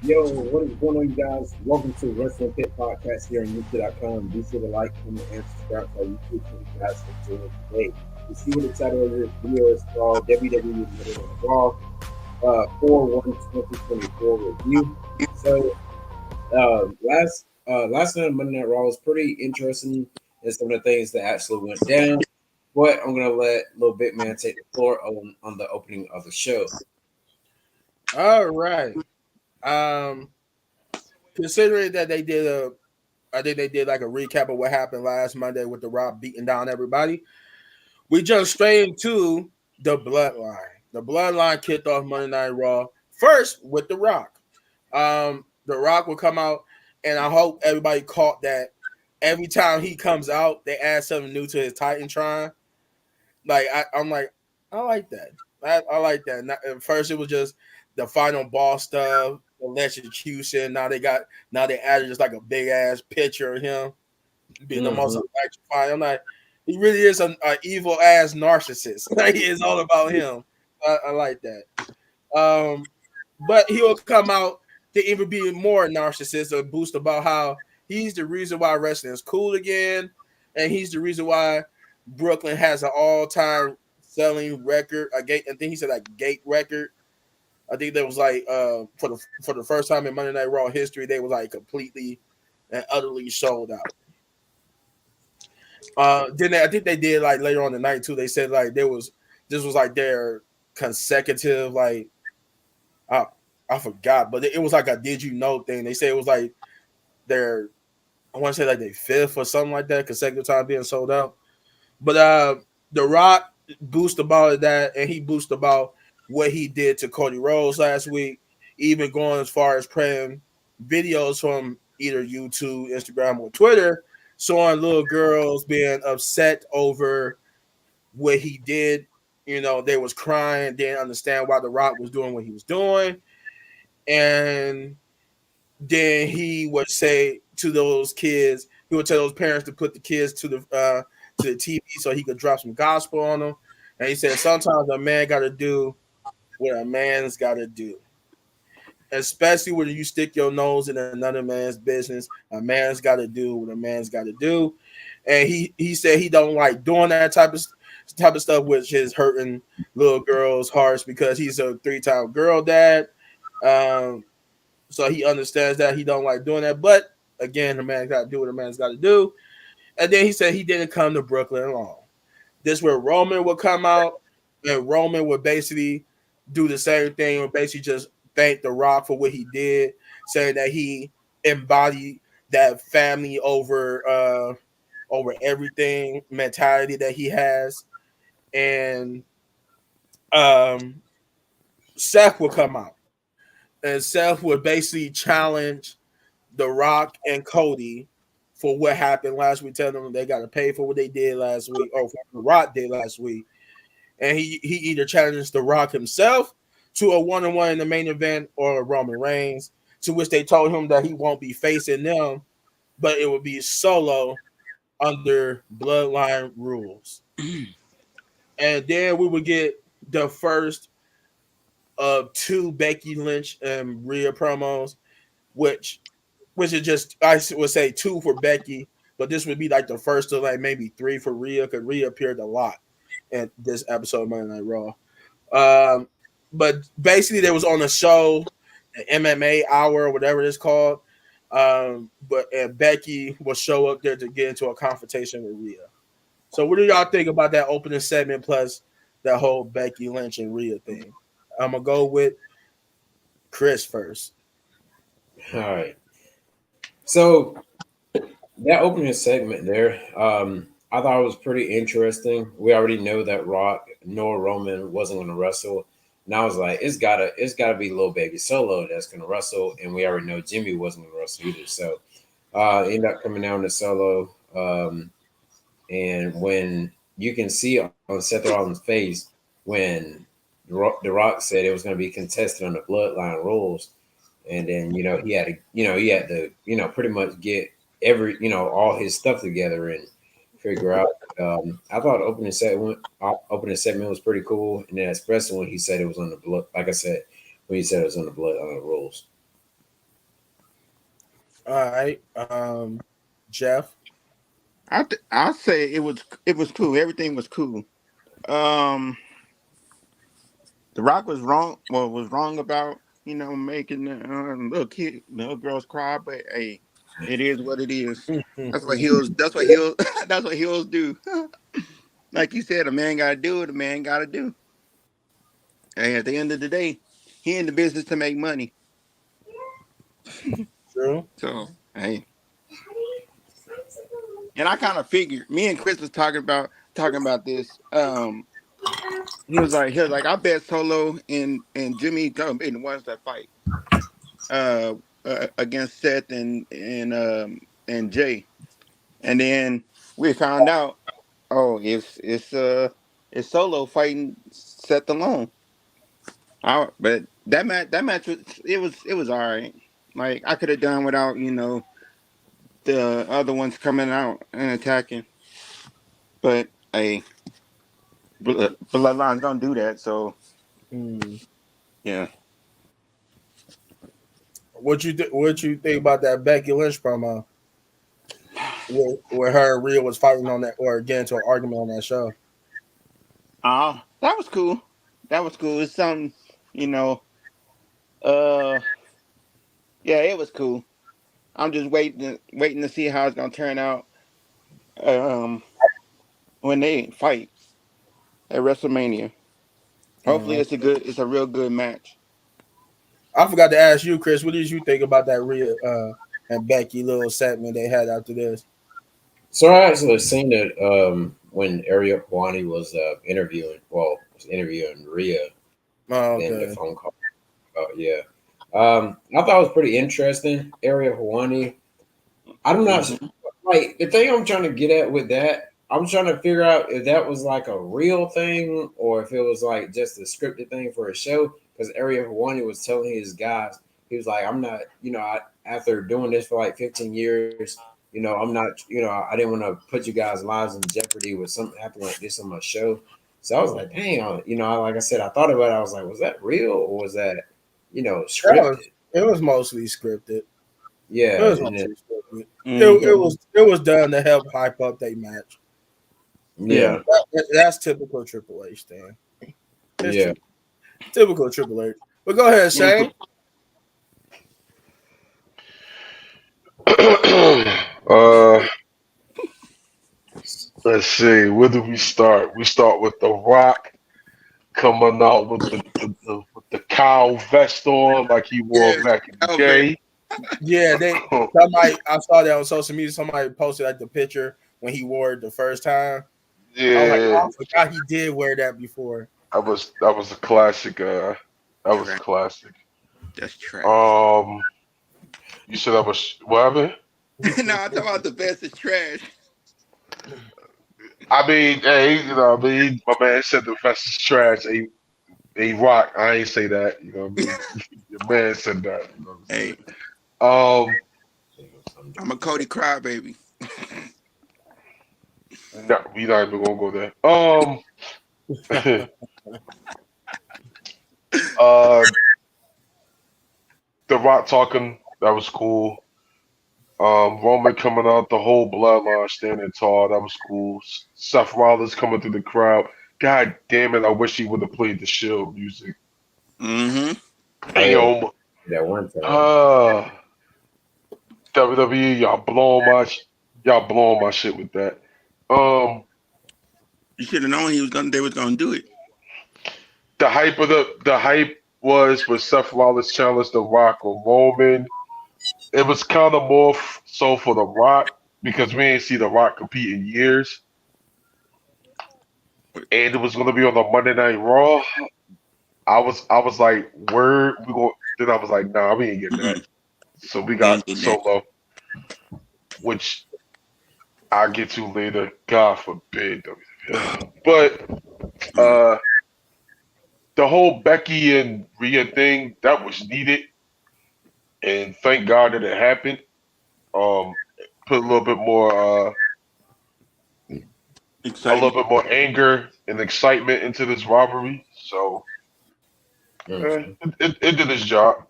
Yo, what is going on, you guys? Welcome to Wrestling Pit Podcast here on YouTube.com. Be sure to like, comment, and subscribe to our YouTube channel, guys, for joining today. You see what the title of this video is called WWE Monday Night Raw 4/1/2024 review. So, last night on Monday Night Raw was pretty interesting in some of the things that actually went down. But I'm gonna let Little Big Man take the floor on the opening of the show. All right. Um, Considering that I think they did like a recap of what happened last Monday with the Rock beating down everybody. We jumped straight into the Bloodline. The Bloodline kicked off Monday Night Raw first with the Rock. The Rock will come out, and I hope everybody caught that. Every time he comes out, they add something new to his Titantron. I'm like, I like that. I like that. At first, it was just the final ball stuff, electrocution. Now they added just like a big ass picture of him being the most electrifying. I'm like, he really is an evil ass narcissist. Like it's all about him. I like that. But he will come out to even be more narcissist or boost about how he's the reason why wrestling is cool again, and he's the reason why Brooklyn has an all-time selling record. I think he said like gate record. I think that was like for the first time in Monday Night Raw history, they was like completely and utterly sold out. I think they did like later on the night too. They said like this was like their consecutive like I I forgot, but it was like a did you know thing. They say it was like their I want to say like their fifth or something like that consecutive time being sold out. But The Rock boosted about that, and he boosted about what he did to Cody Rhodes last week, even going as far as playing videos from either YouTube, Instagram, or Twitter, showing little girls being upset over what he did. You know, they was crying, didn't understand why The Rock was doing what he was doing, and then he would say to those kids, he would tell those parents to put the kids to the TV so he could drop some gospel on them. And he said sometimes a man got to do what a man's got to do, especially when you stick your nose in another man's business. A man's got to do what a man's got to do, and he said he don't like doing that type of stuff, which is hurting little girls' hearts because he's a 3-time girl dad. Um, so he understands that he don't like doing that, but again, the man's got to do what a man's got to do. And then he said he didn't come to Brooklyn alone. This where Roman would come out, and Roman would basically do the same thing, or basically just thank The Rock for what he did, saying that he embodied that family over everything mentality that he has. And um, Seth would come out, and Seth would basically challenge The Rock and Cody for what happened last week. Tell them they got to pay for what they did last week, or what The Rock did last week. And he either challenged The Rock himself to a one-on-one in the main event or Roman Reigns, to which they told him that he won't be facing them, but it would be solo under Bloodline rules. And then we would get the first of two Becky Lynch and Rhea promos, which is just I would say two for Becky, but this would be like the first of like maybe three for Rhea because Rhea appeared a lot in this episode of Monday Night Raw. Um, but basically, there was on the show, the MMA Hour or whatever it's called. But and Becky will show up there to get into a confrontation with Rhea. So, what do y'all think about that opening segment plus that whole Becky Lynch and Rhea thing? I'm gonna go with Chris first. All right. So that opening segment there, I thought it was pretty interesting. We already know that Rock nor Roman wasn't going to wrestle, and I was like, it's gotta be Lil Baby Solo that's going to wrestle, and we already know Jimmy wasn't going to wrestle either. So ended up coming down to Solo, and when you can see on Seth Rollins' face when the Rock said it was going to be contested on the Bloodline rules, and then he had to pretty much get all his stuff together and figure out. I thought opening segment was pretty cool, and then especially when he said it was on the blood. Like I said, when he said it was on the blood on the rules. All right. Jeff. I say it was cool. Everything was cool. Um, The Rock was wrong. Well, was wrong about making the little girls cry. But hey, it is what it is. That's what heels. That's what heels. That's what heels do. Like you said, a man got to do what a man got to do. And at the end of the day, he in the business to make money. True. So hey, and I kind of figured. Me and Chris was talking about this. He was like, I bet Solo and Jimmy gonna be the ones that fight uh, against Seth and Jay, and then we found out, oh, it's Solo fighting Seth alone. But that match was all right. Like I could have done without the other ones coming out and attacking, but hey, Bloodline's gonna do that. So Hmm. yeah. What you think about that Becky Lynch promo where her and Rhea was fighting on that or getting into an argument on that show? That was cool. That was cool. It's something, you know. Uh, yeah, it was cool. I'm just waiting to see how it's gonna turn out. Um, when they fight at WrestleMania. Hopefully, it's a real good match. I forgot to ask you, Chris. What did you think about that Rhea and Becky little segment they had after this? So I actually seen it when Ariel Kwani was was interviewing Rhea Oh, in the okay. phone call. Yeah. I thought it was pretty interesting. Ariel Hawani. I'm not Hmm. like the thing I'm trying to get at with that. I'm trying to figure out if that was like a real thing or if it was like just a scripted thing for a show. Because Ariel Hawani was telling his guys, he was like, "I'm not, after doing this for like 15 years, I'm not, I didn't want to put you guys' lives in jeopardy with something happening like this on my show." So I was like, "Dang, like I said, I thought about it. I was like, was that real or was that, That was scripted?" it was mostly scripted. It Yeah, was and then mostly scripted. It Hmm. was done to help hype up their match. Yeah. yeah, That's typical Triple H thing. It's yeah. typical Triple H. But go ahead, Shane. uh, let's see. Where do we start? We start with The Rock coming out with with the cow vest on like he wore Yes. back in the Velvet. day. Yeah, somebody I saw that on social media. Somebody posted like the picture when he wore it the first time. I was like, Yeah, oh, I forgot he did wear that before. that was a classic. That was Trash. classic. That's trash. Um, you said that was what happened? No, I'm talking about the best is trash. I mean, hey, I mean, my man said the vest is trash. He rock. I ain't say that. You know what I mean? Your man said that. You know what I'm Hey, saying? Um, I'm a Cody crybaby. no, we not even gonna go there. uh, The Rock talking, that was cool. Roman coming out, the whole bloodline standing tall, that was cool. Seth Rollins coming through the crowd. God damn it, I wish he would have played the Shield music. Mm-hmm. Oh, Damn. that one time. Uh, WWE, y'all blowing my shit with that. Um, You should have known they was gonna do it. the hype was when Seth Rollins challenged The Rock or Roman. It was kind of more so for The Rock because we ain't see The Rock compete in years, and it was going to be on the Monday Night Raw. I was like, word, we go. Then I was like, nah, we ain't getting that. Mm-mm. So we We got ain't getting that. Solo, which I'll get to later. God forbid. But Mm. uh, the whole Becky and Rhea thing that was needed, and thank God that it happened. Um, put a little Excitement. bit more anger and excitement into this rivalry. So Mhm. it did its job.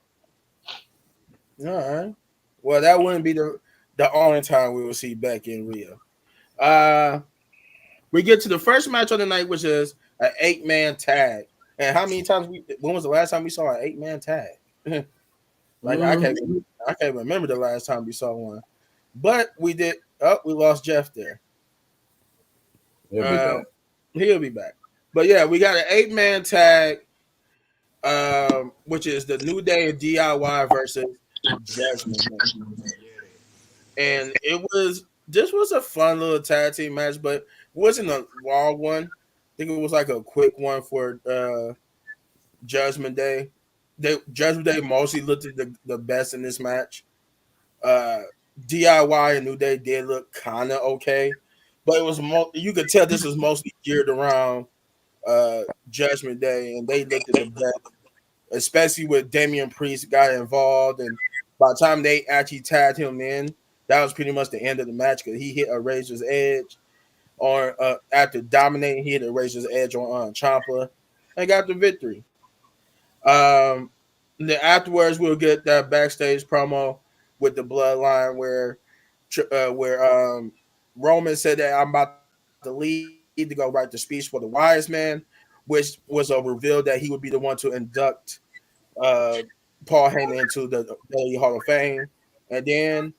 All right. Well, that wouldn't be the only time we will see Becky in Rhea. Uh, we get to the first match of the night, which is an 8-man tag. And how many times when was the last time we saw an 8-man tag? Like Mm, I can't remember the last time we saw one. But we did. Oh, we lost Jeff there. he'll be Um, back. he'll be back. But yeah, we got an 8-man tag, which is the New Day and DIY versus Judgment Day. And this was a fun little tag team match, but it wasn't a long one. I think it was like a quick one for Judgment Day. Judgment Day mostly looked at the best in this match. Uh, DIY and New Day did look kind of okay, but it was you could tell this was mostly geared around Judgment Day, and they looked at the best, especially with Damian Priest got involved, and by the time they actually tagged him in, that was pretty much the end of the match because he hit a Razor's Edge on after dominating, he hit a Razor's Edge on Ciampa and got the victory. Um, then afterwards, we'll get that backstage promo with the Bloodline where Roman said that I'm about to leave to go write the speech for the Wise Man, which was a reveal that he would be the one to induct uh, Paul Heyman into the WWE Hall of Fame, and then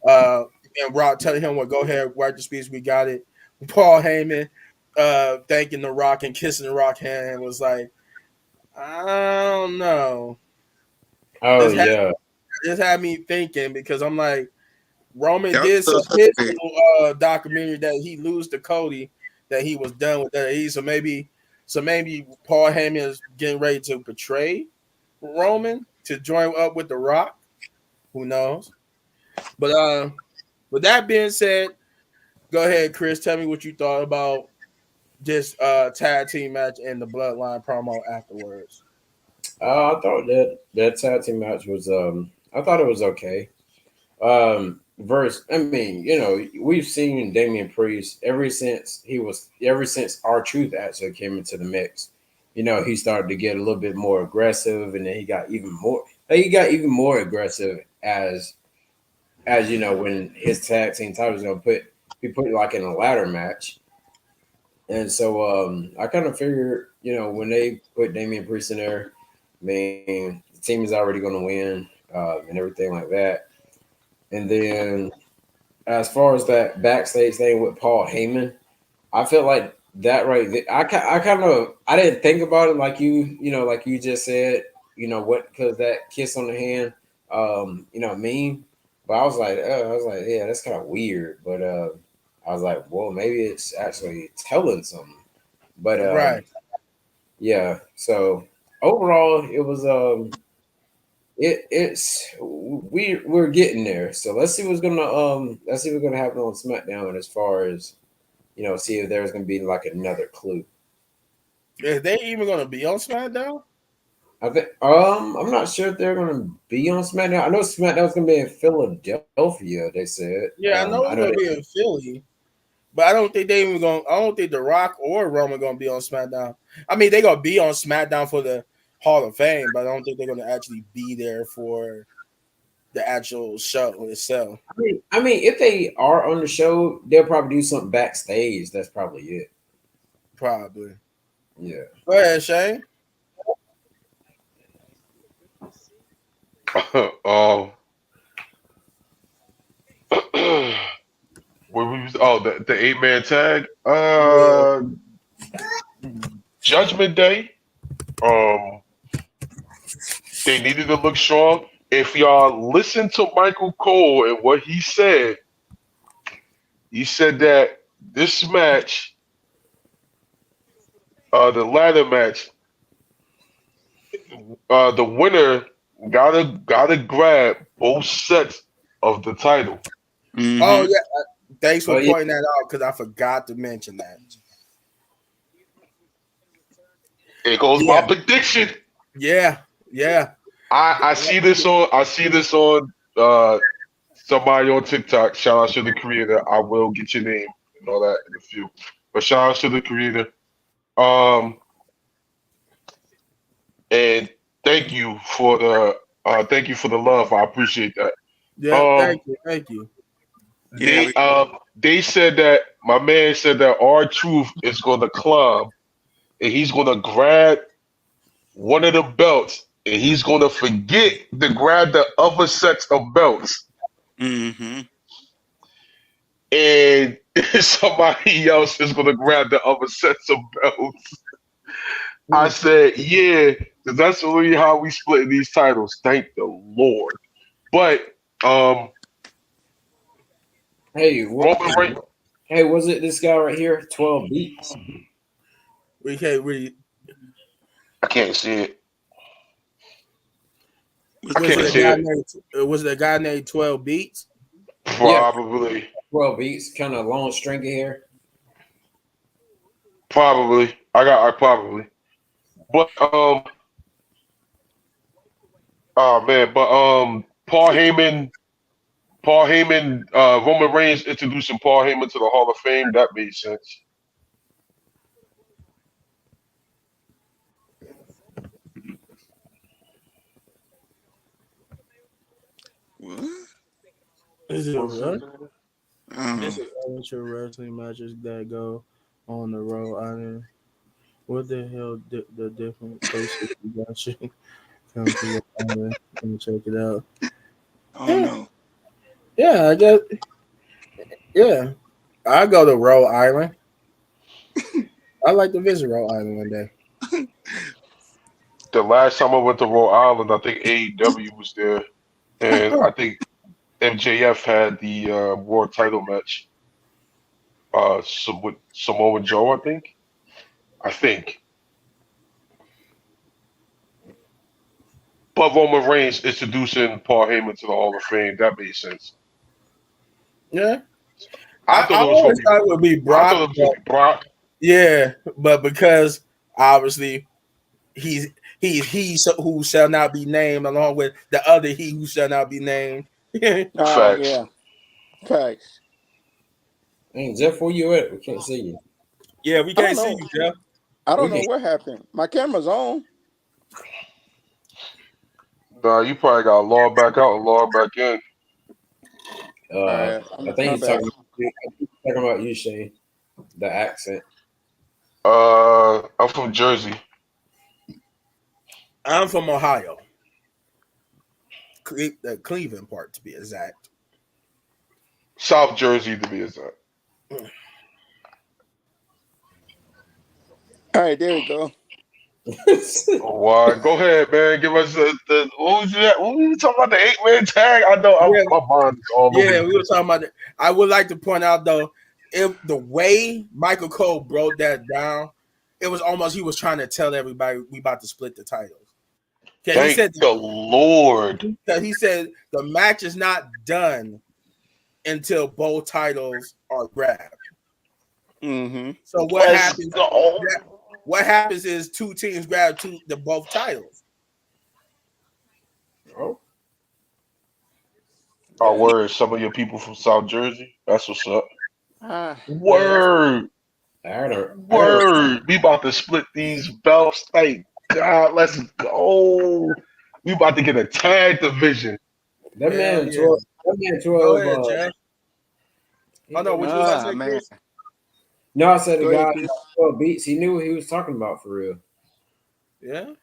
uh, and Rock telling him, "Well, go ahead, write the speech. We got it." Paul Heyman thanking The Rock and kissing The Rock hand and was like, "I don't know." Oh This had yeah. this had me thinking because I'm like, Roman That was did a some little his suspect. documentary that he lose to Cody, that he was done with WWE. So maybe Paul Heyman is getting ready to betray Roman to join up with The Rock. Who knows? But with that being said, go ahead, Chris. Tell me what you thought about this tag team match and the Bloodline promo afterwards. I thought that tag team match was I thought it was okay. I mean, we've seen Damian Priest ever since our Truth actually came into the mix. He started to get a little bit more aggressive, and then he got even more aggressive as when his tag team title was gonna be put like in a ladder match. And so I kind of figured, when they put Damian Priest in there, I mean, the team is already going to win and everything like that. And then as far as that backstage thing with Paul Heyman, I felt like that right there. I kind of I didn't think about it like like you just said, what because that kiss on the hand, mean. But I was like, yeah, that's kind of weird. But I was like, well, maybe it's actually telling something. But Right. yeah. So overall, it was we're getting there. So let's see what's gonna happen on SmackDown as far as see if there's gonna be like another clue. Is they even going to be on SmackDown? I think I'm not sure if they're gonna be on SmackDown. I know SmackDown's gonna be in Philadelphia. They said. Yeah, I I know know it's going they. to be in Philly, but I don't think they even going. I don't think The Rock or Roman going to be on SmackDown. I mean, they going to be on SmackDown for the Hall of Fame, but I don't think they're going to actually be there for the actual show itself. I mean, if they are on the show, they'll probably do something backstage. That's probably it. Probably. Yeah. Go ahead, Shane. um, where we was, the 8-man tag. Yeah. Judgment Day. Um, they needed to look strong. If y'all listen to Michael Cole and what he said that this match, the ladder match, the winner gotta grab both sets of the title. Oh Mm-hmm. yeah. Thanks for Oh yeah. pointing that out because I forgot to mention that. It goes my Yeah. prediction. Yeah. Yeah. I see this on somebody on TikTok. Shout out to the creator. I will get your name and all that in a few. But shout out to the creator. Um, and thank you for the love. I appreciate that. Yeah, thank you. Yeah, They said that my man said that R-Truth is gonna climb and he's gonna grab one of the belts and he's gonna forget to grab the other sets of belts. mm-hmm. And somebody else is gonna grab the other sets of belts. I said, yeah, 'cause that's really how we split these titles. Thank the Lord. But um, Hey, what? Roman Reigns, Hey, was it this guy right here? 12 beats. We can't really. I can't see it. What's I Was the can't it a see question? guy it. named? Was it a guy named 12 Beats? Yeah, Probably, 12 beats, kind of long stringy hair. probably. I probably. But oh man, but Paul Heyman, Roman Reigns introducing Paul Heyman to the Hall of Fame. That made sense. What? Is it What's right? his name? This is amateur wrestling matches that go on the road. I mean, what the hell? The different places you guys should come to the island and check it out. Oh Yeah, no. yeah, I guess. Yeah, I go to Rhode Island. I like to visit Rhode Island one day. The last time I went to Rhode Island, I think AEW was there, and I think MJF had the world title match. With Samoa Joe, I think. I think. But Roman Reigns introducing Paul Heyman to the Hall of Fame. That made sense. Yeah, I I thought it was gonna always be. thought it would be I Brock, thought it was but gonna be Brock. yeah, but because obviously he's who shall not be named, along with the other he who shall not be named. Yeah, Oh Facts. yeah. Facts. Hey, Jeff, where you at? We can't see you. we I don't can't see know. you, Jeff. I We don't can. know what happened. My camera's on. Nah, you probably got to log back out and log back in. All Uh, right. I think My he's bad. talking about you, Shane. The accent. I'm from Jersey, I'm from Ohio, the Cleveland part to be exact. South Jersey to be exact. All right, there we go. Oh, why? Go ahead, man. Give us the what was that? What were we talking about? The 8-man tag? I know Yeah, my mind is all over yeah, the we were place. talking about it. I would like to point out though, if the way Michael Cole broke that down, it was almost he was trying to tell everybody we about to split the titles. Okay, Thank the Lord. he said the match is not done until both titles are grabbed. Mm-hmm. So what Let's happens? go. What happens is two teams grab the both titles. Oh, Our Yeah, word, some of your people from South Jersey. That's what's up. yeah. Word, I heard word. We about to split these belts. Thank God. Let's go. We about to get a tag division. that Hell man yeah. 12. That man Go 12. ahead, Jay. He Oh no, knew what what you was he I was Ah say, man. Chris? No, I said the Go ahead, guy Chris. 12 beats. He knew what he was talking about for real. Yeah.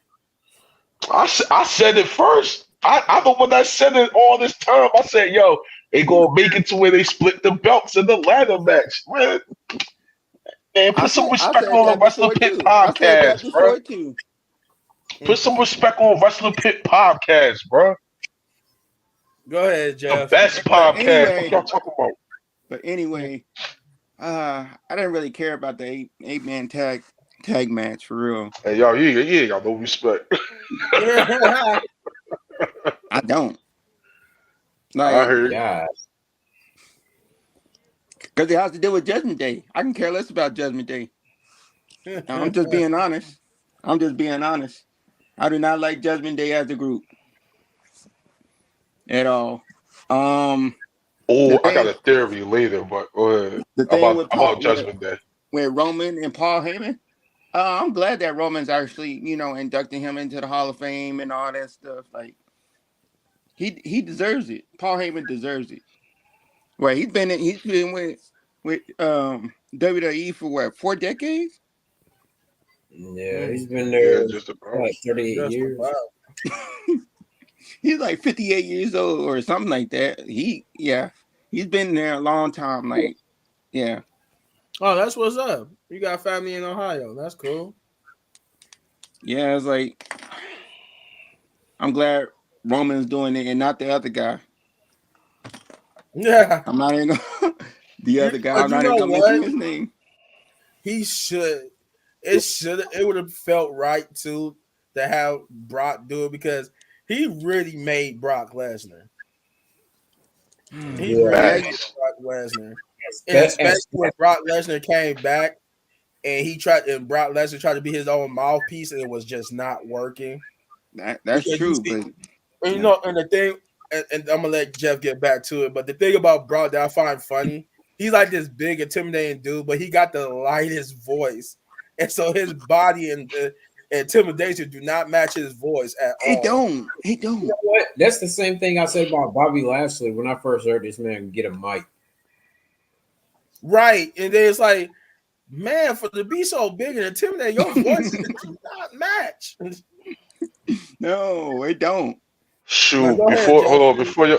I said it first. I the one that said it all this time. I said, yo, they gonna make it to where they split the belts in the ladder match. Man, put some I respect said on the that Wrestling before Pit too. I said that podcast, bro. before too. Put some respect on Wrestling Pit podcast, bro. Go ahead, The Jeff. best But podcast. What anyway, y'all talking about? but anyway, I didn't really care about the eight man tag match for real. Hey, y'all, yeah, y'all no respect. I don't I like heard. God. because it has to do with Judgment Day. I can care less about Judgment Day. I'm just being honest. I'm just being honest. I do not like Judgment Day as a group at all. Um, the Oh, I got thing, a theory later, but go ahead. the thing with About Paul, Judgment Day. with Roman and Paul Heyman. I'm glad that Roman's actually, inducting him into the Hall of Fame and all that stuff. Like he deserves it. Paul Heyman deserves it. Well, he's been with WWE for what, 4 decades? Yeah, he's Mm, been Yeah, there just about. like 38 just years. about. He's like 58 years old or something like that. He's been there a long time. Like, yeah. Oh, that's what's up. You got family in Ohio. That's cool. Yeah, it's like I'm glad Roman's doing it and not the other guy. Yeah. I'm not even gonna the other guy, But I'm you not even know gonna mention what? his name. He should. It would have felt right too to have Brock do it because he really made Brock Lesnar. He Yeah, really Yeah, made Brock Lesnar. And Spe- and especially when Brock Lesnar came back and Brock Lesnar tried to be his own mouthpiece and it was just not working. that's Because you true, see, but and yeah. and the thing, and I'm gonna let Jeff get back to it, but the thing about Brock that I find funny, he's like this big, intimidating dude, but he got the lightest voice, and so his body and intimidation do not match his voice at It all. don't. It you don't. know what? That's the same thing I said about Bobby Lashley when I first heard this man get a mic. Right, and then it's like, man, for to be so big and intimidating, your voices do not match. No, it don't. Now Shoot, go ahead, before Jeff. hold on, before you,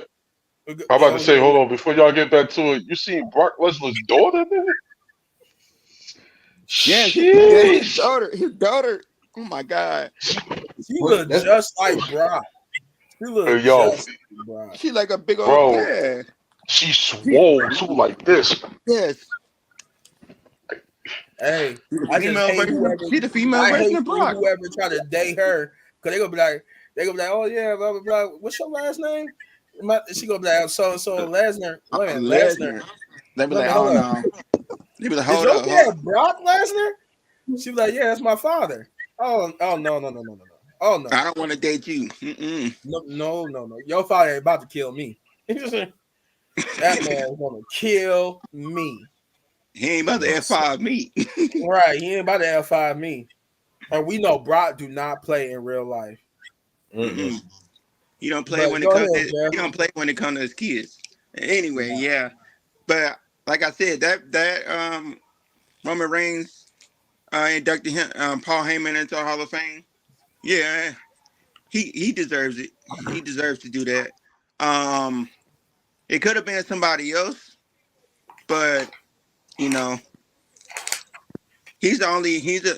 I'm about to Oh, say, hold on, before y'all get back to it, you seen Brock Lesnar's daughter, nigga? Yes, yes, his Sheesh. daughter, his daughter. Oh my God. she What? looked That's just like Brock. She Hey, looked yo, just like Brock. She like a big old, bro, yeah. she She, swole too like this. yes. Hey, She the I just female hate version. whoever. She the female I version hate of Brock. whoever try to date her because they gonna be like, oh yeah, blah blah blah. What's your last name? She gonna be like, so and so Lesnar. Wait a minute, Lesnar. Lesnar. They be Wait a like, minute, oh hold up. no. They be like, Is hold your up, hold. dad Brock Lesnar? She be like, yeah, that's my father. Oh no. Oh no, I don't want to date you. Mm-mm. no. Your father ain't about to kill me. That man is gonna kill me. He ain't about to F5 me. Right, he ain't about to F5 me. And we know Brock do not play in real life. mm-mm. Mm-mm. He don't play But when it go comes. ahead, He Jeff. don't play when it comes to his kids. Anyway, yeah. But like I said, that Roman Reigns inducted him, Paul Heyman into the Hall of Fame. Yeah, he deserves it. He deserves to do that. Um, it could have been somebody else, but you know, he's the only. He's a.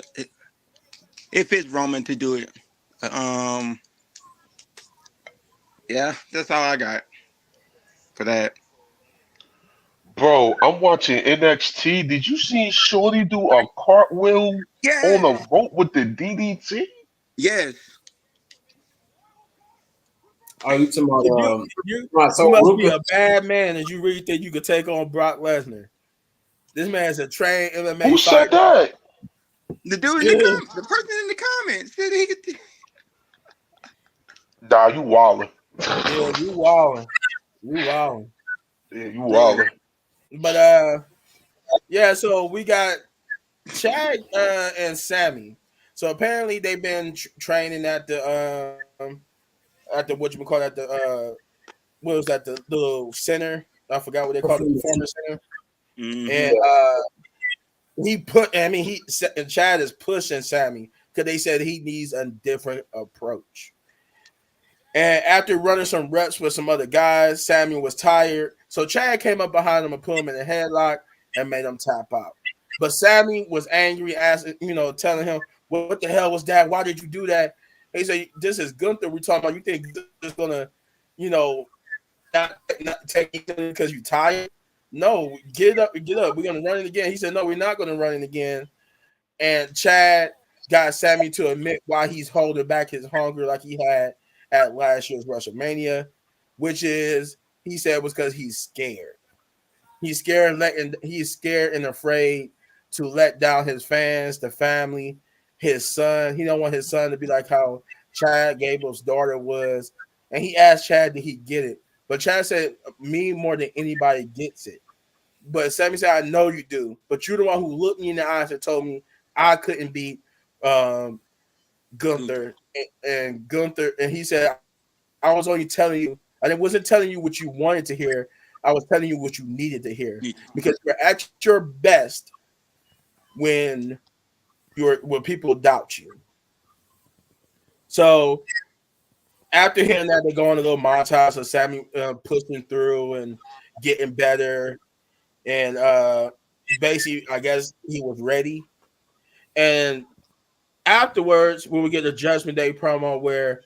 It fits Roman to do it. Um, yeah, that's all I got for that. Bro, I'm watching NXT. Did you see Shorty do a cartwheel on Yes, a rope with the DDT? yes. Oh, you talking If about you so must be Luca? a bad man if you really think you could take on Brock Lesnar. This man is a trained Who MMA said fighter. that? The dude in Yeah, the person in the comments said he could. Nah, you wildin'. yeah, you wilding. You wilding. Yeah, you Man, wildin'. But yeah, so we got Chad and Sammy. So apparently they've been training at the what you call at the what was that the little center? I forgot what they call the performance center. mm-hmm. And Chad is pushing Sammy because they said he needs a different approach. And after running some reps with some other guys, Sammy was tired. So Chad came up behind him and put him in a headlock and made him tap out. But Sammy was angry, asking, telling him, what the hell was that? Why did you do that? And he said, this is Gunther we're talking about. You think Gunther's going to, you know, not take it because you're tired? No, get up. We're going to run it again. He said, no, we're not going to run it again. And Chad got Sammy to admit why he's holding back his hunger like he had at last year's WrestleMania, which is he said was because he's scared. He's scared and afraid to let down his fans, the family, his son. He don't want his son to be like how Chad Gable's daughter was. And he asked Chad, did he get it? But Chad said, me more than anybody gets it. But Sammy said, I know you do. But you're the one who looked me in the eyes and told me I couldn't beat Gunther. And Gunther, and he said, I was only telling you And it wasn't telling you what you wanted to hear. I was telling you what you needed to hear Need because you're at your best when when people doubt you. So after hearing that, they go on a little montage of Sammy pushing through and getting better, and basically, I guess he was ready. And afterwards, when we get the Judgment Day promo, where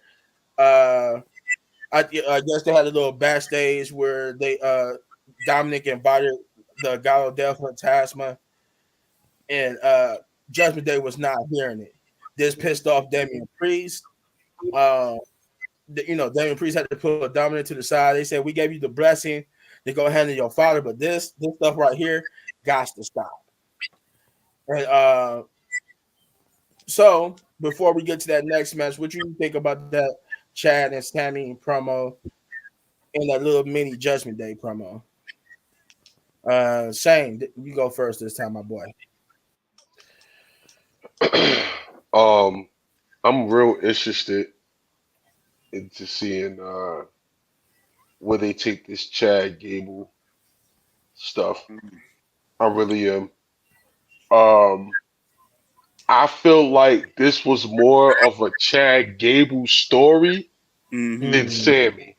uh, I guess they had a little backstage where they Dominic invited the God of Death Fantasma, and Judgment Day was not hearing it. This pissed off Damian Priest. Uh, Damian Priest had to put Dominic to the side. They said, "We gave you the blessing to go handle your father, but this stuff right here got to stop." And so before we get to that next match, what you think about that Chad and Sammy promo and that little mini Judgment Day promo? Shane, you go first this time, my boy. um, I'm real interested into seeing where they take this Chad Gable stuff. I really am. Um, I feel like this was more of a Chad Gable story Mm-hmm. than Mm, Sammy.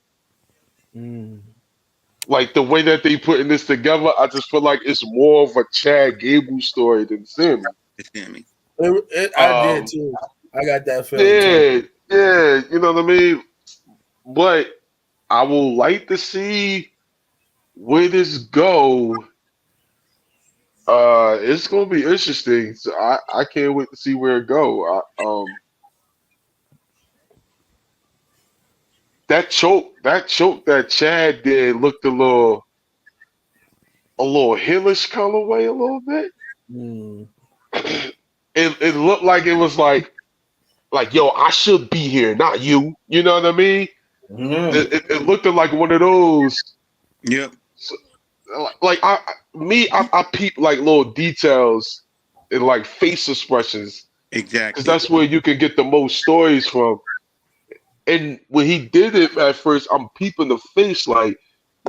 mm, Like the way that they putting this together, I just feel like it's more of a Chad Gable story than Sammy. It's Sammy. I did Um, too. I got that feeling too. yeah, yeah, you know what I mean? But I will like to see where this go. It's gonna be interesting. So I can't wait to see where it go. That choke that Chad did looked a little hellish colorway a little bit. Mm, It looked like it was like yo, I should be here, not you. You know what I mean? Yeah. It looked like one of those. Yep. So, like I peep like little details in like face expressions because Exactly. that's where you can get the most stories from. And when he did it at first, I'm peeping the face like,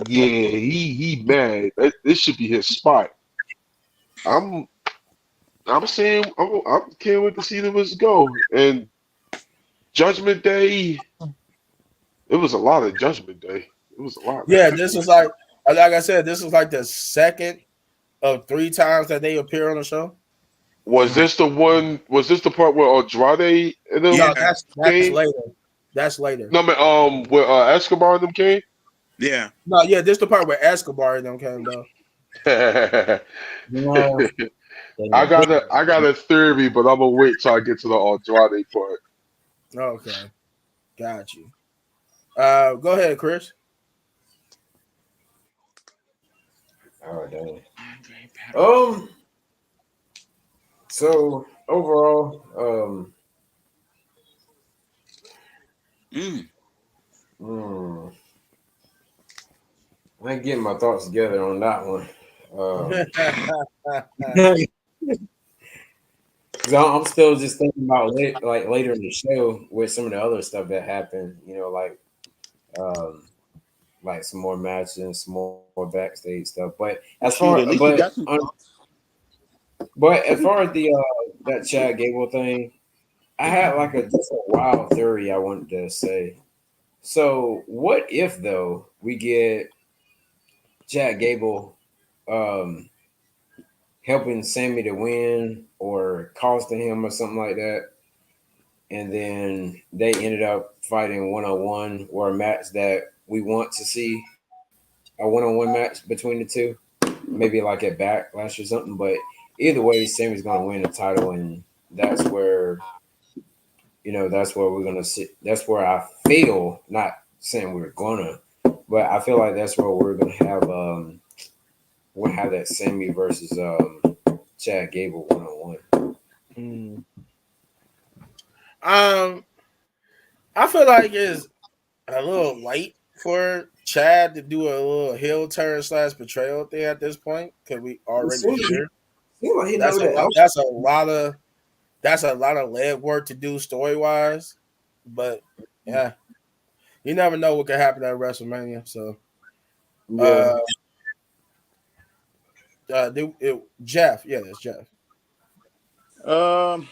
yeah, he mad. This should be his spot. I'm I'm saying I can't wait to see where this go. And Judgment Day, it was a lot of Judgment Day. It was a lot, man. yeah, this was like I said, this was like the second of three times that they appear on the show. Was Right. this the one? Was this the part where Andrade and them No, Yeah. that's came? later. That's later. No, man. Where Escobar and them came? Yeah. No, yeah, this the part where Escobar and them came though. I No. got a theory, but I'm gonna wait till I get to the Andrade part. Okay, got you. Go ahead, Chris. Oh, dang. Andre Patterson. Um. So overall, Mm. hmm, I ain't getting my thoughts together on that one. Because I'm still just thinking about like later in the show with some of the other stuff that happened. Um, like some more matches and some more backstage stuff. Shoot, at least you got some thoughts. But as far as the that Chad Gable thing, I had like a just a wild theory I wanted to say. So what if though we get Chad Gable um helping Sammy to win or costing him or something like that, and then they ended up fighting 1-on-1 or a match that we want to see, a 1-on-1 match between the two, maybe like at Backlash or something. But either way, Sammy's gonna win the title, and that's where that's where we're gonna see. That's where I feel, not saying we're gonna, but I feel like that's where we're gonna have we'll have that Sammy versus Chad Gable 1-on-1. Mm. Um, I feel like it's a little late for Chad to do a little heel turn slash betrayal thing at this point because we It already here. seems like he know That's a that. lot. That's a lot of leg work to do story wise. But yeah, You never know what could happen at WrestleMania. So, Yeah. uh, Jeff, yeah, it's Jeff. Um,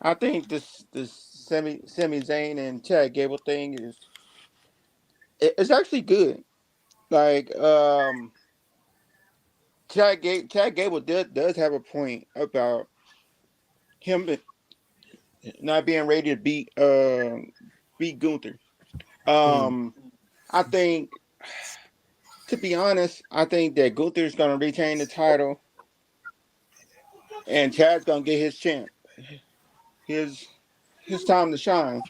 I think this Semi Zayn and Chad Gable thing it's actually good. Like Chad Gable does have a point about him not being ready to beat Gunther. Mm. Um, I think, to be honest, I think that Gunther's gonna retain the title and Chad's gonna get his champ, his his time to shine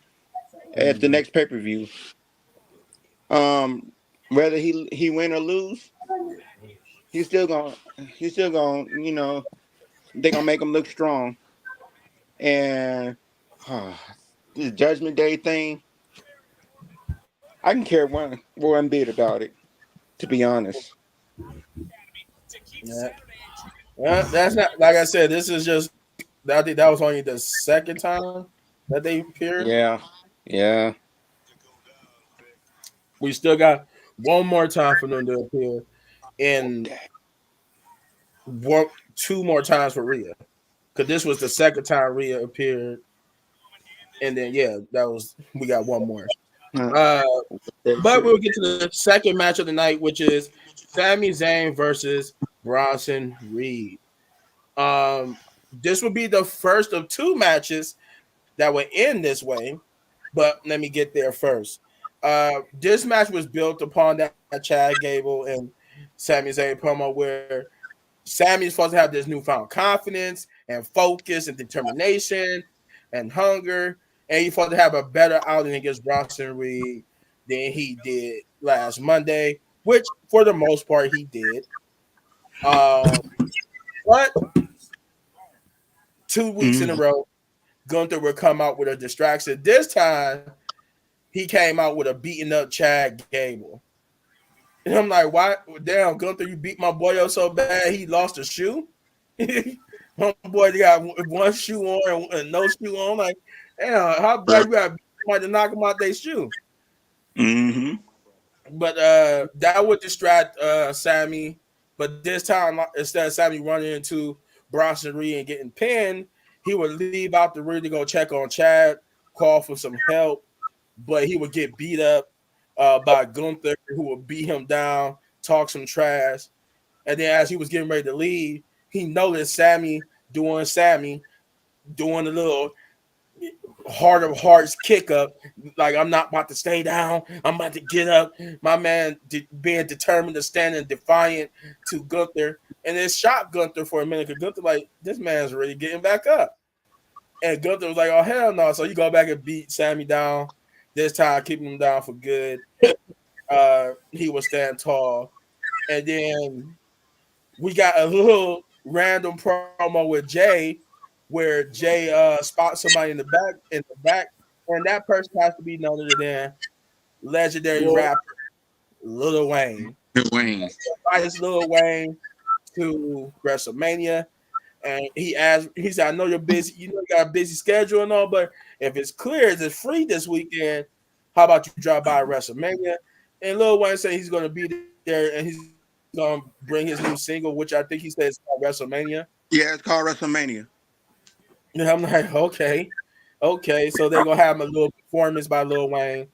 at the Mm. next pay per view. Um, whether he win or lose, he's still gonna he's still gonna they're gonna make him look strong. And this Judgment Day thing, I can care one bit about it. To be honest, Yeah. That's not like I said. This is just. I think that was only the second time that they appeared. yeah, yeah. We still got one more time for them to appear, and one, two more times for Rhea. Because this was the second time Rhea appeared, and then yeah, that was we got one more. Huh. Uh, That's but we'll true. get to the second match of the night, which is Sami Zayn versus Bronson Reed. This will be the first of two matches that would end this way. But let me get there first. This match was built upon that Chad Gable and Sami Zayn promo where Sammy's supposed to have this newfound confidence and focus and determination and hunger, and he's supposed to have a better outing against Bronson Reed than he did last Monday, which for the most part he did. Um, but 2 weeks in a Mhm. row, Gunther would come out with a distraction. This time, he came out with a beaten up Chad Gable. And I'm like, why? Damn, Gunther, you beat my boy up so bad he lost a shoe? My boy got one shoe on and no shoe on. I'm like, damn, how bad you got to knock him out their shoe? Mhm. But that would distract Sammy. But this time, instead of Sammy running into Bronson Reed and getting pinned, he would leave out the ring to go check on Chad, call for some help, but he would get beat up by Gunther, who would beat him down, talk some trash. And then as he was getting ready to leave, he noticed Sammy doing a little heart of hearts kick up. Like, I'm not about to stay down. I'm about to get up. My man being determined to stand and defiant to Gunther. And it shocked Gunther for a minute because Gunther, like, this man's really getting back up. And Gunther was like, oh, hell no. So you go back and beat Sammy down. This time, keeping him down for good. He was stand tall. And then we got a little random promo with Jay where Jay spots somebody in the back, and that person has to be none other than legendary Well, rapper Lil Wayne. Wayne. Invites Lil Wayne to WrestleMania, and he said, "I know you're busy. You know you got a busy schedule and all, but if it's clear, it's free this weekend. How about you drop by WrestleMania?" And Lil Wayne said he's going to be there, and he's going to bring his new single, which I think he said is called WrestleMania. Yeah, it's called WrestleMania. And I'm like, okay. So they're gonna have a little performance by Lil Wayne.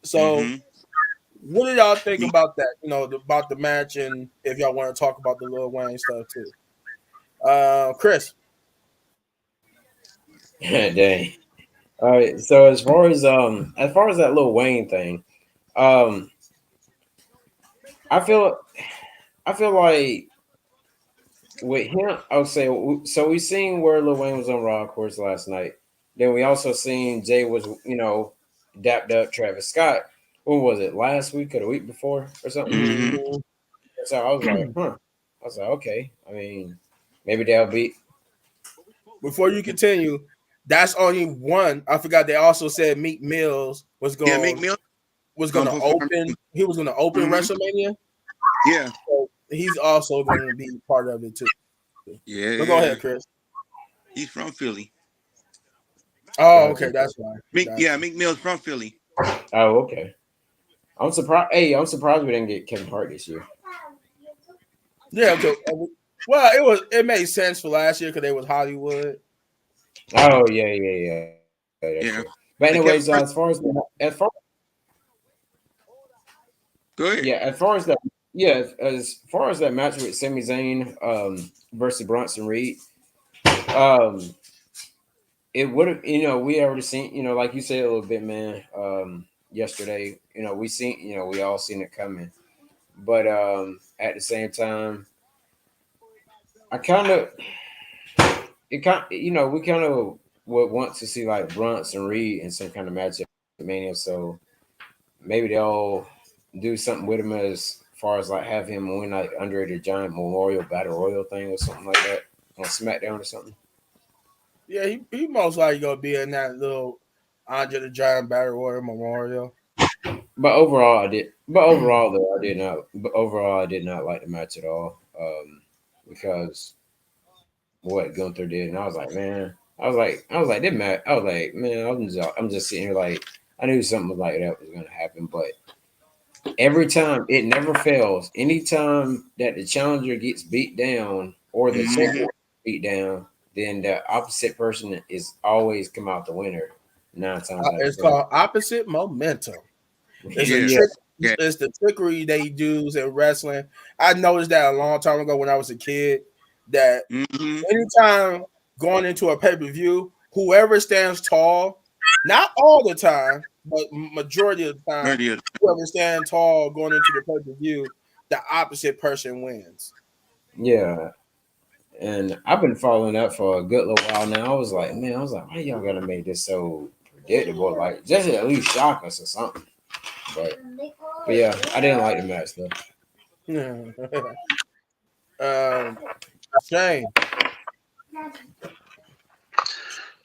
So, Mm-hmm. what do y'all think about that? About the match, and if y'all want to talk about the Lil Wayne stuff too. Chris. dang. All right. So as far as that Lil Wayne thing, um, I feel I feel like with him, I would say so. We seen where Lil Wayne was on Raw, of course, last night. Then we also seen Jay was dapped up Travis Scott. When was it? Last week or the week before or something? Mm-hmm. Mhm. So I was like, huh. I was like, okay. I mean, maybe they'll be. Before you continue, that's only one. I forgot they also said Meek Mills was Yeah, Meek going Mill was gonna gonna perform. open. He was gonna open Mm-hmm. WrestleMania. Yeah. So he's also going to be part of it too. But go ahead, Yeah. Chris. He's from Philly. Oh, okay, Gotcha. that's why. Meek, Gotcha. yeah, Meek Mill's from Philly. Oh, okay. I'm surprised. Hey, I'm surprised we didn't get Kevin Hart this year. Yeah, okay. Well, it made sense for last year because they was Hollywood. Oh yeah. That's true. But Yeah. anyways, And as Kevin far as Hart, go yeah, ahead. as far as that match with Sami Zayn versus Bronson Reed, um, it would have, we already seen, like you said a little bit, man, yesterday, we all seen it coming. But at the same time, I kind of, we kind of would want to see like Bronson Reed in some kind of match at Mania. So maybe they'll do something with him as far as like have him win like under the Giant Memorial Battle Royal thing or something like that on SmackDown or something. Yeah, he most likely gonna be in that little Andre the Giant Battle Royal Memorial. But overall, I did. But overall, though, I did not. But overall, I did not like the match at all. Because what Gunther did, and I was like, man, this match. I was like, man, I'm just sitting here like, I knew something like that was gonna happen, but every time it never fails. Anytime that the challenger gets beat down or the Hmm. champion beat down, then the opposite person is always come out the winner 9 times out of It's 10. called opposite momentum. It's a Yeah. Yeah, trick. Yeah. It's the trickery they use in wrestling. I noticed that a long time ago when I was a kid. That Hmm. anytime going into a pay per view, whoever stands tall, not all the time, but majority of the time, Earlier. whoever stands tall going into the pay per view, the opposite person wins. yeah. And I've been following that for a good little while now. Why y'all gotta make this so predictable? Like, just at least shock us or something. But, but yeah, I didn't like the match though. um, Shane.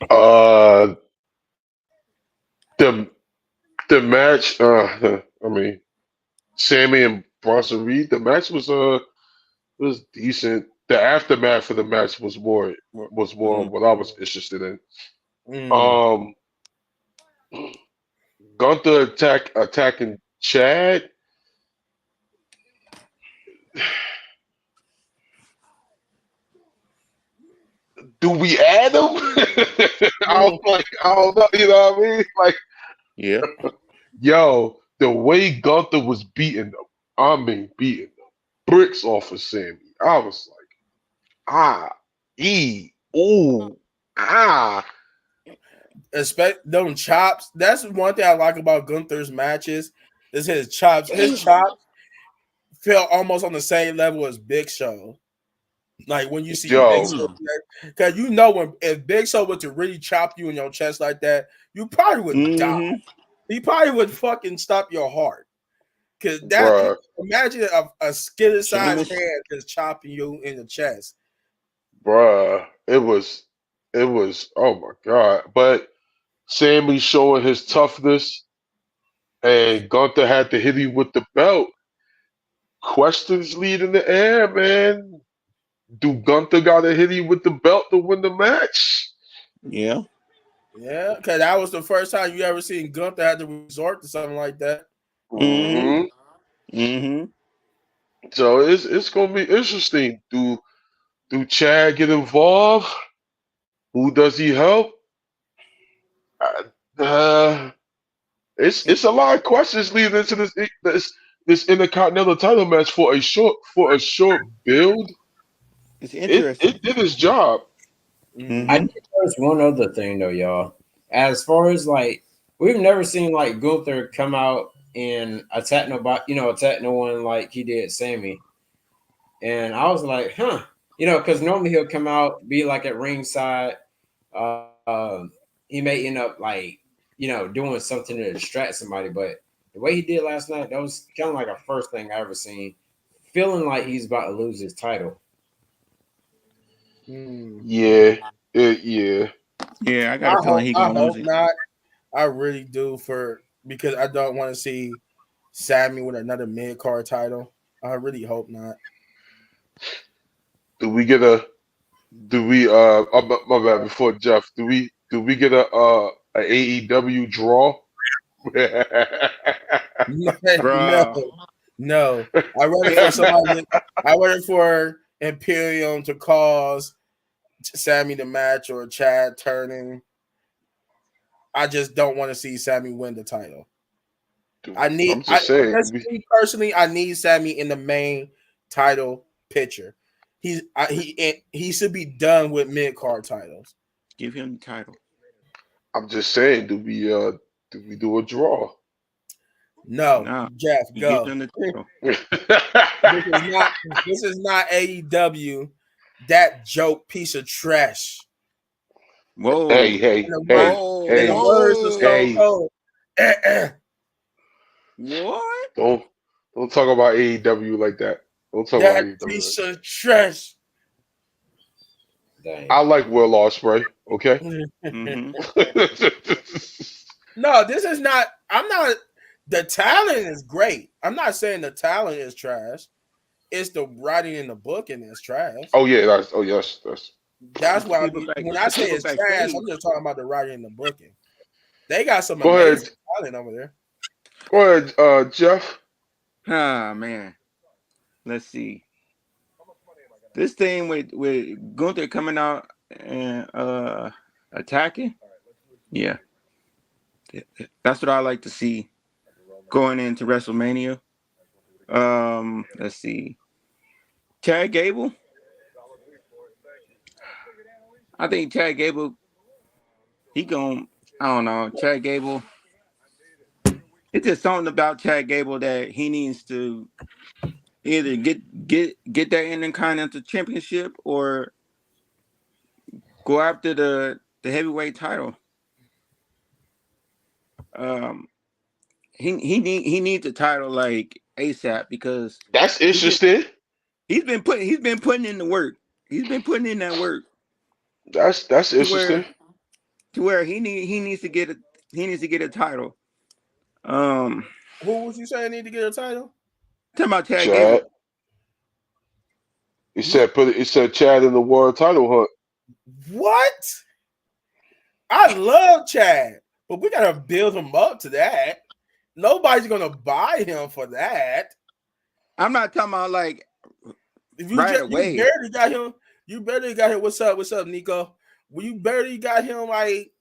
Uh, the the match. I mean, Sammy and Bronson Reed. The match was decent. The aftermath of the match was more Mm. what I was interested in. Mm. Um, Gunther attacking Chad. Do we add him? Mm. I don't know. You know what I mean? Like, Yeah. yo, the way Gunther was beating the bricks off of Sammy. I was like, ah, ooh, ah. Expect them chops. That's one thing I like about Gunther's matches. Is his chops. His chops feel almost on the same level as Big Show. Like when you see Big Yo, Show, Mm. because when if Big Show were to really chop you in your chest like that, you probably would die. Hmm. He probably would fucking stop your heart. Cause that bruh, imagine a skinny sized Sheamus. hand just chopping you in the chest. bruh. It was, oh my God. But Sammy showing his toughness and Gunther had to hit him with the belt. Questions lead in the air, man. Do Gunther gotta hit him with the belt to win the match? Yeah. Yeah, because that was the first time you ever seen Gunther had to resort to something like that. Hmm. Hmm. Hmm. So it's gonna be interesting. Do Chad get involved? Who does he help? Uh, uh, it's a lot of questions leading into this intercontinental title match for a short build. It's It interesting. did its job. I Mm-hmm. Hmm. did notice one other thing though, y'all. As far as like, we've never seen like Gunther come out and attack nobody, attack no one like he did Sammy. And I was like, huh, because normally he'll come out, be like at ringside. He may end up like, doing something to distract somebody. But the way he did last night, that was kind of like a first thing I ever seen. Feeling like he's about to lose his title. Mm. Yeah, yeah. Yeah, I got a feeling he I gonna lose hope it. not. I really do for because I don't want to see Sammy with another mid card title. I really hope not. Do we get a? Do we? My bad. Before Jeff, do we get a AEW draw? No, Bro. no. I rather for somebody. I rather for Imperium to cause Sammy the match or Chad turning. I just don't want to see Sammy win the title. Dude, I need. I'm just saying. Just me personally, I need Sammy in the main title picture. He should be done with mid card titles. Give him the title. I'm just saying. Do we do a draw? No, No. Jeff, You give go. him the title. This is not. This is not AEW. That joke piece of trash. Whoa. Hey, hey, In the word, hey, Whoa. in the hey, words of Stone Whoa. hey! Cold. What? Don't talk about AEW like that. Don't talk about That AEW like piece that. of trash. Dang. I like Will Ospreay. Okay. Mm-hmm. No, this is not. I'm not. The talent is great. I'm not saying the talent is trash. It's the writing in the book and it's trash. Oh yeah, yes, that's That's why when It's I the say people it's trash, backstage. I'm just talking about the writing and the booking. They got some go amazing ahead, talent over there. Jeff. Ah, man. Let's see. This thing with Gunther coming out and attacking. Yeah. That's what I like to see going into WrestleMania. Let's see. Chad Gable. I think Chad Gable. He gon' I don't know. Chad Gable. It's just something about Chad Gable that he needs to either get that Intercontinental Championship or go after the heavyweight title. Um, he needs the title like ASAP because That's he been, interesting. he's been putting in the work. He's been putting in that work That's to where interesting. he needs to get a title. Um, Who was you saying need to get a title? talking about Chad Gable. Chad. It said Chad in the world title hunt. What? I love Chad, but we gotta build him up to that. Nobody's gonna buy him for that. I'm not talking about like If right you away. barely got him, you barely got him. What's up? What's up, Nico? Well, you barely got him like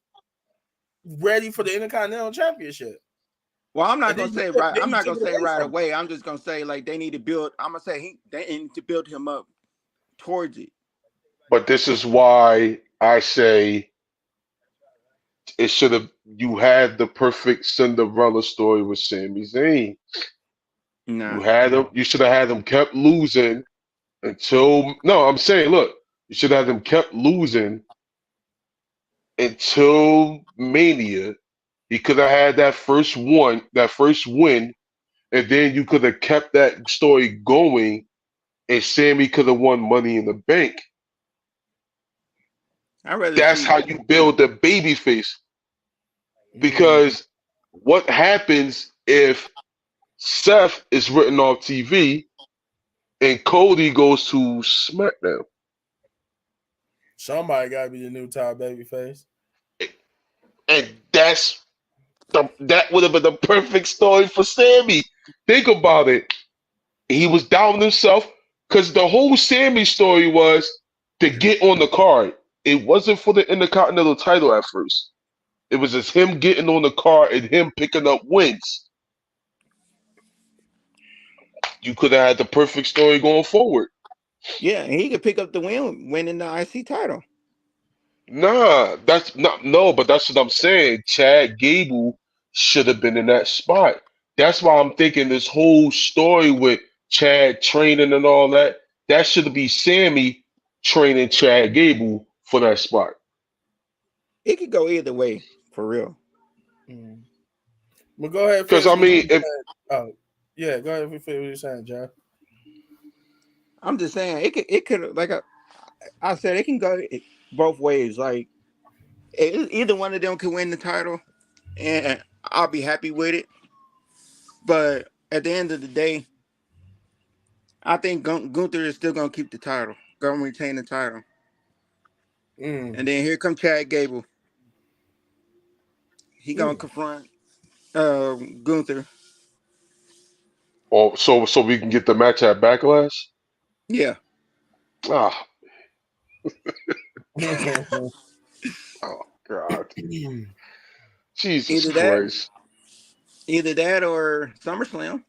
ready for the Intercontinental Championship. Well, I'm not And gonna then say right. I'm you not took gonna it say away right from him. away. I'm just gonna say like they need to build. I'm gonna say they need to build him up towards it. But this is why I say it should have. You had the perfect Cinderella story with Sami Zayn. You Nah, had him. You should have had him kept losing until. No, I'm saying, look, you should have him kept losing until Mania. He could have had that first win, and then you could have kept that story going, and Sammy could have won Money in the Bank. I'd rather That's how see. you build the baby face. Mm. Because what happens if Seth is written off TV and Cody goes to SmackDown? Somebody gotta be the new top babyface. And that would have been the perfect story for Sammy. Think about it. He was down himself because the whole Sammy story was to get on the card. It wasn't for the Intercontinental title at first. It was just him getting on the card and him picking up wins. You could have had the perfect story going forward. Yeah, and he could pick up the winning the IC title. Nah, that's not no, but that's what I'm saying. Chad Gable should have been in that spot. That's why I'm thinking this whole story with Chad training and all that, that should be Sammy training Chad Gable for that spot. It could go either way, for real. Mm. Well, go ahead and Because finish I what you mean, were if saying. Oh, yeah, go ahead and finish what you're saying, John. I'm just saying it could like I said it can go both ways. Like either one of them could win the title, and I'll be happy with it. But at the end of the day, I think Gunther is still gonna keep the title, gonna retain the title. Mm. And then here come Chad Gable. He gonna Mm. confront. Gunther. Or so we can get the match at Backlash. Yeah. Ah, oh God, Jesus Either that, Christ. either that, or SummerSlam.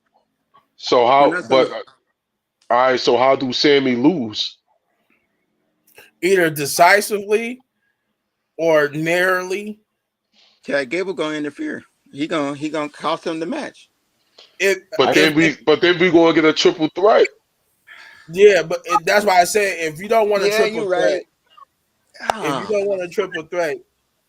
So Or how? not But Summer. all right. So how do Sammy lose? Either decisively or narrowly. Chad Gable gonna interfere. He gonna cost him the match. If But I if, then if we gonna get a triple threat. yeah, but that's why I said if you don't want a Yeah, triple you're threat, right. if you Ah, don't want a triple threat,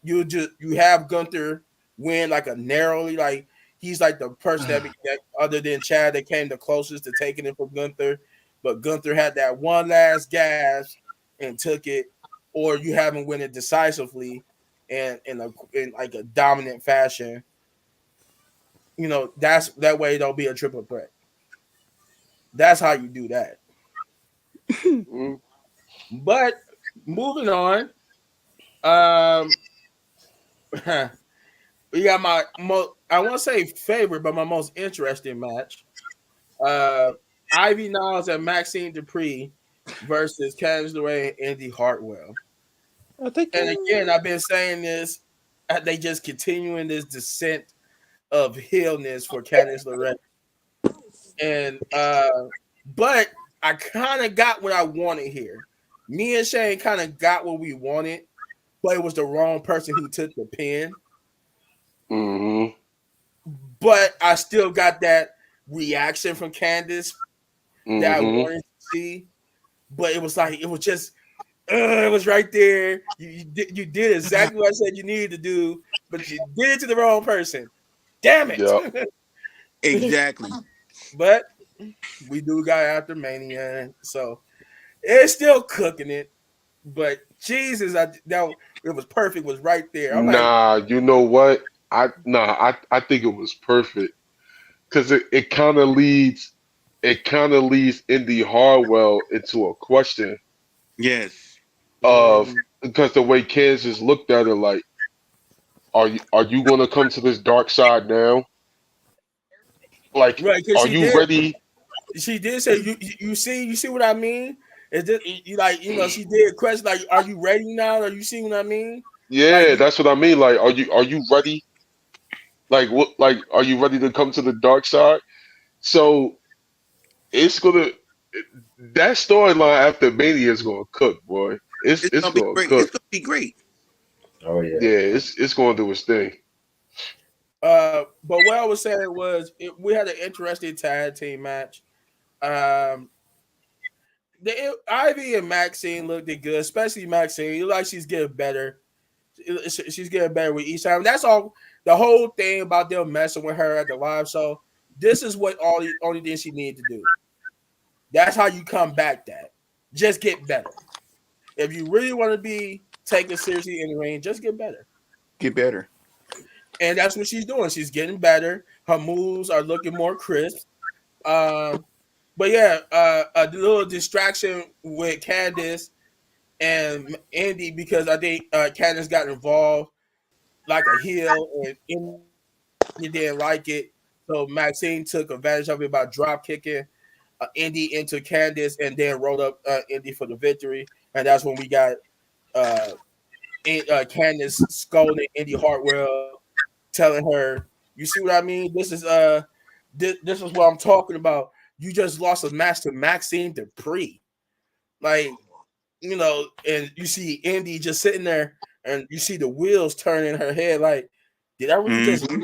you have Gunther win like a narrowly, like he's like the person that other than Chad that came the closest to taking it from Gunther, but Gunther had that one last gasp and took it, or you have him win it decisively and in like a dominant fashion. That's that way there'll be a triple threat. That's how you do that. Mm, But moving on, um, we got my I won't say favorite, but my most interesting match. Uh, Ivy Niles and Maxine Dupree versus Candice LeRae and Indy Hartwell. I think. And again, I've been saying this. They just continuing this descent of heelness for Candice LeRae. And but I kind of got what I wanted here. Me and Shane kind of got what we wanted, but it was the wrong person who took the pin. hmm But I still got that reaction from Candice that I hmm wanted to see. But it was like it was just it was right there. You did exactly what I said you needed to do, but you did it to the wrong person. Damn it! Yep. Exactly. But we do got after Mania, so it's still cooking it. But Jesus, that it was perfect. Was right there. I'm like, Nah, you know what? I think it was perfect because it kind of leads Indy Harwell into a question Yes. of mm, because the way Kansas looked at it, like, are you gonna come to this dark side now? Like, right? Because are she you did. ready? She did say you see what I mean? Is this you like she did question like are you ready now? Are you seeing what I mean? Like Yeah, that's what I mean. Like, are you ready? Like, what? Like, are you ready to come to the dark side? So it's gonna that storyline after Mania is gonna cook, boy. It's It's it's gonna be gonna great. It's cook. gonna be great. oh yeah. Yeah, it's gonna do its thing. but what I was saying was we had an interesting tag team match. Um Ivy and Maxine looked good, especially Maxine. You like she's getting better. She's getting better with each time. That's all. The whole thing about them messing with her at the live show. This is what only thing she needed to do. That's how you come back. That just get better. If you really want to be taken seriously in the ring, just get better. Get better. And that's what she's doing. She's getting better. Her moves are looking more crisp. Um, but yeah, a little distraction with Candice and Andy because I think Candice got involved like a heel and Indy didn't like it. So Maxine took advantage of it by drop kicking Indy into Candice and then rolled up Indy for the victory. And that's when we got uh, Candice scolding Indy Hartwell, telling her, "You see what I mean? This is what I'm talking about. You just lost a match to Maxine Dupree, like and you see Indy just sitting there, and you see the wheels turning in her head. Like, did I really just?" Hmm.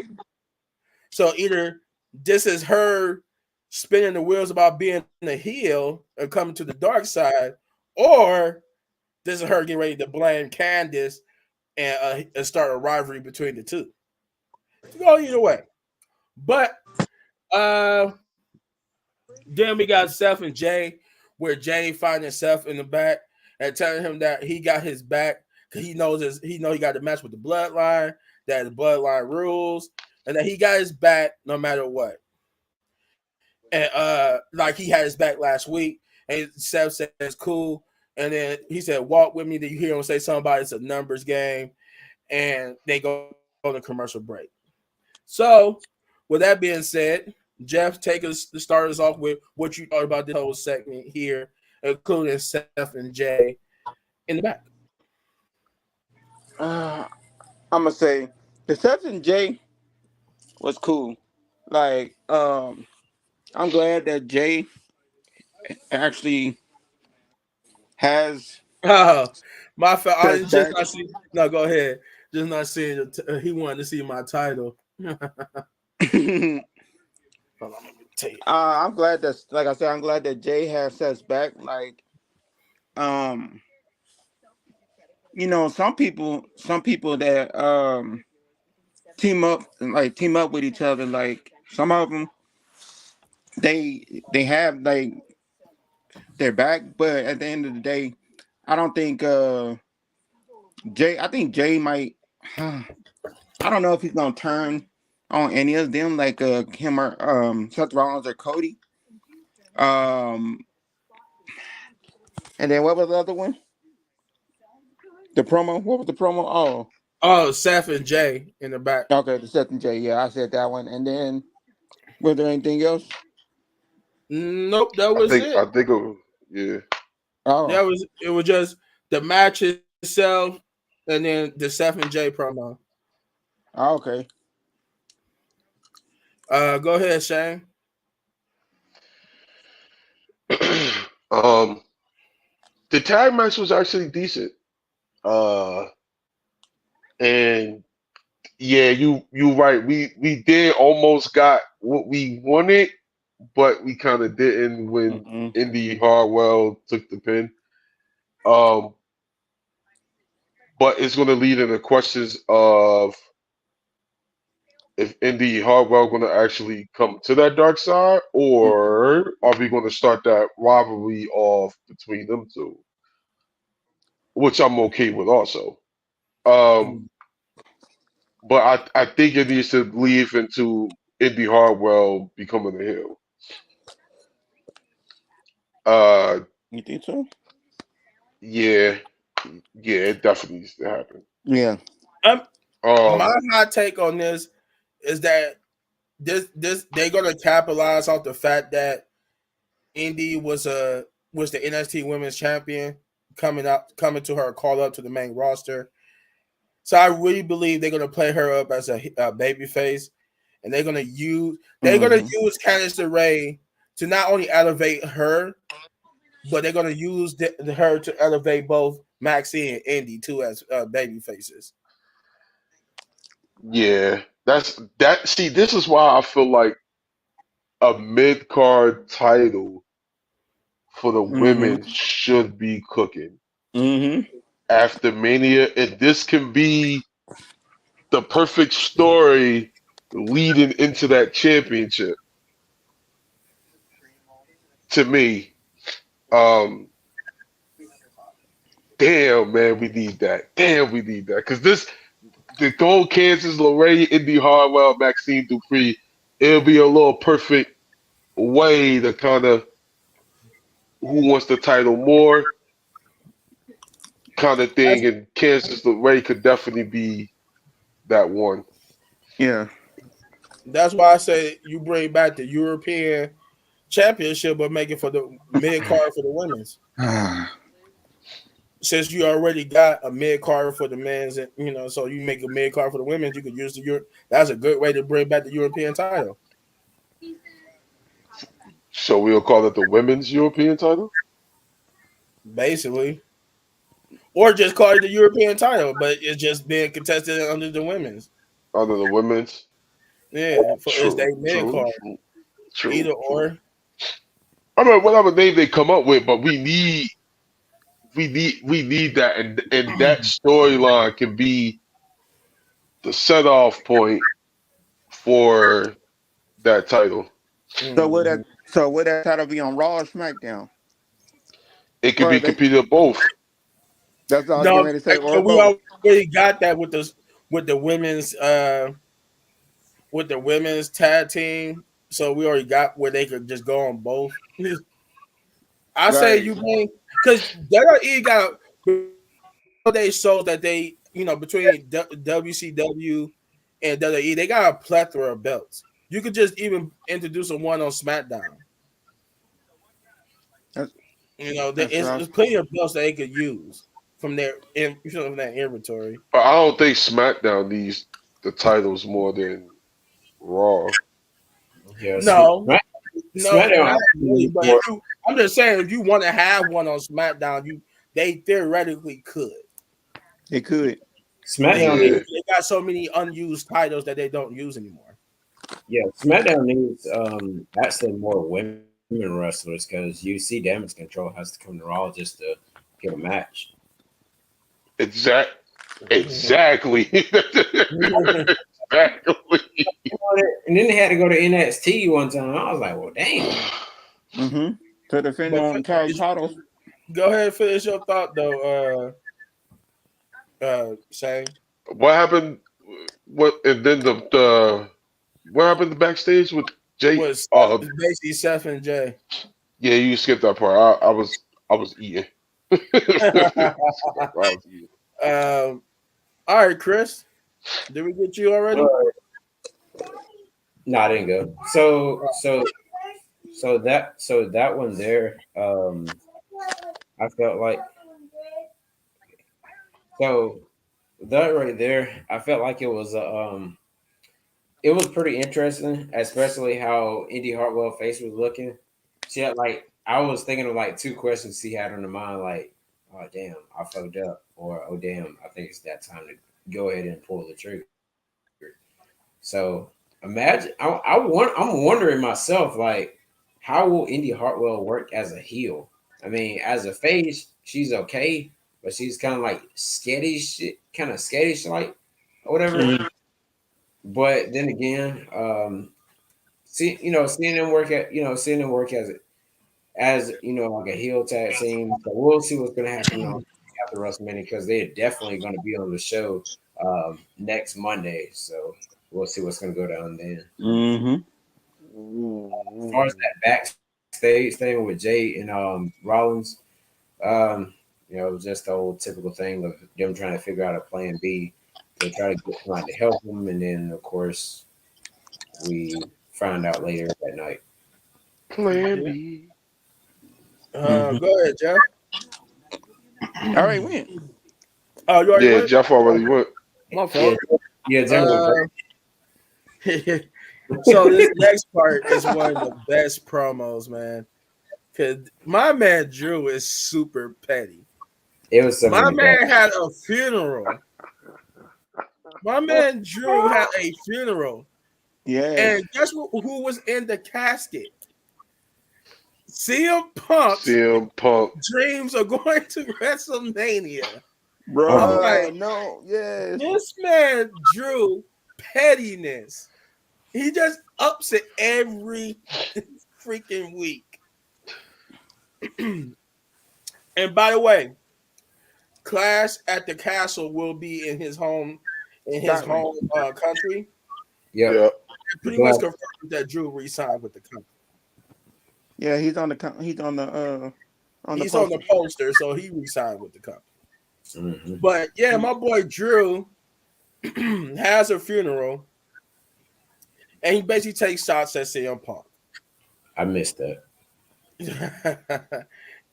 So either this is her spinning the wheels about being a heel and coming to the dark side, or this is her getting ready to blame Candice and start a rivalry between the two. It could go either way. But uh then we got Seth and Jay, where Jay finding Seth in the back and telling him that he got his back because he got the match with the bloodline, that the bloodline rules, and that he got his back no matter what. And like he had his back last week, and Seth says cool, and then he said walk with me. Then you hear him say something about it's a numbers game, and they go to commercial break. So, with that being said, Jeff, take us to start us off with what you thought about this whole segment here, including Seth and Jay in the back. Uh, I'm gonna say the Seven J was cool. Like, I'm glad that Jay actually has Oh, I steps didn't just back. not see. No, go ahead. Just not seeing. He wanted to see my title. Hold on, let me tell you. I'm glad that, like I said, I'm glad that Jay has steps back. Like, um, some people that team up with each other. Like, some of them, they have like their back, but at the end of the day, I don't think Jay. I think Jay might. I don't know if he's gonna turn on any of them, like him or Seth Rollins or Cody. Um, and then what was the other one? The promo. What was the promo? Oh, Oh, Seth and Jay in the back. okay, the Seth and Jay. Yeah, I said that one. And then was there anything else? Nope, that I was think it. I think it, yeah. That Oh, was it. Was just the match itself, and then the Seth and Jay promo. okay. Go ahead, Shane. um, the tag match was actually decent. Uh, and yeah, you right. We did almost got what we wanted, but we kind of didn't when Mm-mm. Indy Hartwell took the pin. Um, but it's going to lead into questions of if Indy Hartwell going to actually come to that dark side, Mm-mm. or are we going to start that rivalry off between them two, which I'm okay with also. Um, Mm. but I think it needs to lead into Indy Hartwell becoming a heel. Uh, You think so? yeah, yeah, it definitely needs to happen. Yeah. Um, my Um, hot take on this is that this they're gonna capitalize off the fact that Indy was the NXT Women's Champion coming to her call up to the main roster. So I really believe they're gonna play her up as a baby face, and they're gonna Mm-hmm. use Candice LeRae to not only elevate her, but they're gonna use her to elevate both Maxie and Indy too as baby faces. yeah, that's that. See, this is why I feel like a mid card title for the women Mm-hmm. should be cooking Mm-hmm. after Mania, and this can be the perfect story leading into that championship. To me, um, damn man, we need that. Damn, we need that because this the gold Kansas, Lorraine, Indy Hartwell, Maxine Dupree. It'll be a little perfect way to kind of who wants the title more kind of That's thing, and Kansas LeRae could definitely be that one. Yeah. that's why I say you bring back the European Championship, but make it for the mid card for the women's. Since you already got a mid card for the men's, and so you make a mid card for the women's, you could use the Europe. That's a good way to bring back the European title, So we'll call it the women's European title basically, or just call it the European title, but it's just being contested under the women's. under the women's. Yeah, for it's True, their mid true, card, true, true, either true. or. I mean, whatever name they come up with, but we need that, and that storyline can be the set off point for that title. Mhm. So would that title be on Raw or SmackDown? It could Or be they competed both that's what I was getting No, ready to say, or we both. already got that with the women's tag team. So we already got where they could just go on both. I say Right. you bring because WWE got nowadays shows that they between WCW in WWE. They got a plethora of belts. You could just even introduce a one on SmackDown. That's You know, that's what I there's was. plenty of belts that they could use from from that inventory. But I don't think SmackDown needs the titles more than Raw. Yeah, No, no, SmackDown not actually really. needs But more. I'm just saying, if you want to have one on SmackDown, they theoretically could. It could. SmackDown They needs. Yeah, they got so many unused titles that they don't use anymore. Yeah, SmackDown needs actually more women wrestlers because you see Damage Control has to come to Raw just to get a match. exact, exactly, exactly. And then they had to go to NXT one time. I was like, well, damn. Mm-hmm. To defend But on tag titles. go ahead and finish your thought though, Shane. What happened? What and then the what happened backstage with Jay? Was basically Seth and Jay. Yeah, you skipped that part. I was eating. I was eating. All right, Chris. Did we get you already? No, I didn't go. So that one there, I felt like so that right there, I felt like it was pretty interesting, especially how Indy Hartwell face was looking. She had like I was thinking of like two questions she had on her mind, like, oh damn, I fucked up, or oh damn, I think it's that time to go ahead and pull the trigger. So imagine I'm wondering myself, like, how will Indy Hartwell work as a heel? I mean, as a face, she's okay, but she's kind of like skittish, kind of skittish like or whatever. Mhm. But then again, seeing them work seeing them work as like a heel tag team. So we'll see what's going to happen on after WrestleMania because they're definitely going to be on the show next Monday. So we'll see what's going to go down then. Mm-hmm. As far as that backstage thing with Jay and Rollins, um, just the old typical thing of them trying to figure out a plan B to try to get somebody to help them, and then of course we found out later that night. Plan B. Mm-hmm. Go ahead, Jeff. All right, win. Oh, you already Yeah, went? Jeff already went. My Yeah, fault. yeah, Jim went Uh, so this next part is one of the best promos, man. Cause my man Drew is super petty. It was some of My the best. man had a funeral. My man Drew had a funeral, Yes. and guess who was in the casket? CM Punk's CM Punk. dreams are going to WrestleMania. I'm Oh, Bro, like, no, yes. this man Drew pettiness. He just ups it every freaking week. And by the way, Clash at the Castle will be in his home Scotland. country. yep. Yeah. It pretty much confirmed that Drew re-signed with the company. Yeah, he's on the He's on poster. the poster, so he re-signed with the company. Mhm. But yeah, my boy Drew has a funeral, and he basically takes shots at CM Punk. I missed that.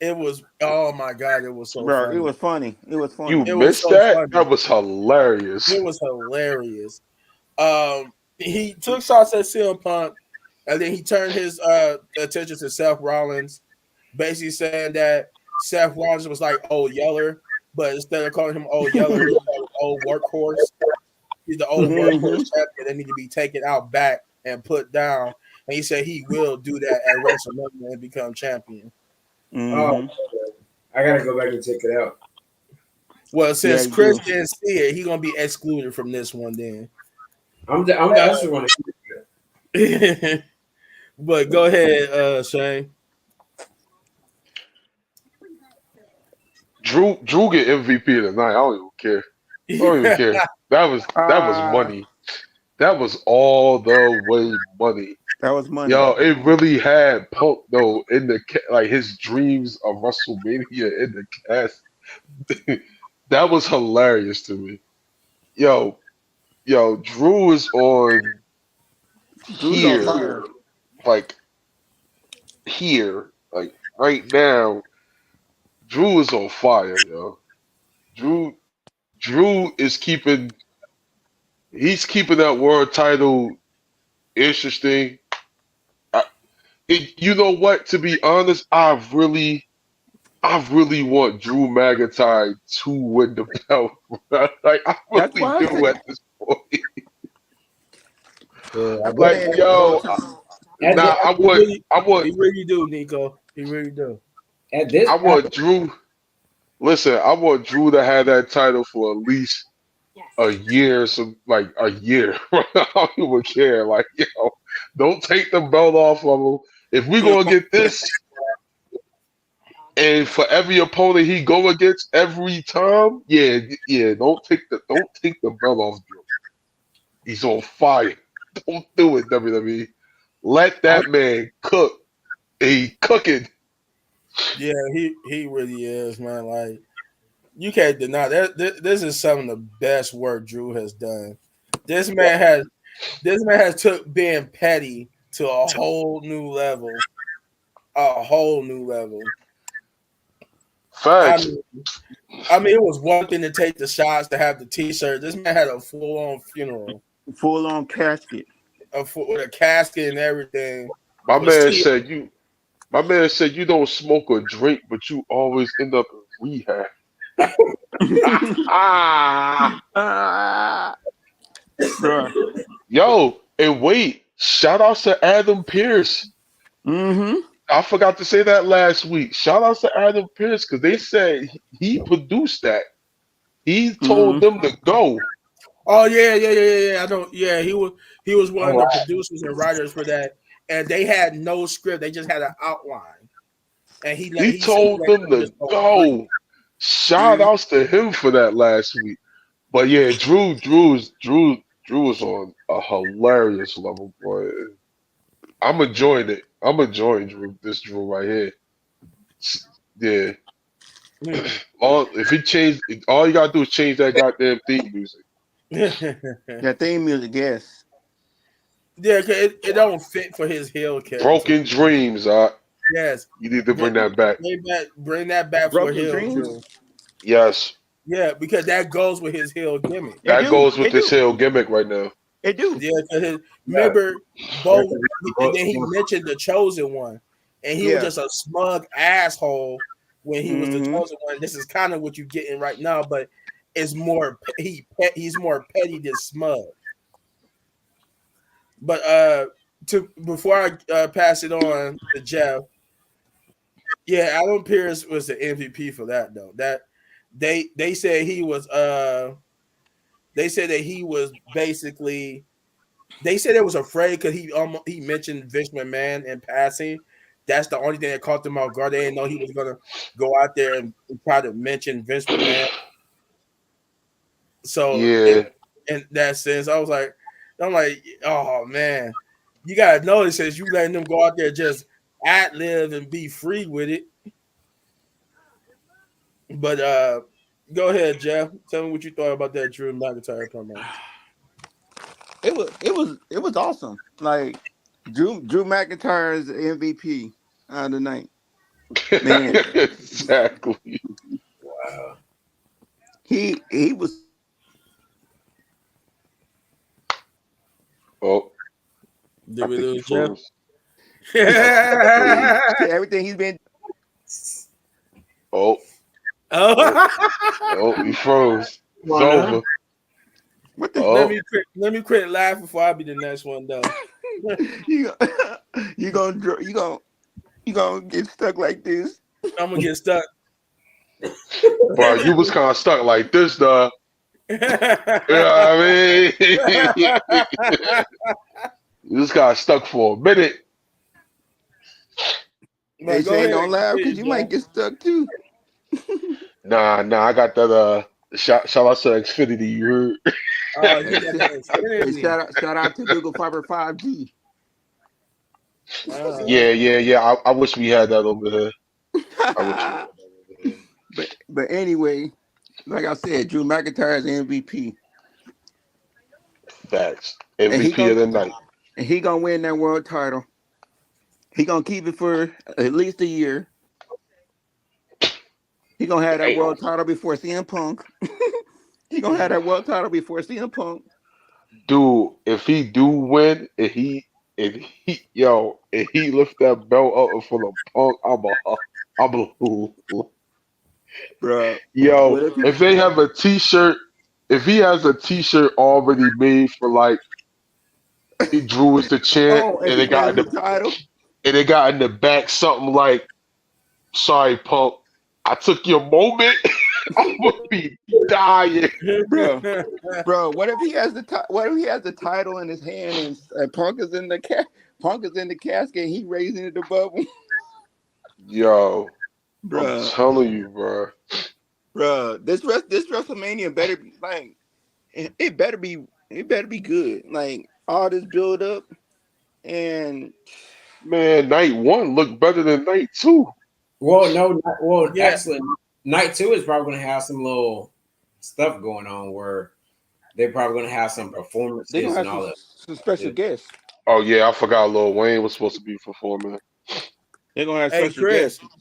It was, oh my god, it was so Bro, it funny. was funny. It was You funny. It was missed so that? funny. That was hilarious. It was hilarious. He took shots at CM Punk, and then he turned his attention to Seth Rollins, basically saying that Seth Rollins was like old Yeller, but instead of calling him old Yeller, he called him old workhorse. He's the old workhorse champion that need to be taken out back and put down. And he said he will do that at WrestleMania and become champion. Oh, Mm-hmm. I gotta go back and check it out. Well, Yeah, since you Chris do. didn't see it, he's gonna be excluded from this one then. I just want to. But go ahead, Shane. Drew get MVP of the night. I don't even care. I don't even care. That was Uh, money. That was all the way money. that was money. Yo, it really had Punk though in the like his dreams of WrestleMania in the cast. That was hilarious to me. Yo, yo, Drew is on Drew's on here, fire. like here, like right now. Drew is on fire, yo. Drew, Drew is keeping. He's keeping that world title interesting. You know what? To be honest, I really want Drew McIntyre to win the belt. Like I That's really why I do say at this point. Yeah, that's why Like, they had him all yo, the time. at, nah, the, He really, I want, he really do, Nico. He really do. at this I point, want Drew. Listen, I want Drew to have that title for at least a year, some like a year. I don't even care. Like, yo, don't take the belt off of him. If we He, gonna get this, and for every opponent he go against every time, yeah, don't take the belt off Drew. He's on fire. Don't do it, WWE. Let I, that man cook. He cooking. yeah, he really is, man. Like you can't deny that. This is some of the best work Drew has done. This man has this man has took being petty to a whole new level. A whole new level. I Facts. mean, it was one thing to take the shots to have the T-shirt. This man had a full-on funeral, Full on casket. with a casket and everything. My But man still, said you. My man said you don't smoke or drink, but you always end up in rehab. Ah, Ah, bruh. yo, and wait, shout outs to Adam Pierce. Mm-hmm. I forgot to say that last week. Shout outs to Adam Pierce because they said he produced that. He told Mm-hmm. them to go. oh yeah. I don't. Yeah, he was one oh, of the wow. producers and writers for that, and they had no script. They just had an outline, and He he said he told let them them to just go free. go. Shout Mm-hmm. outs to him for that last week. But yeah, Drew was on a hilarious level, boy. I'm enjoying it. I'm enjoying this Drew right here. Yeah. All if he changed, all you gotta do is change that goddamn theme music. yeah, That theme music, yes. 'cause it don't fit for his heel character. Broken Dreams. Yes, You need to bring that back. bring that back for Broken heel Dreams. Drew. Yes, Yeah, because that goes with his heel gimmick. It that do. goes with It this do. hill gimmick right now. It do. Yeah, because Yeah, remember yeah, both, and then he mentioned the chosen one, and he was Yeah. just a smug asshole when he was the Mm-hmm. chosen one. This is kind of what you're getting right now, but it's more he's more petty than smug. But to before I pass it on to Jeff, yeah, Alan Pierce was the MVP for that though. That they said he was they said that he was basically they said it was afraid because he mentioned Vince McMahon in passing. That's the only thing that caught them off guard. They didn't know he was gonna go out there and try to mention Vince McMahon. So Yeah, in that sense, I'm like, oh man, you gotta notice this. You letting them go out there just ad lib and be free with it. But go ahead, Jeff. Tell me what you thought about that Drew McIntyre promo. It was awesome. Like Drew McIntyre's MVP of the night. Man, exactly. wow. he was Oh, Did I we think he lose Jeff? froze. everything he's been. Oh, oh, oh, he froze. It's Come on now. over. What the let Oh, me quit laughing before I be the next one though. you you gonna get stuck like this? I'm gonna get stuck. bro, you was kind of stuck like this, though. You know what I mean? You just got stuck for a minute. They But go say ahead, don't laugh because you Jeff. might get stuck too. Nah, I got that. Shout out to Xfinity. You heard? Oh, you got that Hey, Xfinity. shout out to Google Fiber 5G. Yeah. I wish we had that over here. I wish we had that over here. but anyway, like I said, Drew McIntyre's MVP. Facts. and he MVP gonna of the night. win that world title. He gonna keep it for at least a year. He gonna have that Damn. world title before CM Punk. He gonna have that world title before CM Punk. Dude, if he do win, if he lift that belt up for the Punk, I'm a Bruh. yo. What if he If they have a T-shirt, if he has a T-shirt already made for like Drew is the champ, oh and he wins the title? and they got in the back something like, "Sorry, Punk, I took your moment." I'm gonna be dying. Bruh. Bro, what if he has what if he has the title in his hand and Punk is in the Punk is in the casket and he raising it above him? Yo, I'm Bruh. telling you, bro. Bruh. This WrestleMania better be like it better be good. Like all this build up and Man, night one looked better than night two. Well, no, Yeah. actually, night two is probably going to have some little stuff going on where they're probably going to have some they're gonna performances have and all that. some special Yeah. guests. Oh yeah, I forgot Lil Wayne was supposed to be performing. They're gonna have Hey, special Chris, guests.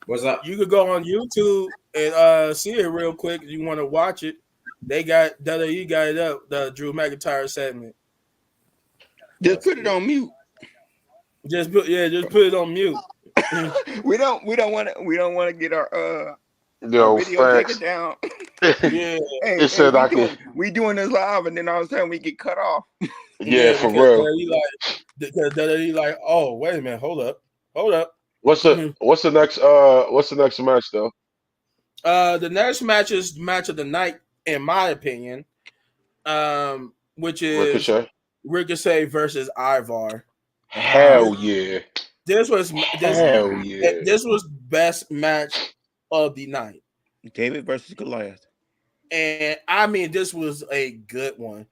What's up? you could go on YouTube and see it real quick if you want to watch it. They got WWE got it up, the Drew McIntyre segment. Just Let's put it see. on mute. Just put it on mute. we don't want to get our Yo, video taken facts. down. Yeah, Hey, It said I could. we doing this live and then all of a sudden we get cut off. Yeah, yeah, for because real. WWE like, oh wait a minute, hold up. What's the next match though? The next match is match of the night, in my opinion, which is Ricochet. Ricochet versus Ivar. Hell yeah. This was Hell yeah. this was best match of the night, David versus Goliath. and I mean this was a good one,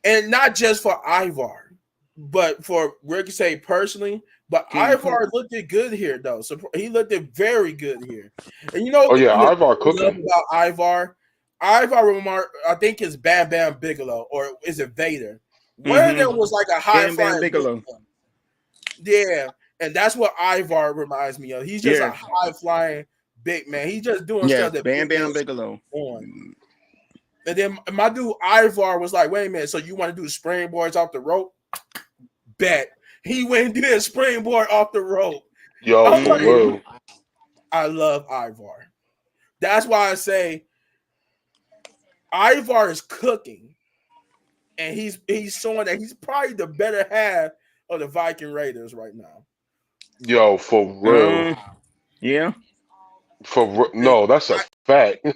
and not just for Ivar, but for Ricochet personally. But Ivar looked it good here, though. So he looked it very good here. And you know, Oh yeah, what Ivar I love cooking. about Ivar, I think it's Bam Bam Bigelow, or is it Vader? One of them was like a high Bam Bam flying Bigelow. yeah, and that's what Ivar reminds me of. He's just a Yes. high flying big man. He's just doing Yes, stuff that Bam big Bam men Bigelow. on. And then my dude Ivar was like, "Wait a minute, so you want to do springboards off the rope?" Bet he went and did a springboard off the rope. Yo, I'm for like, real. I love Ivar. That's why I say Ivar is cooking, and he's showing that he's probably the better half of the Viking Raiders right now. Yo, for real. Yeah. No, that's a fact. I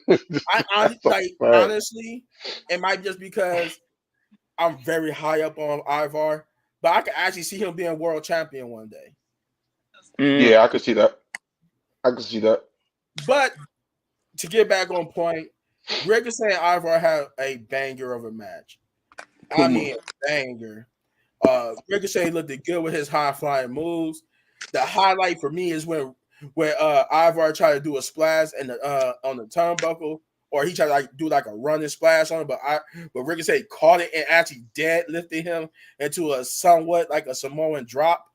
That's a like fact. honestly, it might just because I'm very high up on Ivar, but I could actually see him being world champion one day. Yeah, I can see that. I can see that. But to get back on point, Ricochet and Ivar have a banger of a match. I mean, a banger. Ricochet looked good with his high flying moves. The highlight for me is when Ivar tried to do a splash and on the turnbuckle, or he tried to like do like a running splash on it, but Ricochet caught it and actually deadlifted him into a somewhat like a Samoan drop.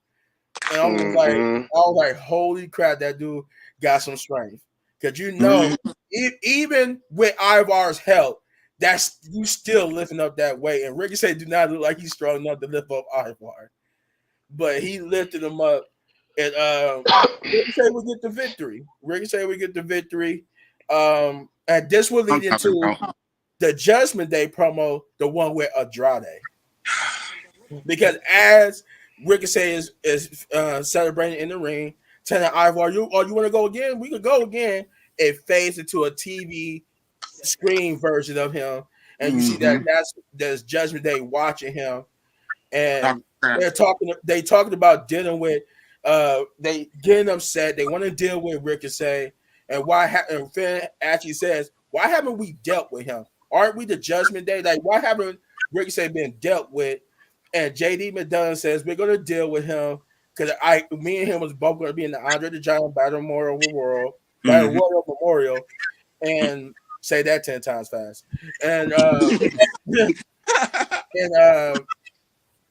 And I was like, holy crap, that dude got some strength. Because even with Ivar's help, that's you still lifting up that weight. And Ricochet do not look like he's strong enough to lift up Ivar. But he lifted him up. And Ricochet would get the victory. And this will lead into the Judgment Day promo, the one with Andrade. Because as Ricochet is celebrating in the ring, telling Ivar, you want to go again? We could go again. It fades into a TV screen version of him, and you see there's Judgment Day watching him, and they're talking about dealing with they getting upset. They want to deal with Ricochet, and and Finn actually says, why haven't we dealt with him? Aren't we the Judgment Day? Like, why haven't Ricochet been dealt with? And JD McDonough says we're going to deal with him because me and him was both going to be in the Andre the Giant Battle Royal Memorial, and say that 10 times fast. And and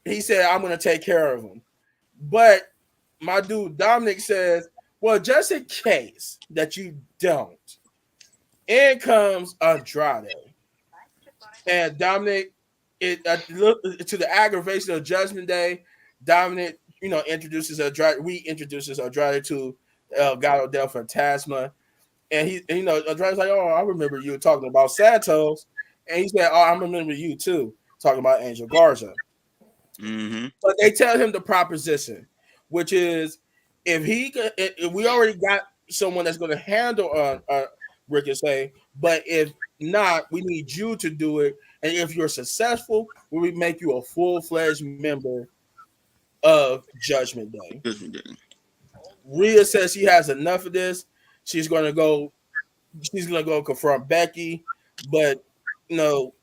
he said, "I'm going to take care of him." But my dude Dominic says, "Well, just in case that you don't," in comes Andrade, and Dominic, to the aggravation of Judgment Day, Dominic, introduces Andrade, reintroduces Andrade to El Gato del Fantasma, and Andrade's like, "Oh, I remember you talking about Santos," and he said, "Oh, I remember you too, talking about Angel Garza." Mm-hmm. But they tell him the proposition, which is if we already got someone that's going to handle Ricochet, but if not, we need you to do it. And if you're successful, we make you a full-fledged member of Judgment Day. Rhea says she has enough of this. She's gonna go. She's gonna go confront Becky, but you know,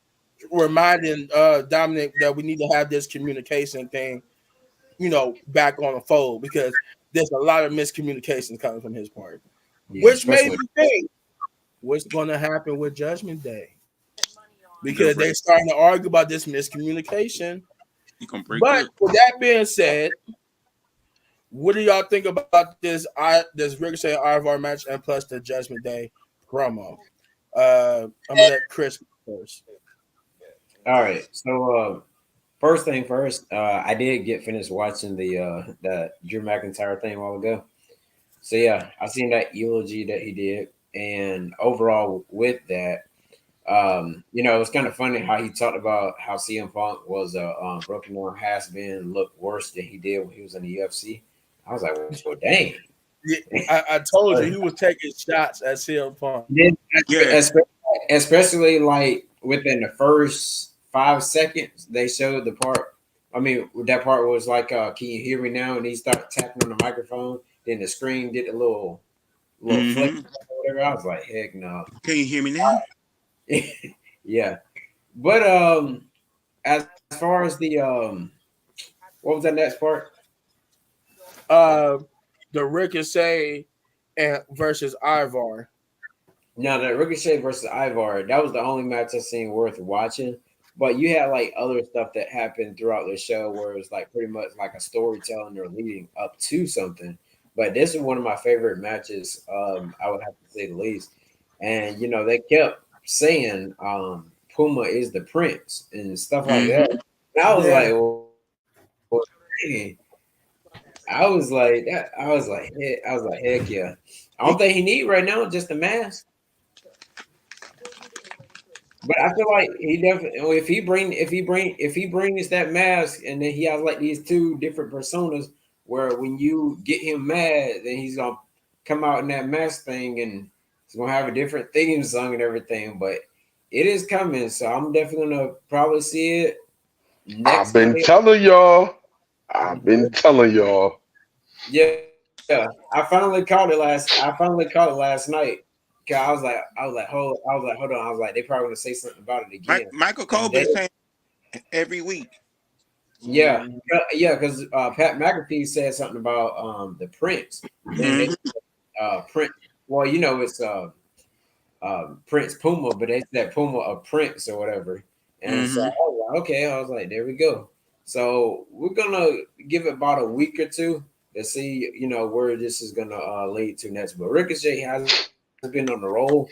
reminding Dominic that we need to have this communication thing, back on the fold because there's a lot of miscommunication coming from his part, Yeah, which made especially me think what's going to happen with Judgment Day Good because break. they're starting to argue about this miscommunication. You gonna break But good. with that being said, what do y'all think about this Ricochet and Ivar match and plus the Judgment Day promo? I'm gonna let Chris go first. all right. So first thing first, I did get finished watching the Drew McIntyre thing a while ago. So yeah, I seen that eulogy that he did, and overall with that, it was kind of funny how he talked about how CM Punk was a broken arm has been looked worse than he did when he was in the UFC. I was like, well, dang. Yeah, I told you he was taking shots at CM Punk. Then, Yeah. especially like within the first 5 seconds, they showed the part. I mean, that part was like, "Can you hear me now?" And he started tapping on the microphone. Then the screen did a little flick Mm-hmm. or whatever. I was like, "Heck no!" Can you hear me now? Yeah, but as far as the what was that next part? Uh, the Ricochet and versus Ivar. Now the Ricochet versus Ivar, that was the only match I seen worth watching. But you had like other stuff that happened throughout the show where it was like pretty much like a storytelling or leading up to something. But this is one of my favorite matches, I would have to say the least. And they kept saying Puma is the prince and stuff like that. Mm-hmm. And I was Yeah, like, well, dang. I was like, heck yeah. I don't think he need right now just a mask. But I feel like he definitely if he brings that mask and then he has like these two different personas where when you get him mad, then he's gonna come out in that mask thing and he's gonna have a different theme song and everything. But it is coming, so I'm definitely gonna probably see it I've next been Monday. telling y'all. I've been telling y'all. Yeah, I finally caught it last night. 'Cause hold on. I was like, they probably gonna say something about it again. Michael Cole And they been saying every week. Yeah, mm, yeah, because Pat McAfee said something about the Prince. Then they Mm-hmm. Prince. Well, it's Prince Puma, but they said Puma a Prince or whatever. And so I Mm-hmm. was like, okay, I was like, there we go. So we're gonna give it about a week or two to see, where this is gonna lead to next. But Ricochet has been on the roll.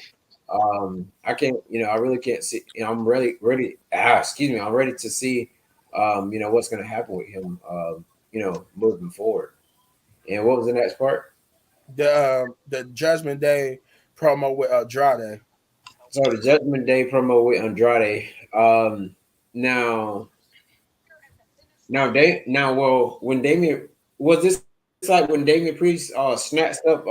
I can't, I really can't see. I'm really ready. Excuse me. I'm ready to see, what's going to happen with him, moving forward. And what was the next part? the Judgment Day promo with Andrade. So the Judgment Day promo with Andrade. Now, well, when Damien was this like when Damien Priest snatched up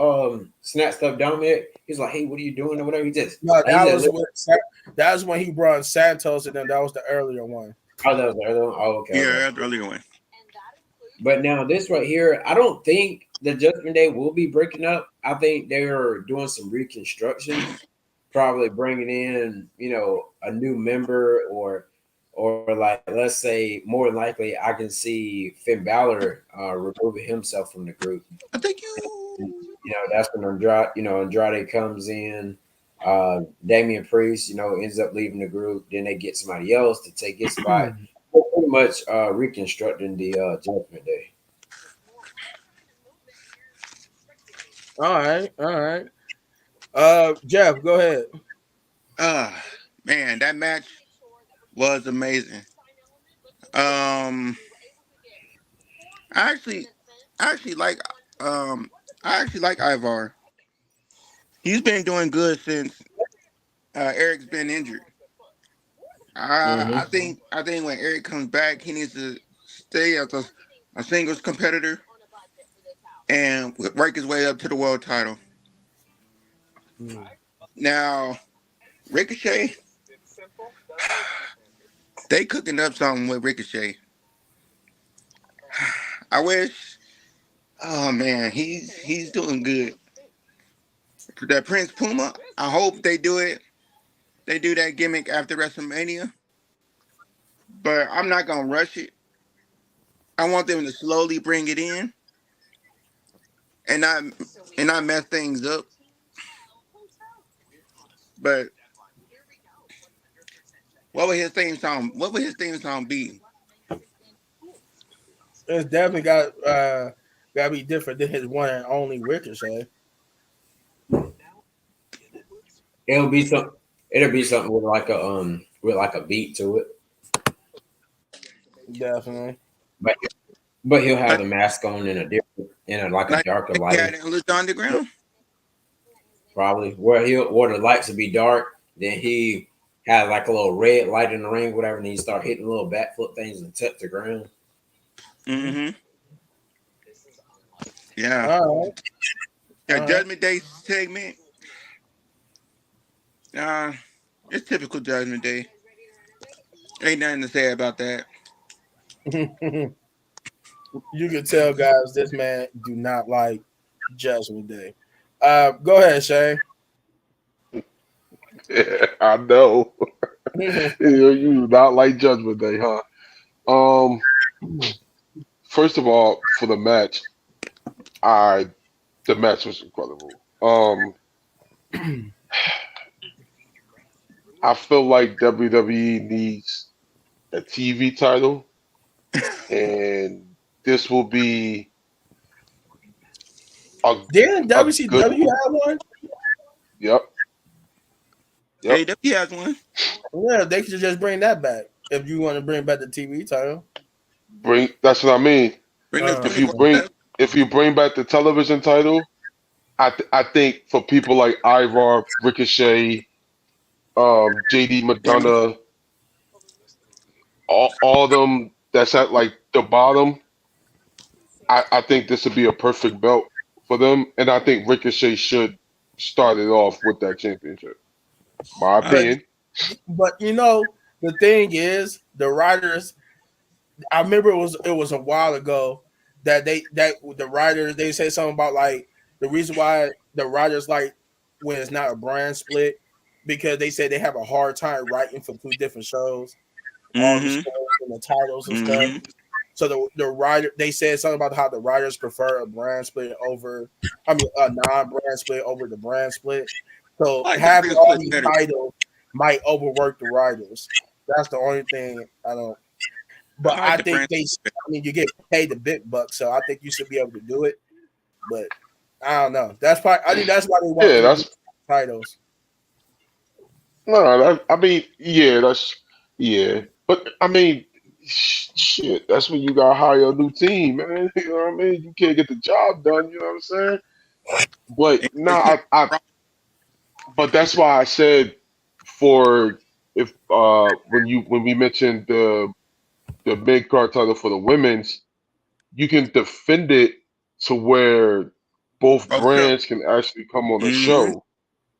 Dominic. He's like, hey, what are you doing or whatever. No, He just that was when he brought Santos, and then that was the earlier one. oh, that was the other one. Oh, okay, Yeah, okay. that's the earlier one. But now this right here, I don't think the Judgment Day will be breaking up. I think they're doing some reconstruction, probably bringing in, a new member or like let's say more likely I can see Finn Balor removing himself from the group. I think And, you. that's when Andrade comes in. Damian Priest, ends up leaving the group. Then they get somebody else to take his spot. pretty much reconstructing the Judgment Day. All right, all right. Jeff, go ahead. Uh Man, that match was amazing. Um, I actually, I actually like, um, I actually like Ivar. He's been doing good since Eric's been injured. Hmm I think when Eric comes back, he needs to stay as a singles competitor and work his way up to the world title. Hmm. Now, Ricochet, they cooking up something with Ricochet. I wish. Oh man, he's doing good. That Prince Puma. I hope they do it. They do that gimmick after WrestleMania, but I'm not gonna rush it. I want them to slowly bring it in and not mess things up. But what would his theme song? What would his theme song be? It's definitely got to be different than his one and only Ricochet. It'll be some. It'll be something with like a beat to it, Definitely. but he'll have Like the mask on in a different like a like darker he had lighting, in Lucha Underground. probably where the lights will be dark. Then he had like a little red light in the ring, whatever, and he start hitting little backflip things and touch the ground. Mm-hmm. Yeah. All right, That all Judgment Day segment. Uh, it's typical Judgment Day. Ain't nothing to say about that. right. You can tell, guys, this man do not like Judgment Day. Go ahead, Shane. Yeah, I know. You do not like Judgment Day, huh? Um, first of all, for I the match was incredible. I feel like WWE needs a TV title, and this will be a Didn't a good WCW one. have one? Yep, yep. AEW has one. Yeah, they should just bring that back if you want to bring back the TV title. Bring That's what I mean. Bring us If Uh, you 24. bring if you bring back the television title, I think for people like Ivar, Ricochet, JD Jimmy. McDonough, all of them that's at like the bottom, I think this would be a perfect belt for them, and I think Ricochet should start it off with that championship. My I but agree. opinion. but the thing is the writers. I remember it was a while ago that the writers they said something about like the reason why the writers like when it's not a brand split because they said they have a hard time writing for two different shows, all the Mm-hmm. stories and the titles and stuff. Mm-hmm. So the writer they said something about how the writers prefer a brand split over, I mean a non-brand split over the brand split. So I like the having brand all split these better. titles might overwork the writers. That's the only thing I don't. But I like I the think brand they, split I mean, you get paid the big bucks, so I think you should be able to do it. But I don't know. That's probably. I think that's why they want Yeah, them to do that's titles. no. I mean, yeah, that's yeah. But I mean, shit. That's when you gotta hire a new team, man. You know what I mean? You can't get the job done. You know what I'm saying? But better. no, And keep But that's why I said for if when we mentioned the mid card title for the women's, you can defend it to where both both shows. brands can actually come on a Mm-hmm. show.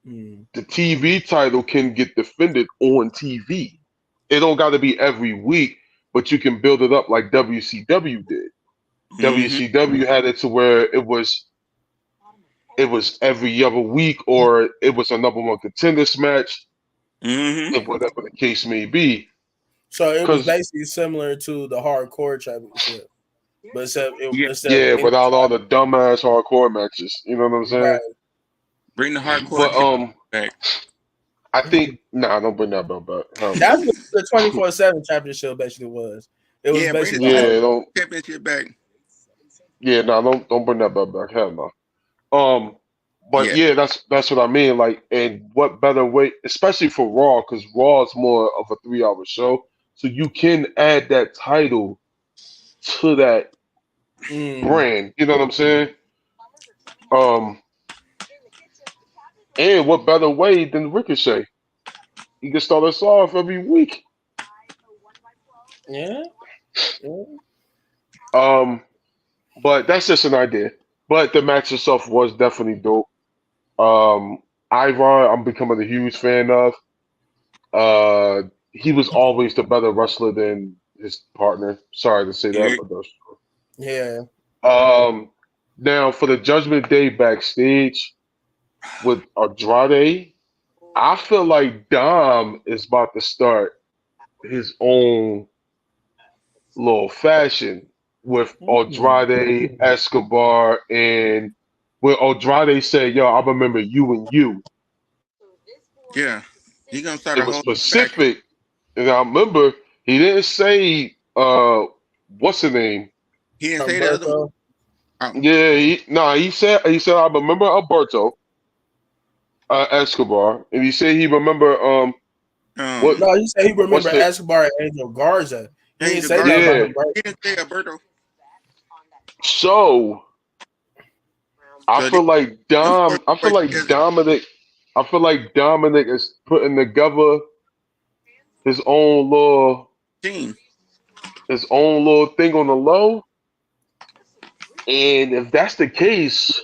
Hmm. The TV title can get defended on TV. It don't got to be every week, but you can build it up like WCW did. Mm-hmm. WCW had it to where it was every other week or it was a number one contenders match, Mm-hmm. and whatever the case may be. So it was Because basically similar to the hardcore championship, but Yeah. instead of yeah, any without all the title, dumbass hardcore matches, you know what I'm saying? right? Bring the hardcore But champ back. I think nah, don't bring that belt back. Hell That's no. what the 24/7 championship basically was. It was Yeah, bring basically the like, championship back. don't bring that belt back. Hell no. But Yeah, yeah, that's what I mean. Like, and what better way, especially for Raw, because Raw is more of a 3 hour show, so you can add that title to that mm, brand. You know what I'm saying? Um, and what better way than Ricochet? He can start us off every week. yeah, yeah. Um, but that's just an idea. But the match itself was definitely dope. Ivar, I'm becoming a huge fan of. He was always the better wrestler than his partner. Sorry to say that, Eric. but that's Yeah. true. Now for the Judgment Day backstage with Andrade, I feel like Dom is about to start his own little fashion with Mm. Andrade, Escobar, and where Andrade said, "Yo, I remember you and you." Yeah, he gonna start It a was whole back. specific, and I remember he didn't say what's the name. He didn't say the other one. Humberto. Oh, Yeah, he said I remember Alberto Escobar, and he said he remember what No, he said he what's remember the Escobar and Angel Garza. He didn't Angel say nothing Garza. about yeah. Humberto. He didn't say Alberto. So So they, them four I feel work like together. Dominic I feel like Dominic is putting together his own little Team. his own little thing on the low. And if that's the case,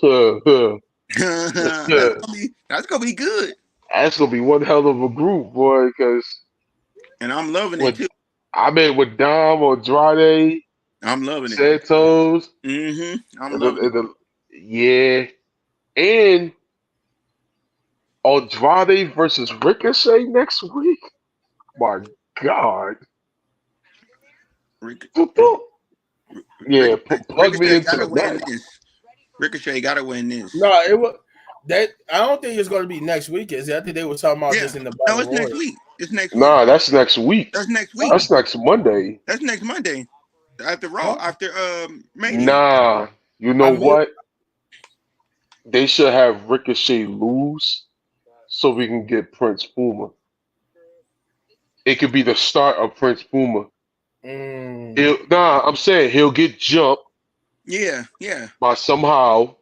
That's gonna be good, that's gonna be one hell of a group, boy. Because and I'm loving it with too. I mean with Dom Andrade, I'm loving it. Santos, I'm and the, loving it. and the, yeah, and Andrade versus Ricochet next week. My God. Rick, Yeah, plug me Ricochet into gotta win that. this. Ricochet gotta win this. No, it was that. I don't think it's going to be next week. Is it? I think they were talking about Yeah. this in the No, Battle it's next Royal. week. It's next week. Nah, that's next week. That's next week. Oh, That's next Monday. That's next Monday. After Raw, oh, after Mania. Nah, you know I mean, what? They should have Ricochet lose so we can get Prince Puma. It could be the start of Prince Puma. mm, I'm saying he'll get jumped Yeah, yeah. by somehow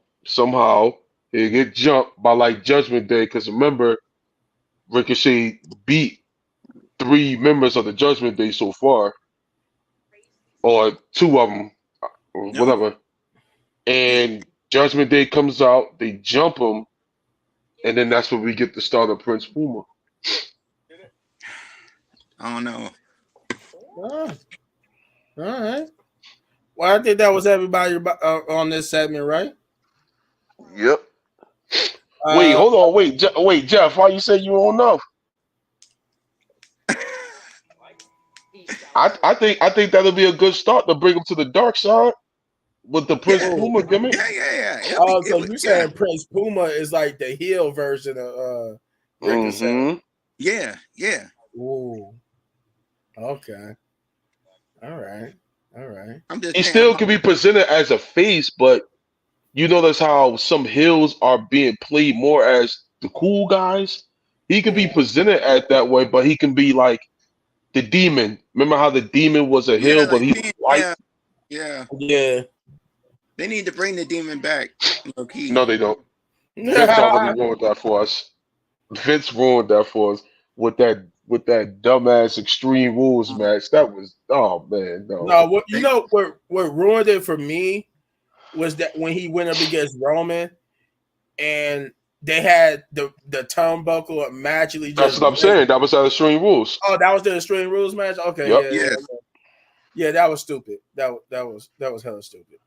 he'll get jumped by like Judgment Day. Because remember, Ricochet beat 3 members of the Judgment Day so far, or 2 of them, or No. whatever. Yeah. And Judgment Day comes out, they jump him, and then that's when we get the start of Prince Puma. I don't know. all right. Well, I think that was everybody on this segment, right? Yep. Wait, Uh, hold on. Wait, Jeff. Why you say you don't know? I think that'll be a good start to bring him to the dark side with the Prince Yeah, oh, Puma gimmick. yeah. so you Yeah, saying Prince Puma is like the heel version of Ricochet? Mm-hmm. yeah. Ooh, okay, all right, all right. I'm just He saying. still can be presented as a face, but you notice how some heels are being played more as the cool guys. He can be Mm, presented at that way, but he can be like the demon. Remember how the demon was a Yeah, heel, but like he was Finn. white? Yeah. yeah. They need to bring the demon back. Low key. No, they don't. Vince already ruined that for us. Vince ruined that for us with that dumbass Extreme Rules match. That was oh man, no. No, what you They, know what ruined it for me was that when he went up against Roman and they had the turnbuckle magically That's just what I'm break. saying. That was at Extreme Rules. Oh, that was the Extreme Rules match. Okay, Yep. yeah, yes. okay. Yeah, that was stupid. That was hella stupid.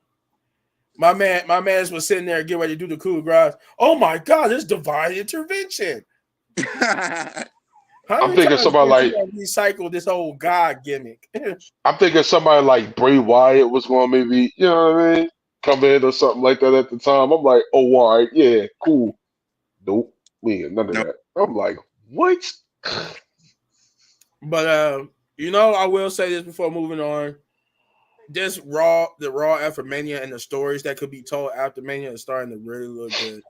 My man's was sitting there getting ready to do the coup de grace. Oh my god, it's divine intervention. How I'm many thinking times somebody can you like gonna recycle this whole God gimmick? Bray Wyatt was going to maybe, you know what I mean, come in or something like that at the time. I'm like, oh, all right, yeah, cool. Nope, we ain't none of No. that. I'm like, what? But I will say this before moving on. the Raw after Mania and the stories that could be told after Mania is starting to really look good.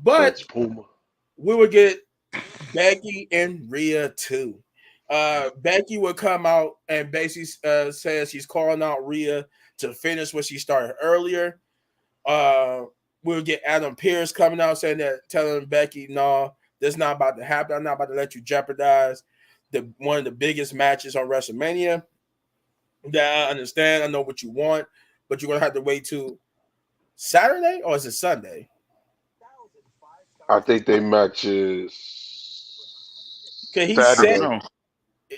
But That's Puma. we would get Becky and Rhea too. Becky would come out and basically says she's calling out Rhea to finish what she started earlier. Uh, we'll get Adam Pearce coming out saying that, telling Becky, "No, this is not about to happen. I'm not about to let you jeopardize the one of the biggest matches on WrestleMania. That I understand. I know what you want, but you're gonna have to wait till Saturday or is it Sunday? I think they matches Cause he I said, don't Saturday. know.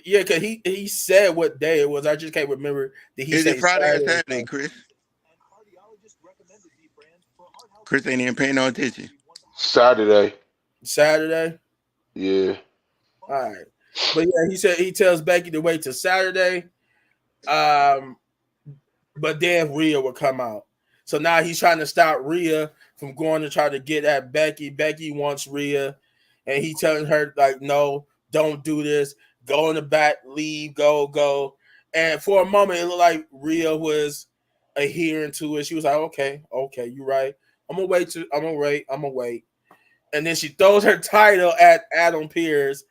yeah, cause he said what day it was. I just can't remember. Did he Is it say Friday or Saturday? Saturday, Chris? Chris ain't even paying no attention. Saturday. Saturday. Yeah. All right, but yeah, he said he tells Becky to wait till Saturday. Um, but then Rhea will come out. So now he's trying to stop Rhea from going to try to get at Becky. Becky wants Rhea, and he telling her like, "No, don't do this. Go in the back, leave, go." And for a moment, it looked like Rhea was adhering to it. She was like, "Okay, you're right. I'm gonna wait. I'm gonna wait." And then she throws her title at Adam Pearce,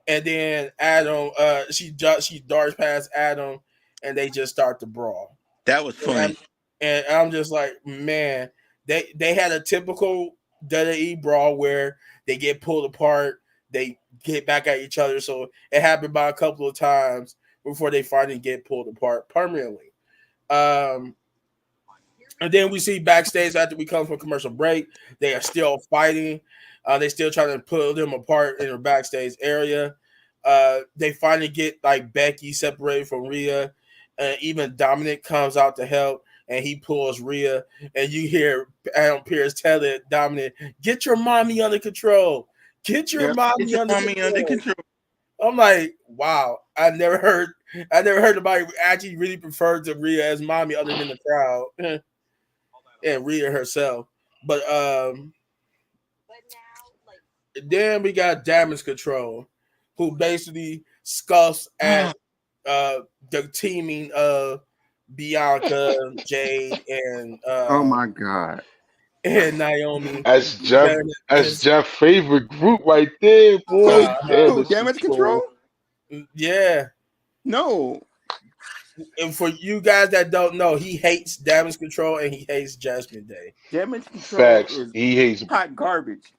and then Adam, she darts past Adam, and they just start to brawl. That was And, funny. and I'm just like, man, they had a typical WWE brawl where they get pulled apart, they get back at each other. So it happened by a couple of times before they finally get pulled apart permanently. Um, and then we see backstage after we come from commercial break, they are still fighting. They still trying to pull them apart in the backstage area. They finally get like Becky separated from Rhea. Even Dominic comes out to help, and he pulls Rhea. And you hear Adam Pearce telling Dominic, "Get your mommy under control. Get your Yep. Get mommy your under mommy under control." control. I'm like, wow, I never heard anybody actually really prefer to Rhea as mommy other than the crowd. And Rhea herself. But then we got Damage Control, who basically scuffs at the teaming of Bianca, Jade, Oh my God. and Naomi. As Jeff as Jeff favorite group right there, boy. Who? Damage Damage control? control. Yeah. No. And for you guys that don't know, he hates Damage Control and he hates Judgment Day. Damage control Facts. is He hates hot garbage.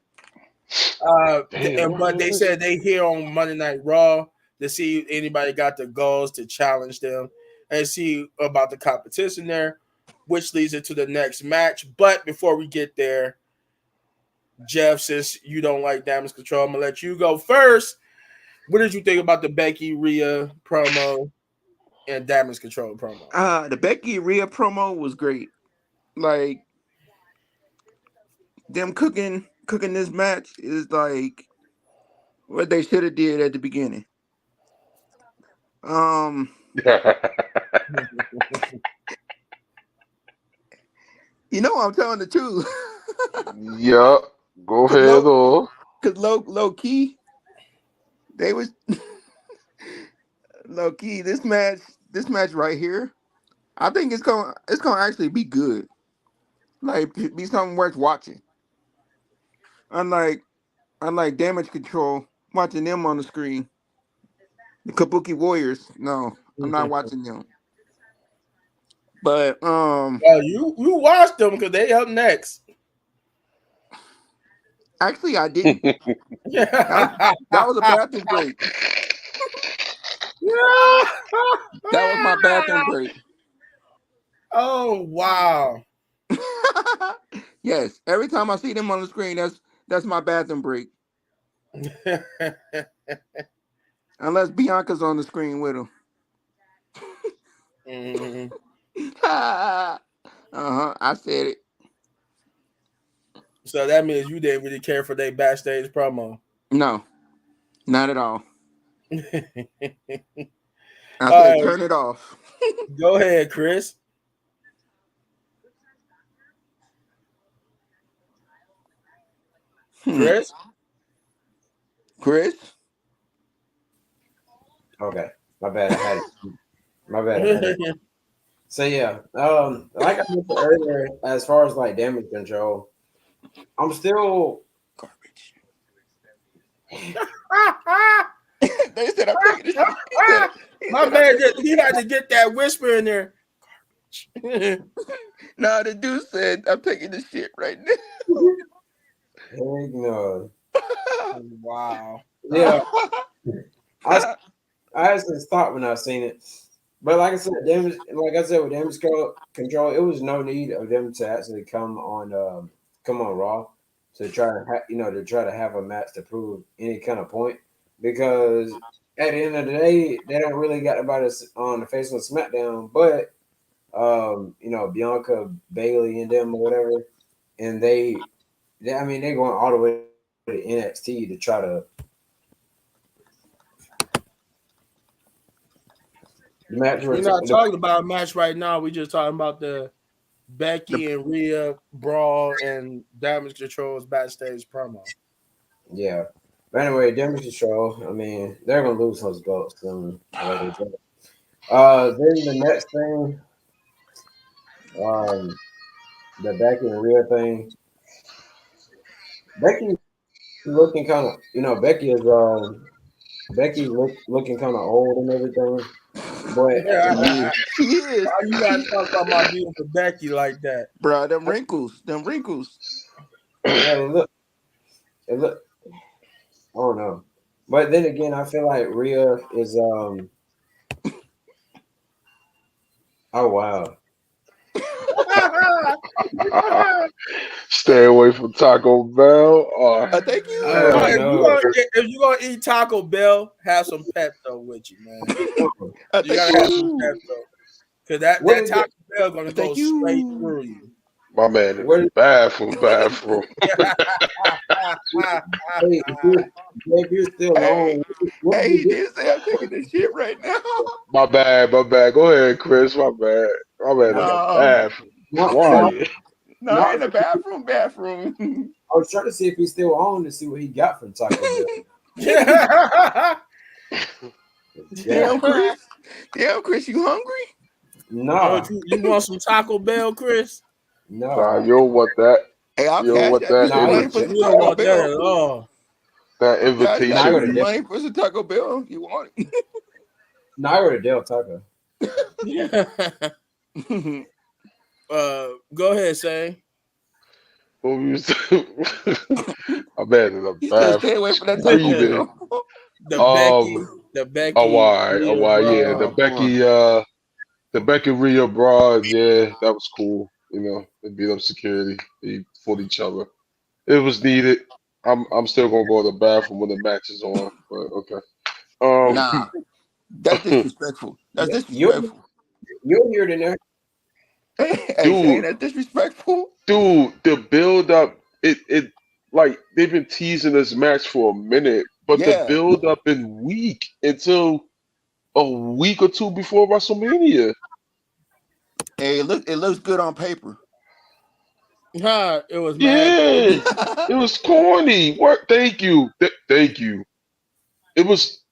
damn. But they said they here on Monday Night Raw to see if anybody got the goals to challenge them and see about the competition there, which leads into the next match. But before we get there, Jeff, since you don't like Damage Control, I'm gonna let you go first. What did you think about the Becky Rhea promo and Damage Control promo? The Becky Rhea promo was great. Like them cooking this match is like what they should have did at the beginning. Um, I'm telling the truth. Yup. Go Cause ahead on. low key, they was low key. This match right here, I think it's gonna actually be good. Like be something worth watching. Unlike unlike Damage Control, watching them on the screen. The Kabuki Warriors. No, I'm not watching them. But Well, you watched them because they up next. actually I didn't. That was a bathroom break. That was my bathroom break. Oh wow. Yes, every time I see them on the screen, that's my bathroom break. Unless Bianca's on the screen with them. Mhm. I said it. So that means you didn't really care for their backstage promo. No, not at all. All I said right, turn it off. go ahead, Chris. Chris. Chris? Okay, my bad. I had My bad. So yeah, like I mentioned earlier, as far as like damage control, I'm still Garbage. They said I'm taking this shit. He My said I'm man, taking he had to get that whisper in there. Nah, the dude said I'm taking this shit right heck no. Wow. Yeah, now. I I actually stopped when I seen it, but like I said, like I said with control, it was no need of them to actually come on Raw to try to to try to have a match to prove any kind of point because at the end of the day, they don't really got about us on the face of SmackDown, but Bianca, Bailey, and them or whatever, and I mean they're going all the way to NXT to try to. The match We're not talking about a match right now. We're just talking about the The, Becky and Rhea brawl and Damage Control's backstage promo. Yeah. But anyway, damage control. I mean, they're gonna lose those belts soon. Like I said. Then the next thing, um, the Becky and Rhea thing. Becky's looking kind of, Becky looking kind of old and everything. But Yeah. she is. She Why is. you gotta talk about my beautiful Becky like that? Bro, them wrinkles. Them wrinkles. yeah, it look. I don't know. But then again, I feel like Rhea is. Oh wow. Stay away from Taco Bell. Thank Oh Nah, you. no. if you gonna eat Taco Bell, have some Pepto with you, man. You Thank gotta have some you. Pepto. Cause that, What that is it? Taco Bell gonna go Thank straight you. through you. my man in the What? bathroom. Hey, if you're still Hey, on, what do hey, you he do? did say I'm taking this shit right now. My bad. Go ahead, Chris. My bad. My man in the No, bathroom. Now, Quiet. no, now in the bathroom. I was trying to see if he's still on to see what he got from Taco Bell. Damn, Yeah, Chris. Damn, Chris, you hungry? Oh, nah, you want some Taco Bell, Chris? Nah, nah, you don't want that. Hey, I'll You don't cash want that you that some nah. money for I, some You don't Taco want that Bell. at all. that Cash nah, I that go you to some invitation. Del, money for some Taco Bell if you want nah, I go to Del Taco. it. Go ahead, say. What we was my man in the He said, "Stay away bathroom from that Taco screaming. Bell." the Um, Becky, the oh Becky why? Oh Rhea why? Yeah, brawl. the Becky Rhea Broad. Yeah, that was cool. They beat up security. They fought each other. It was needed. I'm still gonna go to the bathroom when the match is on. But okay. Nah, that's disrespectful. That's Yeah, you disrespectful. you're here in there. Hey, saying dude, that's disrespectful. the build up. It like they've been teasing this match for a minute, but the Yeah. build up been weak until a week or two before WrestleMania. Hey, it looks good on paper. Huh, it was mad. Yeah, it was corny. Work. Thank you. Thank you. It was,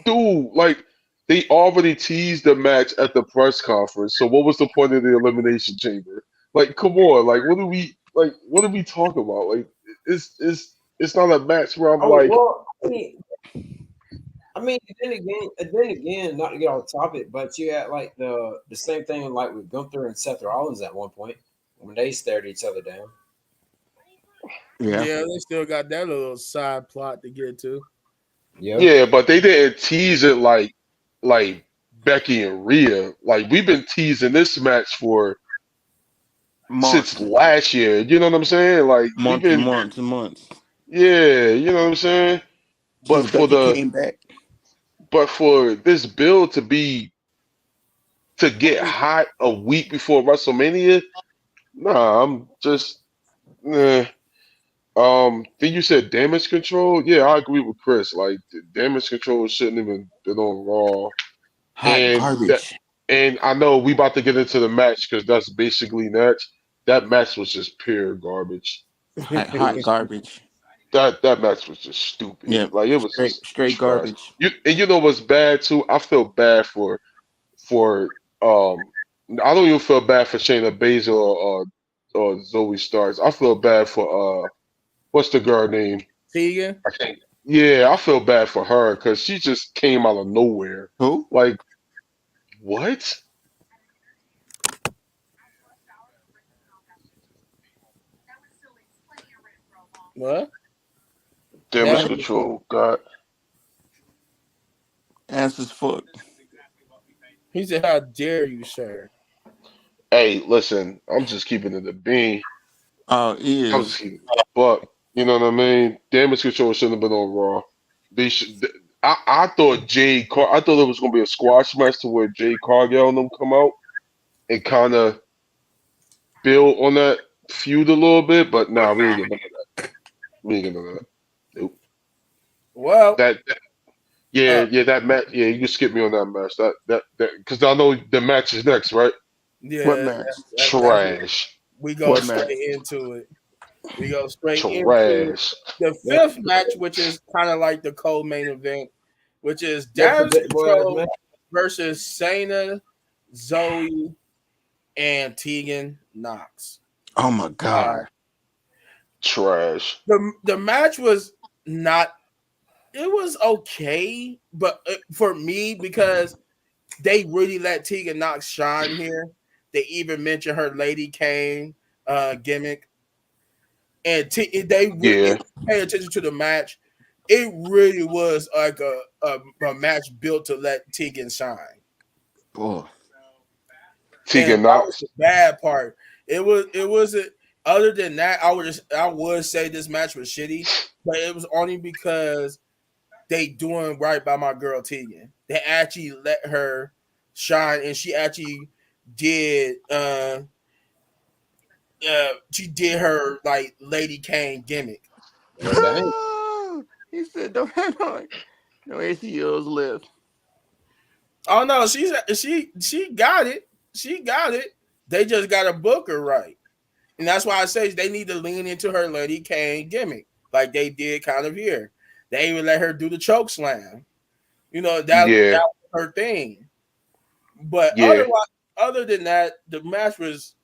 dude. Like they already teased the match at the press conference. So what was the point of the elimination chamber? Like, come on. Like, what are we talking about? Like, it's not a match where I'm Oh like, well, I mean, then again, not to get off topic, but you had like the same thing like with Gunther and Seth Rollins at one point when they stared each other down. Yeah. Yeah, they still got that little side plot to get to. Yeah, yeah, but they didn't tease it like Becky and Rhea. Like we've been teasing this match for since Months, last year. You know what I'm saying? Like we've months, and been, months, and months. yeah, you know what I'm saying. But Since for Becky the came back. but for this build to get hot a week before WrestleMania, nah, I'm just, eh. Then you said damage control. Yeah, I agree with Chris. Like the damage control shouldn't even been on Raw. Hot And that, garbage. and I know we about to get into the match because that's basically next. That match was just pure garbage. It Hot was garbage. that match was just stupid. Yeah. Like it was Straight just straight trash. garbage. And you know what's bad too? I feel bad for for I don't even feel bad for Shayna Baszler or Zoe Starks. I feel bad for what's the girl name? Tegan. I can't. Yeah, I feel bad for her because she just came out of nowhere. Who? Like what? What? Damage Damn. control. God. Ass as fuck. He said, "How dare you, sir?" Hey, listen, I'm just keeping it a bean. Oh, I'm just is. keeping it a buck. You know what I mean? Damage control shouldn't have been on Raw. They should. I thought I thought it was gonna be a squash match to where Jay Cargill and them come out and kind of build on that feud a little bit, but nah, we ain't getting none of that. We ain't getting none of that. Nope. Well, That uh, yeah, that match. Yeah, you can skip me on that match. That because I know the match is next, right? What yeah, match? that's Trash, we go What match? straight into it. We go straight into trash. the fifth match, which is kind of like the co-main event, which is That Damage predictable ass Control man. versus Shayna, Zoe, and Tegan Knox. Oh my Uh, god. Trash. the match was not. It was okay, but for me because they really let Tegan Knox shine here. They even mentioned her Lady Kane gimmick, and if Yeah, you pay attention to the match, it really was like a match built to let Tegan shine. Boy. And Tegan that was Knox. the bad part. It wasn't. Other than that, I would say this match was shitty, but it was only because they doing right by my girl Tegan. They actually let her shine, and she actually did. She did her like Lady Kane gimmick. Well, dang. He said don't have no ACLs left. Oh no, she got it. She got it. They just got to book her right, and that's why I say they need to lean into her Lady Kane gimmick, like they did kind of here. They even let her do the choke slam. You know that Yeah, was her thing. But yeah. other than that, the match was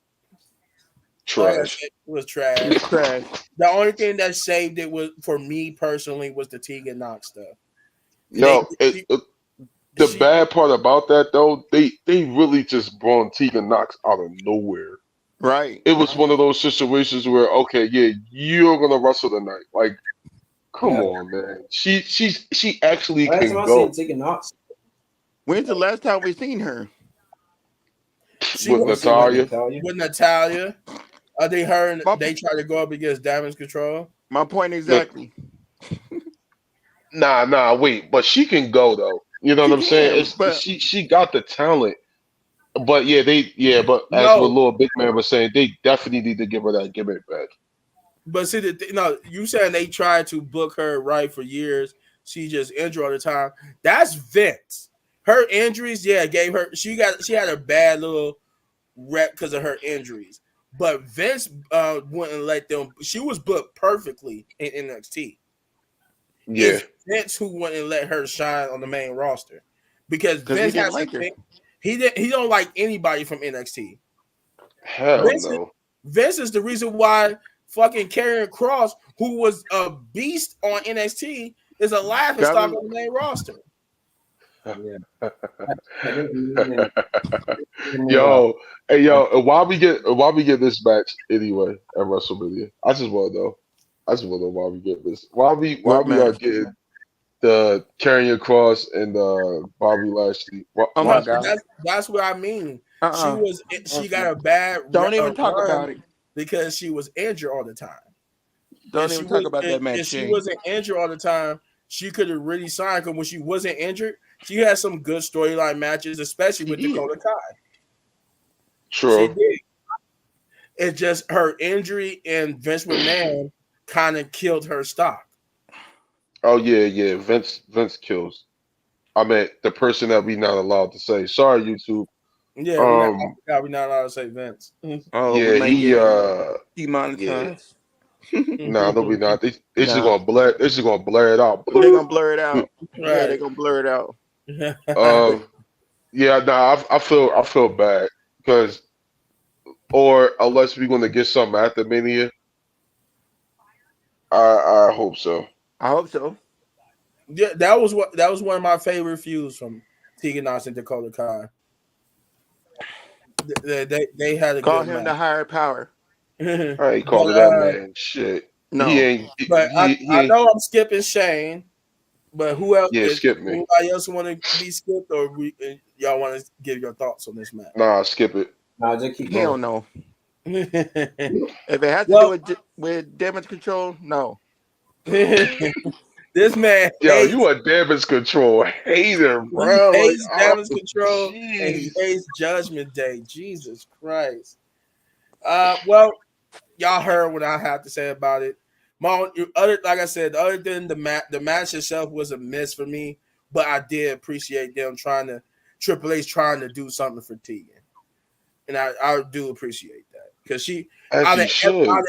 like I Trash. said, was trash. It's trash. The only thing that saved it was for me personally was the Tegan Knox stuff. They Yo, she, the she bad part about that though, they really just brought Tegan Knox out of nowhere. Right. It was one of those situations where, okay, yeah, you're gonna wrestle tonight. Like, come yeah on, man. She actually Last time can I seen go Tegan Knox When's the last time we seen her? she with was was seen with Natalia. Natalia. with Natalia. They heard My they tried to go up against Damage Control. my point Look, exactly. nah, wait, but she can go though. You know what She I'm saying? can, but She got the talent. But but as what No, Lord Big Man was saying, they definitely need to give her that gimmick back. but see no, you saying they tried to book her right for years. She just injured all the time. That's Vince. Her injuries, yeah, gave her. She had a bad little rep because of her injuries. But Vince wouldn't let them. She was booked perfectly in NXT. Yeah. It's Vince who wouldn't let her shine on the main roster because because he Vince didn't has a like her. thing. He don't like anybody from NXT. Hell Vince is, no. Vince is the reason why fucking Karrion Cross, who was a beast on NXT, is a laughing Got stock re- on the main roster. Yeah. I think Yo, hey yo, why we get this match anyway at WrestleMania? I just want to know. I just want to know why we get this. Why what we are match? getting the carrying cross and Bobby Lashley? Oh my No, god. that's what I mean. Uh-uh. She got a bad Don't even talk run about it. because she was injured all the time. Don't even talk about that match, If she Shane. wasn't injured all the time, she could have really signed. Because when she wasn't injured, she had some good storyline matches, especially She with did. Dakota Kai. She True. did. It's just her injury and Vince McMahon kind of killed her stock. Oh yeah. Vince kills. I mean the person that we not allowed to say. Sorry, YouTube. Yeah, we not. I Um, forgot we're not allowed to say Vince. Oh, we yeah, might he get yeah. demonetized. Nah, no, we not. They just Nah, gonna blare. They just gonna blare it out. they're gonna blur it out. Yeah, right. they're gonna blur it out. Um, Yeah, nah, I feel bad because, or unless we're gonna get something after Mania, I hope so. I hope so. Yeah, that was one of my favorite feuds from Tegan Knox and Dakota Kai. They had a Call good him match. the higher power. I ain't but calling that man shit. He No. ain't. but He I ain't. know I'm skipping Shane, but who else Yeah, is skip me. anybody else want to be skipped, or y'all want to give your thoughts on this match? Nah, skip it. Nah, just keep Hell going. no. If it has to do well, with damage control, no. this man Yo, you hates a damage control hater, he bro. Like, hates oh, damage control and he jeez. hates Judgment Day. Jesus Christ. Well, y'all heard what I have to say about it. Like I said, other than the match itself was a miss for me, but I did appreciate them trying to Triple H trying to do something for Tegan, and I do appreciate that because she As out he of, out should. of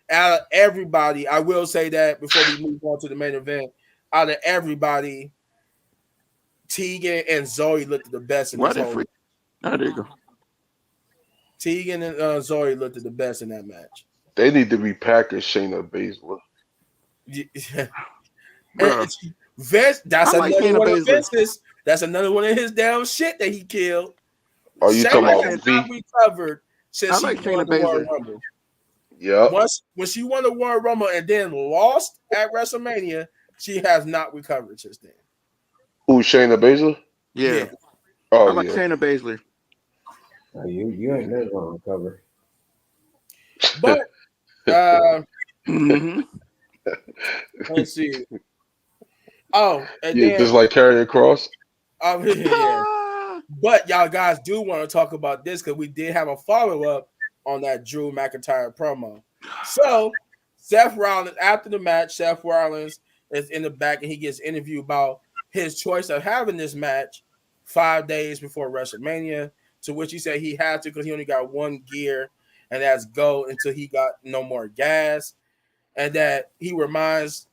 out of everybody, I will say that before we move on to the main event, out of everybody, Tegan and Zoe looked the best in Why this they whole. free? Oh, there you go. Tegan and Zoe looked the best in that match. They need to repackage Shayna Baszler. And Bro. Vince, I that's like another Shayna one of Baszler. Vince's. That's another one of his damn shit that he killed. Are you I Shayna talking like has about Shayna. not V? recovered since I she like won Shayna the Royal Baszler. Rumble. Yep. Once when she won the Royal Rumble and then lost at WrestleMania, she has not recovered since then. Who, Shayna Baszler? Yeah. Yeah, I Oh like yeah. Shayna Baszler. Nah, you ain't never gonna recover. but uh, Mm-hmm. let's see. Oh, and Yeah, then just like carrying cross. yeah. But y'all guys do want to talk about this because we did have a follow up on that Drew McIntyre promo. So Seth Rollins, after the match, Seth Rollins is in the back and he gets interviewed about his choice of having this match 5 days before WrestleMania. To which he said he had to because he only got one gear, and that's go until he got no more gas. And that he reminds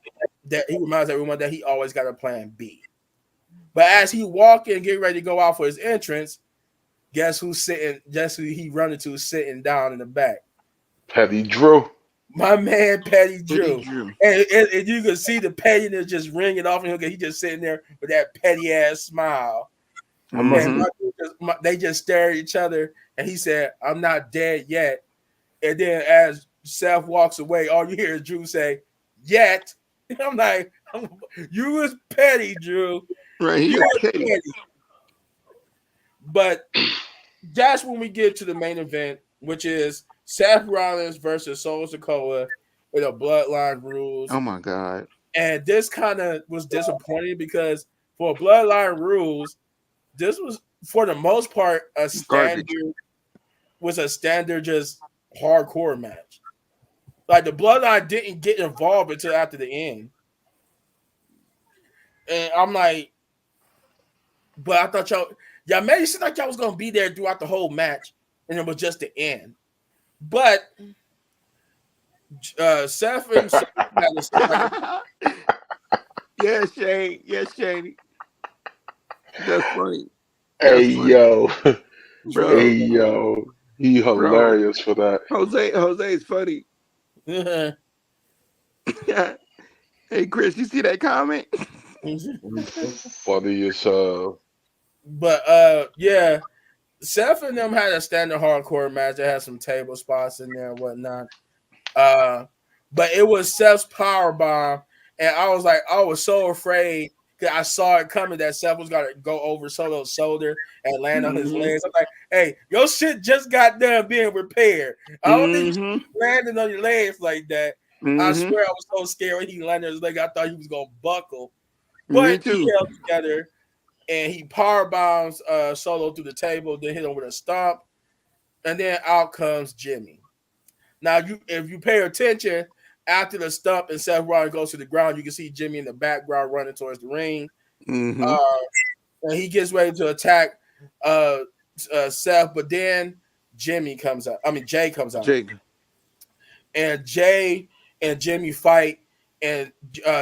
everyone that he always got a plan B. But as he walk in, getting ready to go out for his entrance, guess who's sitting? Guess who he run into sitting down in the back? Petty Drew. My man, Petty Eddie Drew. Drew. And you can see the pettiness just ringing off him. He just sitting there with that petty ass smile. I must And Mm-hmm. they just stare at each other. And he said, "I'm not dead yet." And then as Seth walks away, all you hear is Drew say, "Yet." And I'm like, "You was petty, Drew. Right. He You is was petty. petty." But that's when we get to the main event, which is Seth Rollins versus Solo Sikoa with a bloodline rules. Oh my God. And this kind of was disappointing because for bloodline rules, this was for the most part Garbage. a standard just hardcore match. Like the bloodline didn't get involved until after the end. And I'm like, but I thought y'all made it seem like y'all was gonna be there throughout the whole match, and it was just the end. But Seth and Seth had a, like a, Yes, Shane. Yes, Shane. That's funny. Hey That's funny, yo. Hey bro. yo. He Bro. hilarious for that. Jose is funny. Hey, Chris, you see that comment? Funny as hell. but yeah, Seth and them had a standard hardcore match. They had some table spots in there and whatnot. Uh, but it was Seth's power bomb, and I was so afraid because I saw it coming that Seth was gonna go over Solo's shoulder and land on his Mm-hmm. legs. I'm like, hey, your shit just got done being repaired. I don't think you should Mm-hmm. be landing on your legs like that. I Mm-hmm. swear I was so scared when he landed on his leg. I thought he was gonna buckle, Me but he too. held together and he power bombs Solo through the table, then hit him with a stomp, and then out comes Jimmy. Now, if you pay attention, after the stump and Seth Rollins goes to the ground, you can see Jimmy in the background running towards the ring. Mm-hmm. Uh, and he gets ready to attack uh, Seth, but then Jay comes out, Jake. and Jay and Jimmy fight, and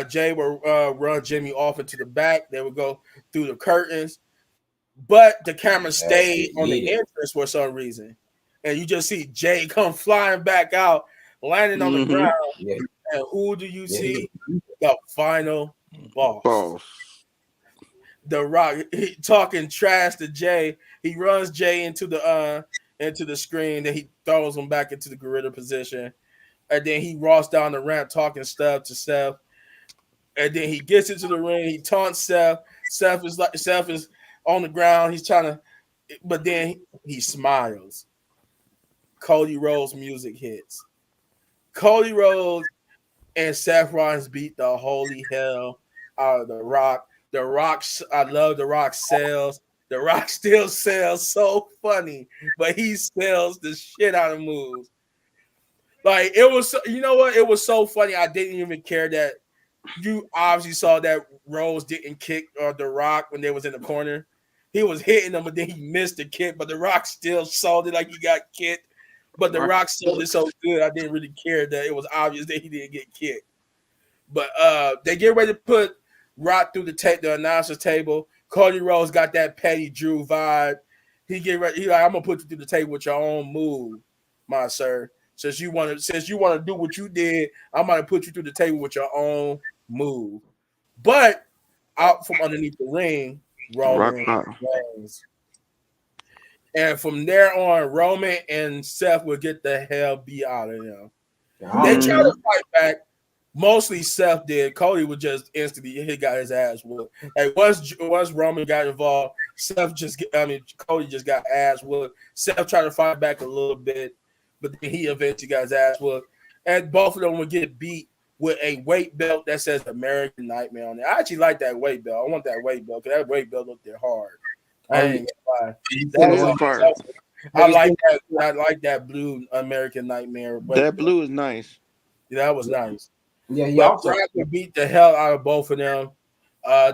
Jay will run Jimmy off into the back. They will go through the curtains. but the camera He stayed on the needed. entrance for some reason, and you just see Jay come flying back out, landing on the Mm-hmm. ground, Yeah, and who do you yeah, he see? The final boss. Boss. The Rock, he talking trash to Jay. He runs Jay into the screen, then he throws him back into the gorilla position, and then he rolls down the ramp talking stuff to Seth, and then he gets into the ring. He taunts Seth. Seth is on the ground. He's trying to, but then he smiles. Cody Rhodes music hits. Cody Rhodes and Seth Rollins beat the holy hell out of the Rock. The Rock, I love the Rock sells. The Rock still sells so funny, but he sells the shit out of moves. Like it was, you know what? It was so funny. I didn't even care that you obviously saw that Rose didn't kick the Rock when they was in the corner. He was hitting them, but then he missed the kick. But the Rock still sold it like he got kicked. But the Rock sold it so good, I didn't really care that it was obvious that he didn't get kicked. But they get ready to put Rock through the announcer's table. Cody Rhodes got that Petty Drew vibe. He get ready. He like, I'm gonna put you through the table with your own move, my sir. Since you want to do what you did, I'm gonna put you through the table with your own move. But out from underneath the ring, Rock Roman bottom. Reigns. And from there on, Roman and Seth will get the hell beat out of them. They try Mhm. to fight back. Mostly Seth did. Cody would just instantly he got his ass whooped. Like once Roman got involved, Cody just got ass whooped. Seth tried to fight back a little bit, but then he eventually got his ass whooped. And both of them would get beat with a weight belt that says American Nightmare on it. I actually like that weight belt. I want that weight belt because that weight belt looked there hard. I Oh, ain't gonna lie. It That was was, fire. have I you like seen? that. I like that blue American Nightmare weight That belt. blue is nice. Yeah, that was nice. Yeah, he But also. Brock would beat the hell out of both of them.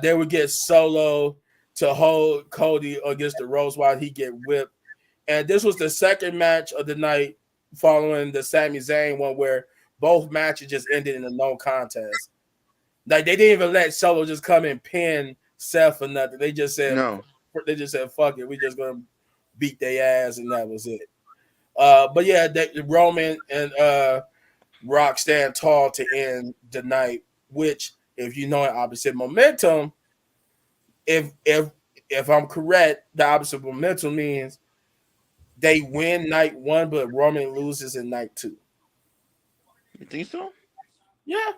They would get Solo to hold Cody against the Rose while he get whipped. And this was the second match of the night following the Sami Zayn one where both matches just ended in a no contest. Like they didn't even let Solo just come and pin Seth or nothing. No. They just said fuck it, we just gonna beat their ass and that was it. But yeah, Roman and Rock stand tall to end the night, which, if you know opposite momentum, if I'm correct, the opposite momentum means they win night one, but Roman loses in night two. You think so? Yeah,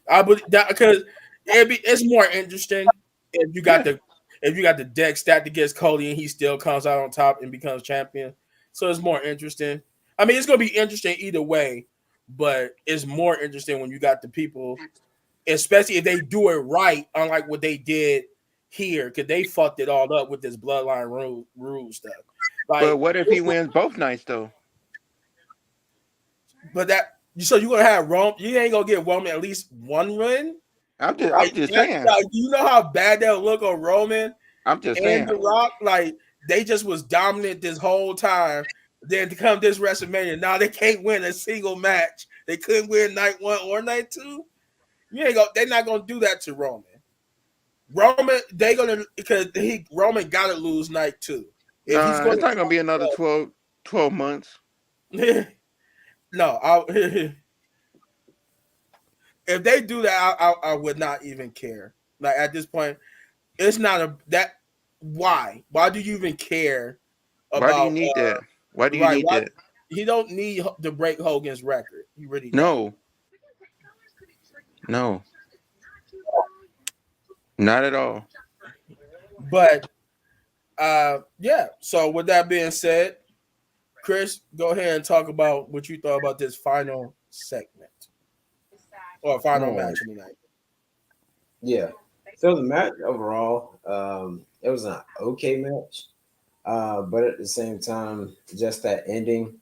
I believe that because it's more interesting if you got Yeah. the deck stacked against Cody and he still comes out on top and becomes champion. So it's more interesting. I mean, it's gonna be interesting either way, but it's more interesting when you got the people, especially if they do it right, unlike what they did here, because they fucked it all up with this bloodline rule stuff. But Like, what if he wins both nights though? but that so you're gonna have Rome, you ain't gonna get Roman at least one win. I'm just saying. Like, you know how bad that'll look on Roman I'm just and saying. The Rock. Like they just was dominant this whole time. Then to come this WrestleMania, now they can't win a single match. They couldn't win night one or night two. You ain't go. They're not gonna do that to Roman. Roman, they gonna because Roman gotta lose night two. If he's Nah, gonna it's not gonna be another 12 months. no, if they do that, I would not even care. Like at this point, it's not a that. Why do you even care Why do you about need that? Why do you right? need Why that? he don't need to break Hogan's record. He really don't. No, no, not at all. But yeah. So with that being said, Chris, go ahead and talk about what you thought about this final segment or final Man, match of the night. yeah. So the match overall, it was an okay match. But at the same time, just that ending,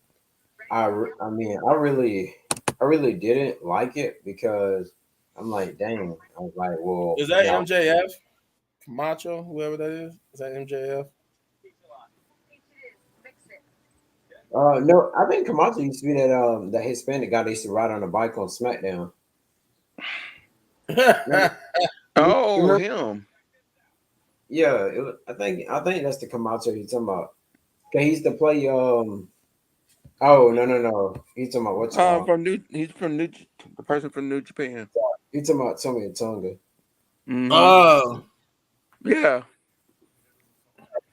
I mean, I really didn't like it because I'm like, dang, I was like, well, Is that yeah. MJF, Camacho, whoever that is? Is that MJF? No, I think Camacho used to be that Hispanic guy that used to ride on a bike on SmackDown. Remember? You Oh, remember? him. Yeah, I think that's the Camacho he's talking about. 'Cause he used to play. Oh no. He's talking about what you call. He's from the person from New Japan. He's talking about Tommy Tonga. Hmm. Oh, Yeah,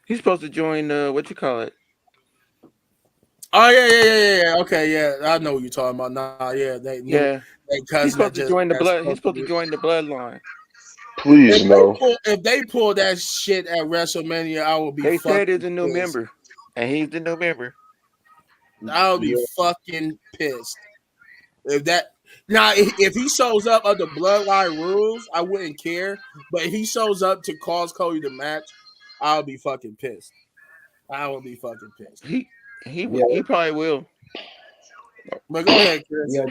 he's supposed to join. What you call it? oh yeah. Okay, yeah, I know what you're talking about. Nah, yeah, Yeah, they cousin he's that supposed just to join the that's blood. supposed He's to supposed to be. join the bloodline. Please no. If they pull that shit at WrestleMania, I will be They said fucking he's a new pissed. member, and he's the new member. I will be Yeah, fucking pissed if that. Now, if he shows up under Bloodline rules, I wouldn't care. But if he shows up to cause Cody to match, I'll be fucking pissed. I will be fucking pissed. He he yeah, he probably will. But go ahead, Chris. yeah.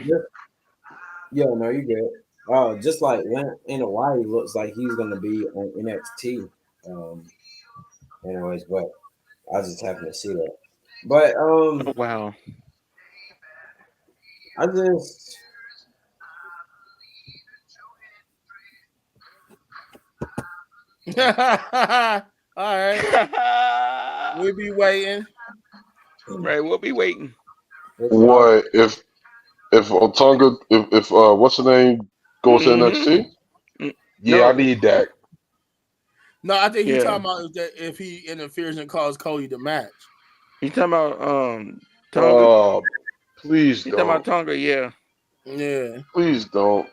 Yeah, no, you good. Just like in a while, he looks like he's gonna be on NXT. Um, anyways, but I just happen to see that. But Oh wow. I just All right, we'll be waiting. Right, we'll be waiting. that's what I. What if Otunga if what's the name goes to Hmm. NXT? Yeah, I No, need that. No, I think he yeah, talking about is that if he interferes and causes Cody to match. you talking about Tonga? Oh, please You talking about don't. Tonga? Yeah, Yeah. Please don't.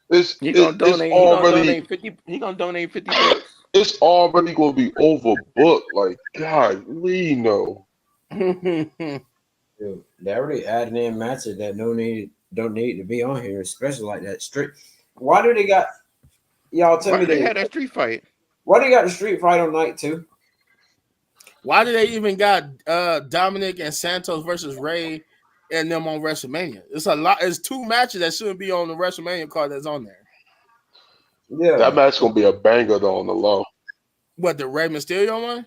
he gonna It's donate. He gonna already donate 50. He gonna donate $50. it's already gonna be overbooked. Like God, we know. Dude, they already added in matches that don't need to be on here, especially like that street. Why do they got y'all tell Why me do they they have that street fight? why they got the street fight on night two? Why do they even got Dominic and Santos versus Ray and them on WrestleMania? It's a lot. It's two matches that shouldn't be on the WrestleMania card that's on there. That Yeah, match gonna be a banger though on the low. What, the Rey Mysterio one?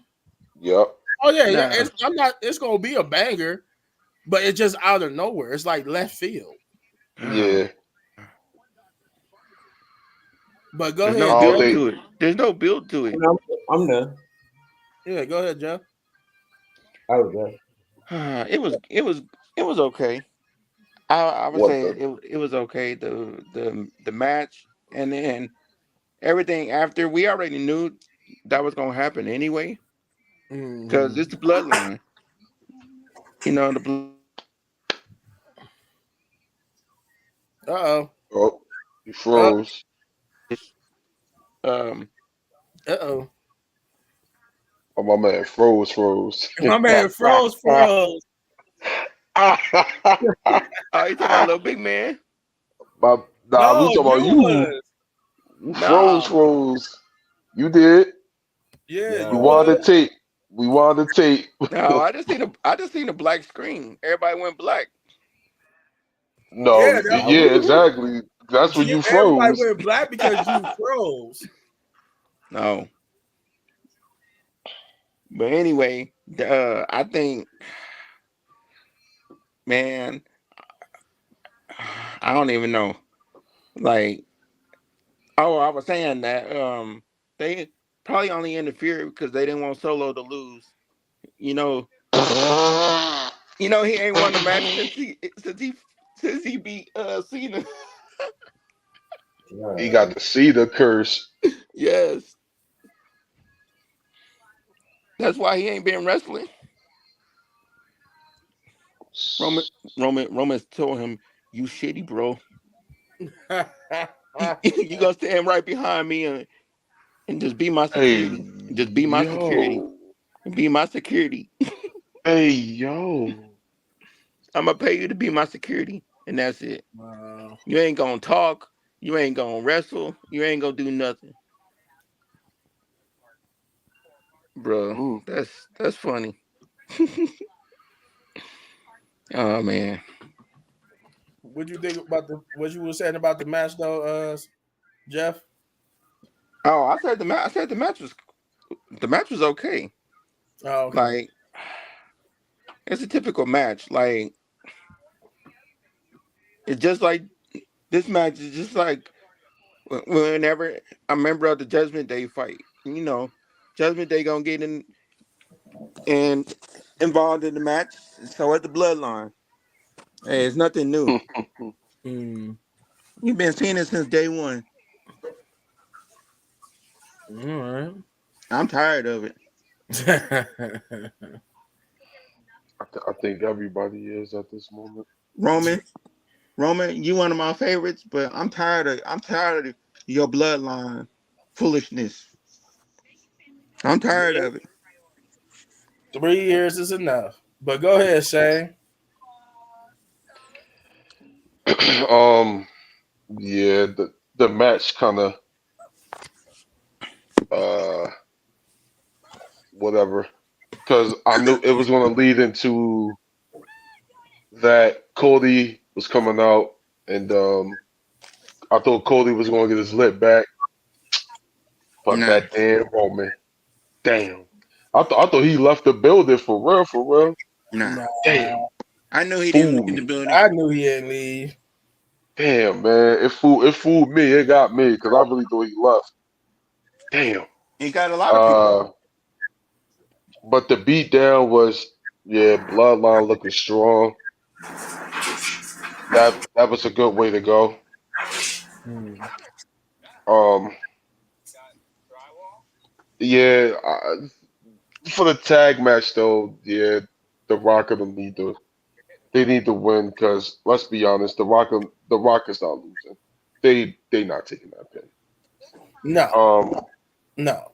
Yep. Oh yeah. Nah, I'm not. It's gonna be a banger, but it's just out of nowhere. It's like left field. Yeah. But go there's no ahead, I'll Jeff. build think to it. There's no build to it. I'm done. Yeah, go ahead, Jeff. I was done. It was okay. I would what say the it was okay. The match and then everything after we already knew that was gonna happen anyway because Mm-hmm. it's the bloodline. You know the Uh oh. oh he Uh froze. um oh. Oh my man froze. My man froze. oh you talking about little big man? my, nah, we No, talking you about you. was. You No, froze. You did. Yeah, Yeah, you We wanted the was. tape. We wanted the tape. no. I just seen a black screen. Everybody went black. No, Yeah, I yeah, exactly. That's when you everybody froze. went black because you froze. No, but anyway, I think man, I don't even know. Like, oh, I was saying that they probably only interfered because they didn't want Solo to lose. You know, he ain't won a match since he beat Cena. He yeah. got to see the curse. Yes, that's why he ain't been wrestling. Roman Roman told him, "You shitty bro. You gonna stand right behind me and just be my Hey, security. Just be my security. yo. Be my security. Hey, yo. I'm gonna pay you to be my security, and that's it. Wow. You ain't gonna talk. You ain't gonna wrestle. You ain't gonna do nothing, bro. Mm. That's funny. Oh man. What you think about what you were saying about the match though, Jeff? Oh, I said the match was okay. Oh, okay. Like it's a typical match. Like it's just like this match is just like whenever a member of the Judgment Day fight. You know, Judgment Day gonna get in and involved in the match. So at the Bloodline. Hey, it's nothing new. Mm. You've been seeing it since day one. All I'm tired of it. right. I think everybody is at this moment. Roman, Roman, you one of my favorites, but I'm tired of your bloodline foolishness. I'm tired of it. 3 years is enough. But go ahead, Shane. um, yeah, the match kind of uh whatever, because I knew it was going to lead into that Cody was coming out, and I thought Cody was going to get his lip back, but Nah, that damn Roman, damn, I thought he left the building for real. nah. Nah, Damn, I knew he didn't fooled leave the me. building. I knew he didn't leave. Damn, man, it fooled me. It got me because I really thought he left. Damn. He got a lot of people. Uh, but the beat down was, yeah, Bloodline looking strong. That was a good way to go. Hmm. Um, yeah, for the tag match though, yeah, the Rock of them they need to win because let's be honest, the Rock is not losing. They not taking that pin. No, Um, no.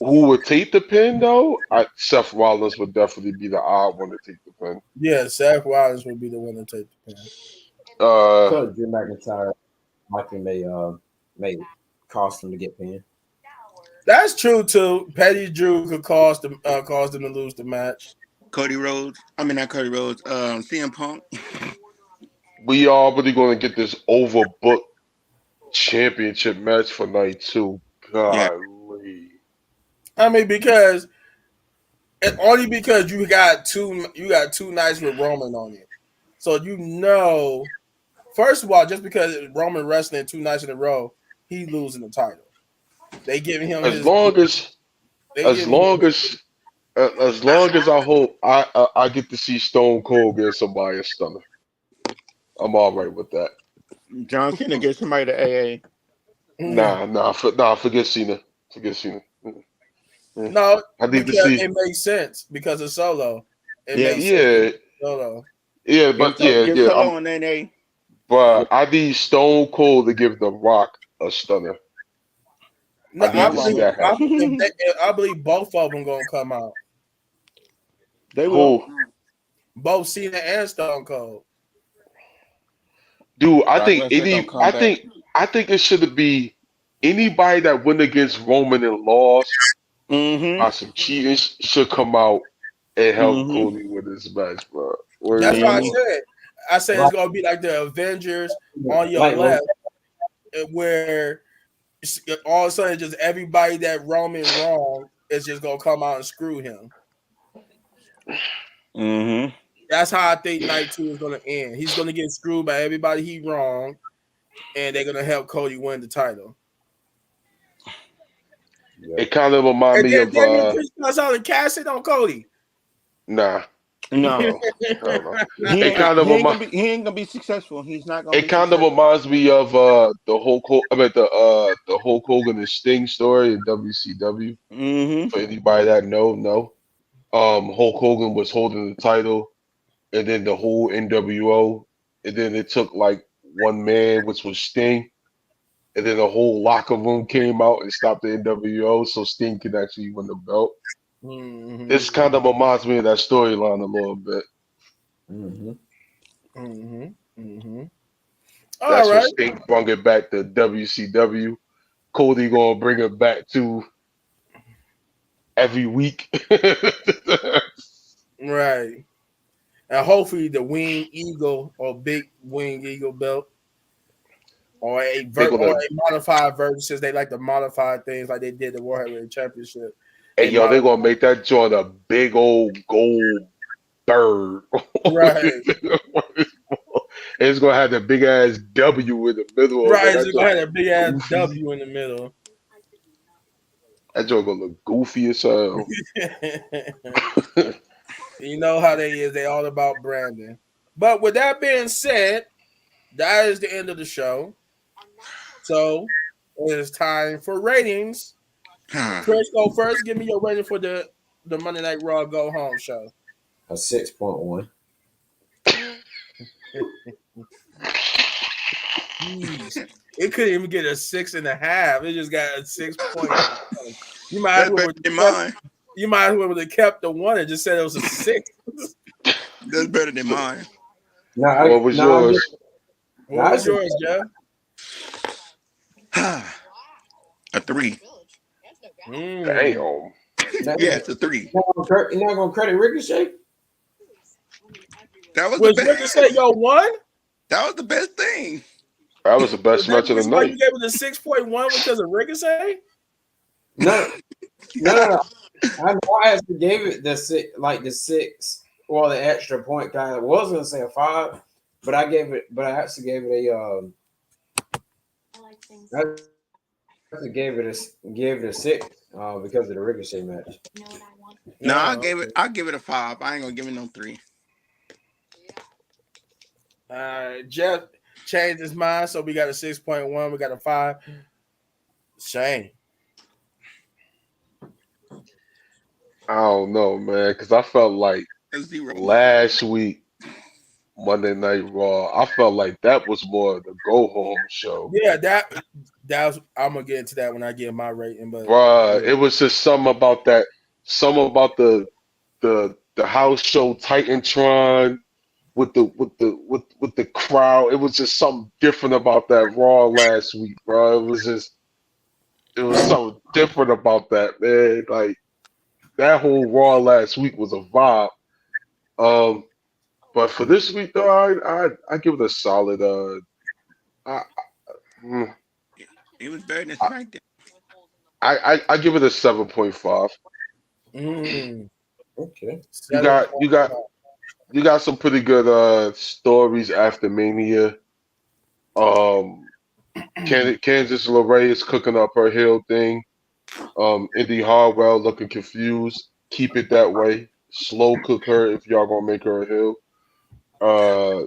who would take the pin though? Seth Rollins would definitely be the odd one to take the pin. Yeah, Seth Rollins would be the one to take the pin. I Uh, thought Drew McIntyre Michael may cost him to get pinned. That's true too. Petty Drew could cause them to lose the match. Cody Rhodes. I mean not Cody Rhodes. CM Punk. we already going to get this overbooked championship match for night two. Yeah. Golly. I mean, because and only because you got two nights with Roman on it, so first of all, just because Roman wrestling 2 nights in a row, he losing the title. They giving him As his. long as They as giving him. long as as long as I hope I get to see Stone Cold get somebody a stunner, I'm all right with that. John Cena gets somebody to AA. Forget Cena, forget Cena. Mm. No, I need to because see. it makes sense because of Solo. It Yeah. makes sense Yeah, Solo. yeah, Give but yeah, give yeah. Solo and AA. But I need Stone Cold to give The Rock a stunner. No, I No need I to see believe problem. that happen. I believe both of them gonna come out. They will. Who, Both Cena and Stone Cold. dude? I Brock think Lesnar gonna come back. I think it should be anybody that went against Roman and lost Mm-hmm. by some cheating should come out and help Mm-hmm. Cody with this match, bro. Word That's is what I Mm-hmm. bond. said. I said it's Like, gonna be like the Avengers on your like when left, where all of a sudden just everybody that Roman wrong is just gonna come out and screw him. Mm-hmm. That's how I think night two is gonna end. He's gonna get screwed by everybody he wrong, and they're gonna help Cody win the title. yeah. It kind of remind And me then of Damian Priest comes out and casts it on Cody. nah, No. no, hell no. He It ain't kind of he ain't remind gonna be he ain't gonna be successful. He's not gonna it be kind of successful. reminds me of the Hulk Hogan and Sting story in WCW. Mm-hmm. For anybody that know, Hulk Hogan was holding the title, and then the whole NWO, and then it took like one man, which was Sting, and then the whole locker room came out and stopped the NWO, so Sting could actually win the belt. Mm-hmm. This kind of reminds me of that storyline a little bit. Hmm. Mm-hmm. Mm-hmm. All That's what right. Sting brought it back to WCW. Cody gonna bring it back to every week. Right. And hopefully the wing eagle or big wing eagle belt or They're or gonna, a modified version since they like to modify things like they did the World Heavyweight Championship. hey A yo, they're modify gonna make that joint a big old gold bird. right. It's gonna have the big ass W in the middle of it. Right. That's It's gonna just have a big ass goofy. W in the middle. That joke gonna look goofy as hell. You know how they is. They all about branding. But with that being said, that is the end of the show. So it is time for ratings. Huh. Chris, go first. Give me your rating for the Monday Night Raw Go Home show. A 6.1. Jeez. It couldn't even get a 6.5. It just got a 6.1. You might as That's well better have than kept, mine. you might as well have kept the one and just said it was a 6. That's better than mine. No, What was no, I yours? just, no, What I was just, yours, Jeff? A 3. Mm. Damn. no, Yeah, it's a 3. you're not gonna credit Ricochet? That was the Was best. Ricochet your one? That was the best thing. That was the Is best that match the of the reason why you night. gave it a 6.1 because of Ricochet? No, no. I know I actually gave it the six, like the 6, or the extra point kind of. Was gonna say a 5, but I actually gave it a I actually gave it a 6 because of the Ricochet match. No, Okay. I give it a 5. I ain't gonna give it no 3. Jeff changed his mind, so we got a 6.1. We got a 5. Shame. I don't know, man, because I felt like A 0. last week Monday Night Raw, I felt like that was more of the go home show. Yeah, that was. I'm gonna get into that when I get my rating, but Bruh, yeah. it was just something about that, some about the house show Titantron with the crowd. It was just something different about that Raw last week, bro. It was something different about that, man. Like that whole Raw last week was a vibe. Um, but for this week, though, I give it a solid I, mm, It was better than I SmackDown. I give it a 7.5. Mm, Okay. You seven got point you got five. you got some pretty good stories after Mania. Um, Kansas LeRae is cooking up her heel thing. Indy Hartwell looking confused. Keep it that way. Slow cook her if y'all gonna make her a heel. Uh,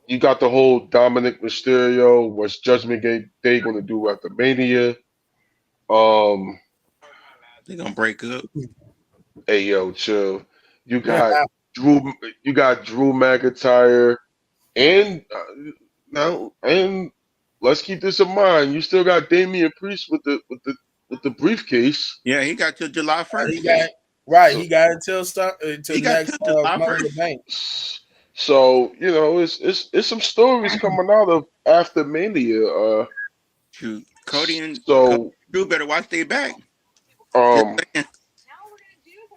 you got the whole Dominic Mysterio. What's Day gonna do after Mania? Um, They're gonna break up. hey yo, chill. You got Drew. You got Drew McIntyre, and now and let's keep this in mind. You still got Damian Priest with the briefcase. Yeah, he got till July He 1st. got right. So He got until He to got next till July Money in the 1st. Bank. so you know it's some stories coming out of after Mania. Shoot, Cody and So Drew better watch their back. Just um saying.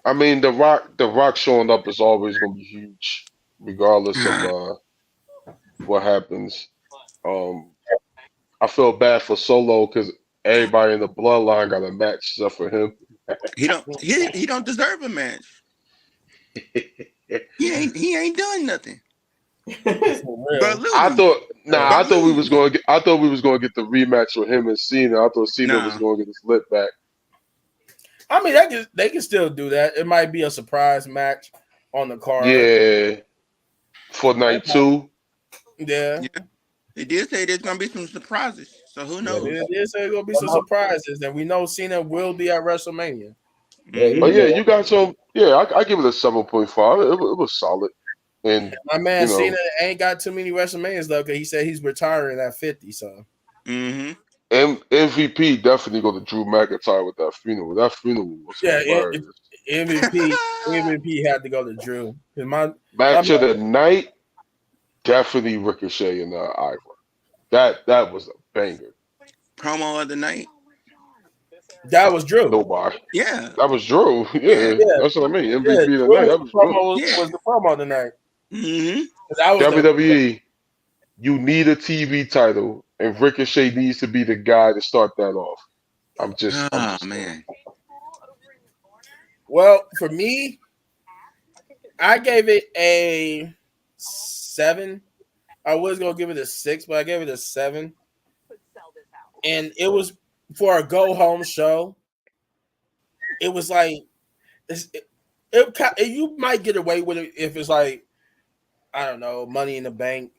I mean the Rock showing up is always gonna be huge, regardless of what happens. Um I feel bad for Solo because everybody in the bloodline got a match except for him. He don't deserve a match. He ain't done nothing. For But real. lose. Yeah. But I thought lose. we was gonna get the rematch with him and Cena. I thought Cena was Nah. gonna get his lip back. I mean, they can still do that. It might be a surprise match on the card. Yeah, for They night might- two. Yeah. Yeah. They did say there's gonna be some surprises. So who Yeah, knows? It is gonna be some surprises, and we know Cena will be at WrestleMania. yeah, Hmm. Oh he's yeah, been you got some. Yeah, I give it a 7.5. It was solid, and My man you Cena know ain't got too many WrestleManias though, because he said he's retiring at 50. So Hmm. MVP definitely go to Drew McIntyre with that funeral. That funeral was yeah, hilarious. MVP had to go to Drew. 'Cause my Match of the night, definitely Ricochet and Ivar. That was a banger. Promo of the night. that was Drew. Nobody. Yeah. That was Drew. Yeah. Yeah, Yeah, that's what I mean. yeah. MVP of the Drew night. was That was Drew. Yeah. the promo tonight. Hmm. That was the WWE, you need a TV title, and Ricochet needs to be the guy to start that off. I'm Oh just saying. man. well for me. I gave it a 7. I was gonna give it a 6, but I gave it a 7, and it was for a go home show. it was like you might get away with it if it's like I don't know, Money in the Bank,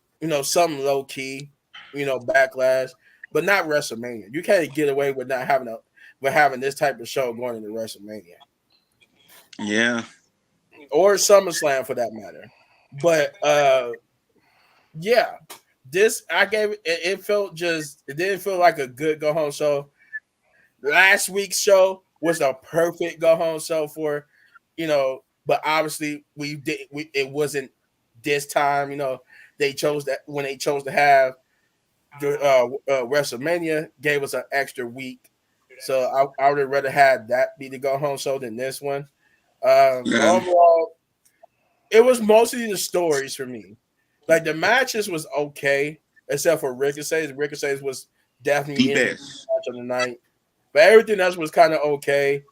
something low key, backlash, but not WrestleMania. You can't get away with not having this type of show going into WrestleMania Yeah. or SummerSlam for that matter. But yeah, this I gave it. It didn't feel like a good go home show. Last week's show was a perfect go home show for, but obviously it wasn't this time. They chose that when they chose to have the WrestleMania gave us an extra week. So I would have rather had that be the go home show than this one. Yeah. Overall, it was mostly the stories for me. Like the matches was okay, except for Ricochet's. Ricochet's was The definitely in the best. match of the night. But everything else was kind of okay.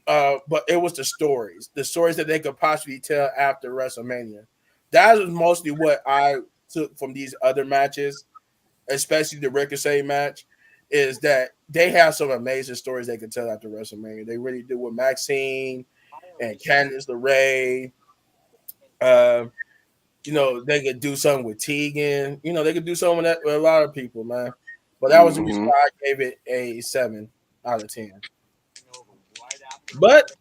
But it was the stories that they could possibly tell after WrestleMania. That was mostly what I took from these other matches, especially the Ricochet match, is that they have some amazing stories they could tell after WrestleMania. They really do with Maxine and Candice LeRae. Uh, they could do something with Tegan. They could do something with a lot of people, man. But that was the reason Hmm. why I gave it a 7 out of 10. But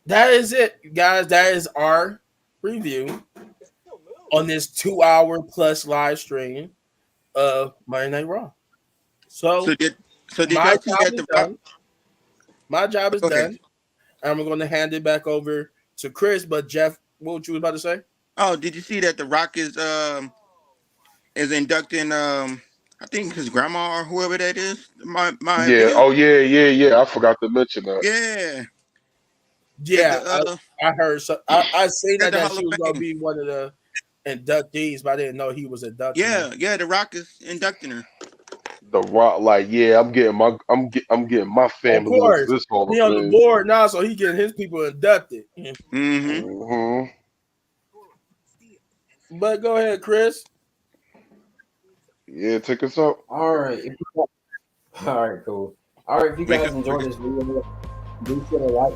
that is it, guys. That is our review on this 2 hour plus live stream of Monday Night Raw. So So did so did my y'all see job that is the Rock? done. My job is Go ahead. done. And we're going to hand it back over to Chris. But Jeff, what you was about to say? Oh, did you see that the Rock is inducting I think his grandma or whoever that is. My Yeah. video. Oh yeah, yeah, yeah. I forgot to mention that. Yeah. At Yeah, the I heard. So I seen at the that Hall she of was going to Fame. be one of the inductees, but I didn't know he was inducting her. Yeah, yeah, the Rock is inducting her. The Rock, like, yeah, I'm getting my Of family into course, this Hall of he on the Fame. board now, so he getting his people inducted. Mm-hmm. Hmm. But go ahead, Chris. Yeah, take us out. All right. All right, cool. All right, if you Break guys up. enjoyed this video, be sure to like,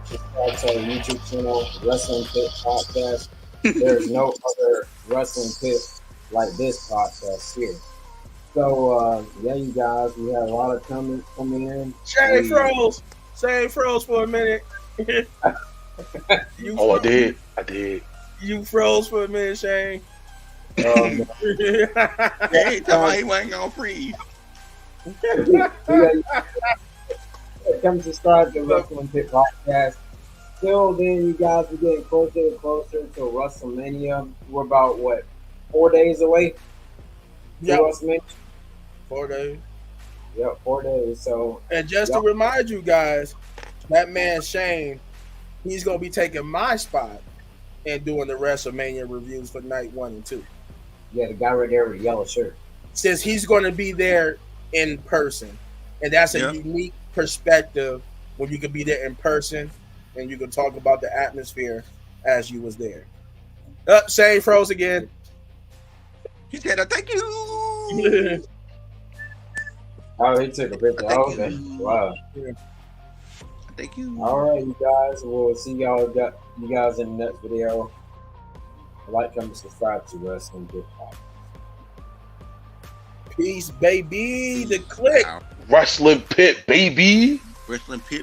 subscribe to our YouTube channel, Wrestling Pit Podcast. There is no other wrestling pit like this podcast here. So, yeah, you guys, we had a lot of comments coming in. Shane froze. Shane froze for a minute. you, Oh, I froze, did. I did. you froze for a minute, Shane. Um, Hey, tell me he wasn't gonna freeze. come subscribe to Wrestling Pit Podcast. Till then, you guys, we're getting closer and closer to WrestleMania. We're about, 4 days away to Yep, WrestleMania? 4 days. Yep, 4 days. So, And just to remind you guys, that man Shane, he's gonna be taking my spot and doing the WrestleMania reviews for night 1 and 2. yeah, the guy right there with the yellow shirt. Since he's going to be there in person, and that's a Yeah. unique perspective when you can be there in person and you can talk about the atmosphere as you was there. Shane froze again. He said, "Thank you." Oh, he took a picture. Thank Oh, okay. you. Wow. Thank you. All right, you guys. We'll see you guys in the next video. Like, comment, subscribe to Wrestling Pit Podcast. Peace, baby. The click. Wow. Wrestling Pit, baby. Wrestling Pit